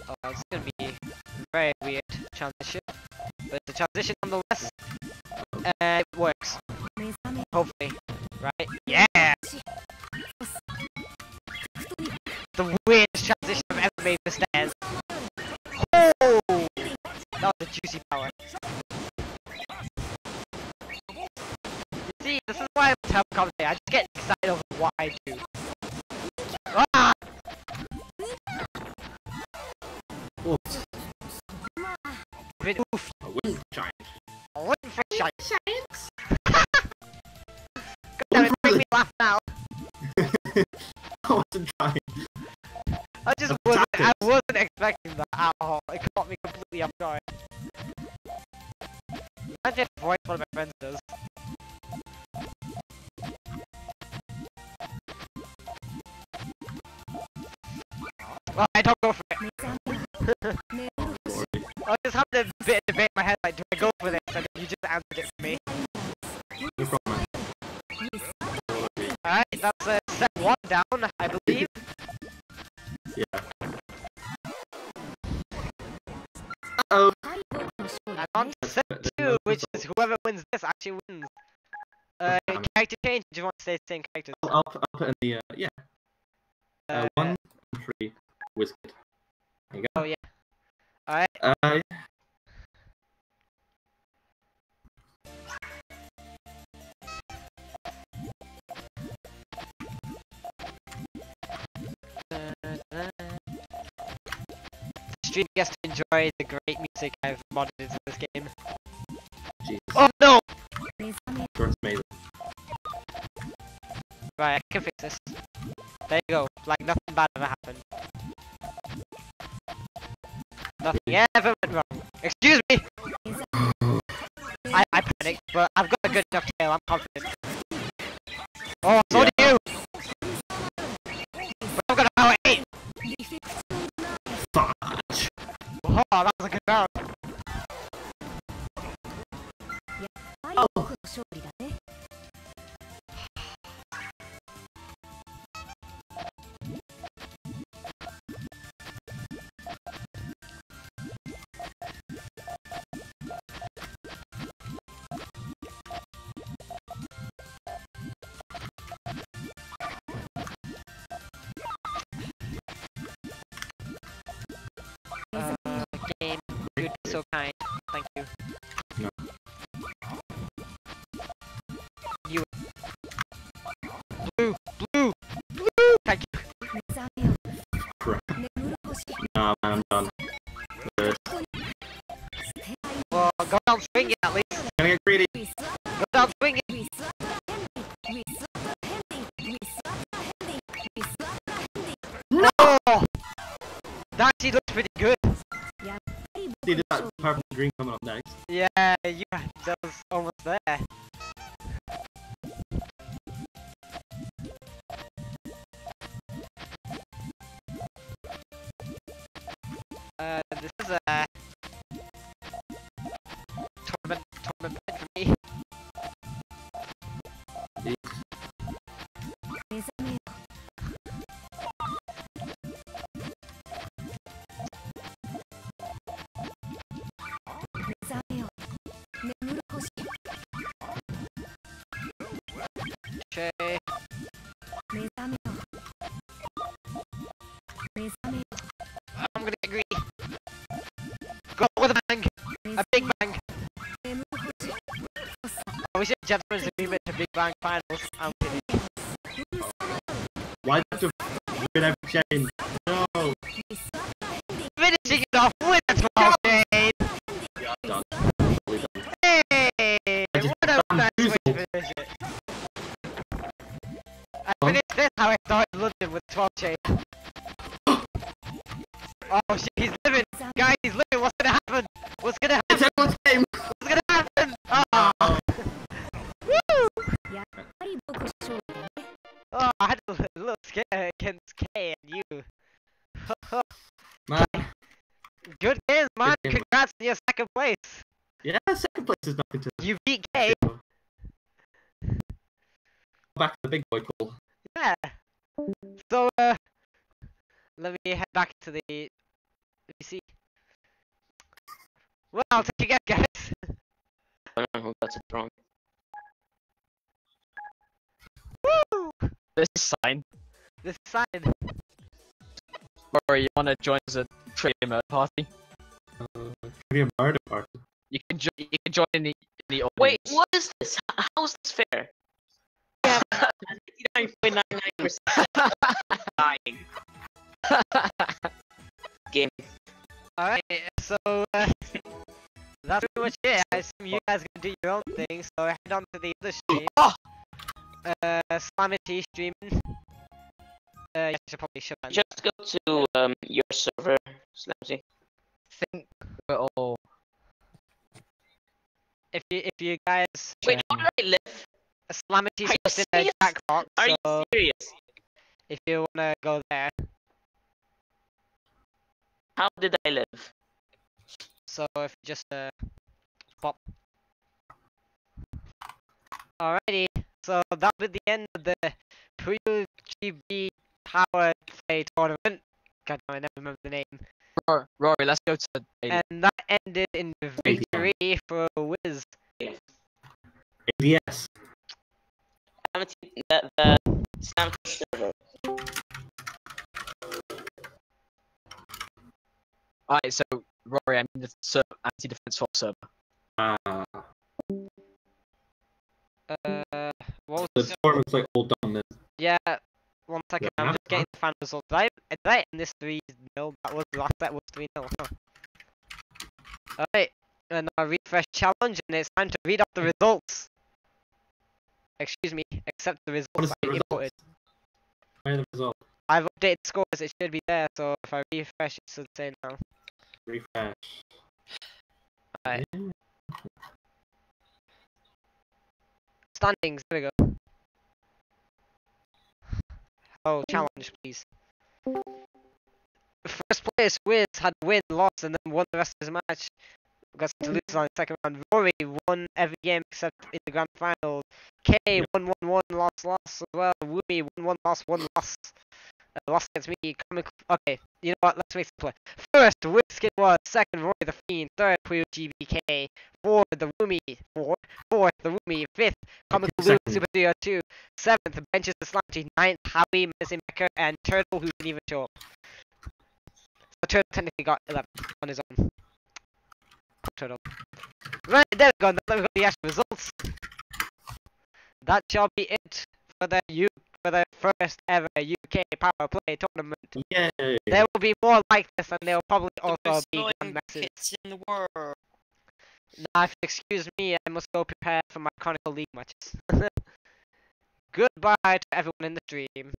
Oh, it's gonna be a very weird transition, but it's a transition nonetheless. It works. Hopefully. Right? Yeah! The weirdest transition I've ever made for stairs. Oh! That was a juicy power. You see, this is why I'm a terrible commentator. I just get excited over what I do. Ah! Oof. Bit oof. A wind giant. A wind for giants. God damn it, make me laugh now. I wasn't trying. I wasn't expecting that at all. It caught me completely off guard. Imagine if one of my friends does. Well, I don't go for it. I just have to bit of debate in my head, like, do I go for this? And then you just answered it for me. No problem. Alright, that's set 1 down, I believe. Yeah. Uh-oh. And on to set 2, which is whoever wins this actually wins. Character change, do you want to stay the same characters? I'll put in the, yeah. 1, 3, Wizard. There you go. Oh, yeah. Alright. Stream gets to enjoy the great music I've modded into this game. Jesus. Oh no! Sure, it's amazing. Right, I can fix this. There you go. Like nothing bad ever happened. Nothing ever went wrong. Excuse me! I panicked, but I've got a good enough tail, I'm confident. Oh, so do you! But I've got a power 8! Fudge! Oh, that was a good round. Oh. Game, you'd be so kind. Thank you. No. You. Blue. Thank you. Crap. Nah, man, I'm done. Good. Well, go down swinging at least. Gonna get greedy. Go down swinging. No! That actually looks pretty good. See that purple and green coming up next. Yeah, that was almost there. Che. I'm gonna get greedy. Go with a bang! A big bang! Oh, we should gentlemen's agreement to Big Bang Finals. I'm kidding. Why do you have to win every chain? No! Finishing it off with a 12 chain! Yeah, done. Hey! What a nice way to finish it. I finished this how I started London with 12 chain. Oh shit, he's living! Guys, he's living! What's gonna happen? What's gonna happen? It's everyone's game! What's gonna happen? Oh! Woo! Oh, I had a little scare against K and you. Man. Good games, man! Good game. Congrats on your second place! Yeah, second place is nothing to... You beat K! Back to the big boy call. Yeah! So, let me head back to the... Let me see. Well, I'll take a guess, guys. I don't know who got it wrong. Woo! This is signed. This is signed. Or you wanna join as a trivia murder party? Trivia murder party? You can join in the audience. Wait, what is this? How is this fair? Yeah, 99.99% dying. Game. Alright, so, that's pretty much it. I assume you guys are gonna do your own thing, so head on to the other stream. Slamity streaming. I should probably show that. Just go to your server, Slamsy. Think we're all... If you guys... Wait, how do I live? Slamity is in the chat box, Are you so serious? if you wanna go there. How did I live? So if you just pop. Alrighty, so that'll be the end of the Puyo GB Powerplay tournament. God, I never remember the name. Rory, let's go to the... And that ended in victory for Wiz. ABS. The Slamsy server. Alright, so Rory, I'm in the anti-defense force server. What was The tournament's like all done then. Yeah, one second, Yeah, I'm just getting the final results. Did I end this 3-0? That was the last bet was 3-0, huh? Alright, and now refresh challenge, and it's time to read out the results. Excuse me, accept the results. What is the I result? inputted. Where's the result? I've updated scores, it should be there, so if I refresh, it should say now. Refresh. Alright. Standings, there we go. Oh, challenge, please. First place, Wiz had win, lost, and then won the rest of his match. Got to lose on the second round. Rory won every game except in the grand final. K won 1-1, lost as well. Woomy won 1, lost. Lost against me. Okay, you know what? Let's make it simpler. First, Whiskey was. Second, Rory the Fiend. Third, Puyo GBK. Fourth, the Woomy. Fourth, the Woomy. Fifth, Comical Blue Super 302. Seventh, Benches the Slanty. Ninth, Howie, Missing Mecha, and Turtle, who didn't even show up. So Turtle technically got 11 on his own. Turtle. Right, there we go. Now that we've got the actual results. That shall be it for the first ever UK Powerplay tournament. Yay! There will be more like this, and there will probably also be grand matches. Kits in the world. Now, if you excuse me, I must go prepare for my Chronicle League matches. Goodbye to everyone in the stream.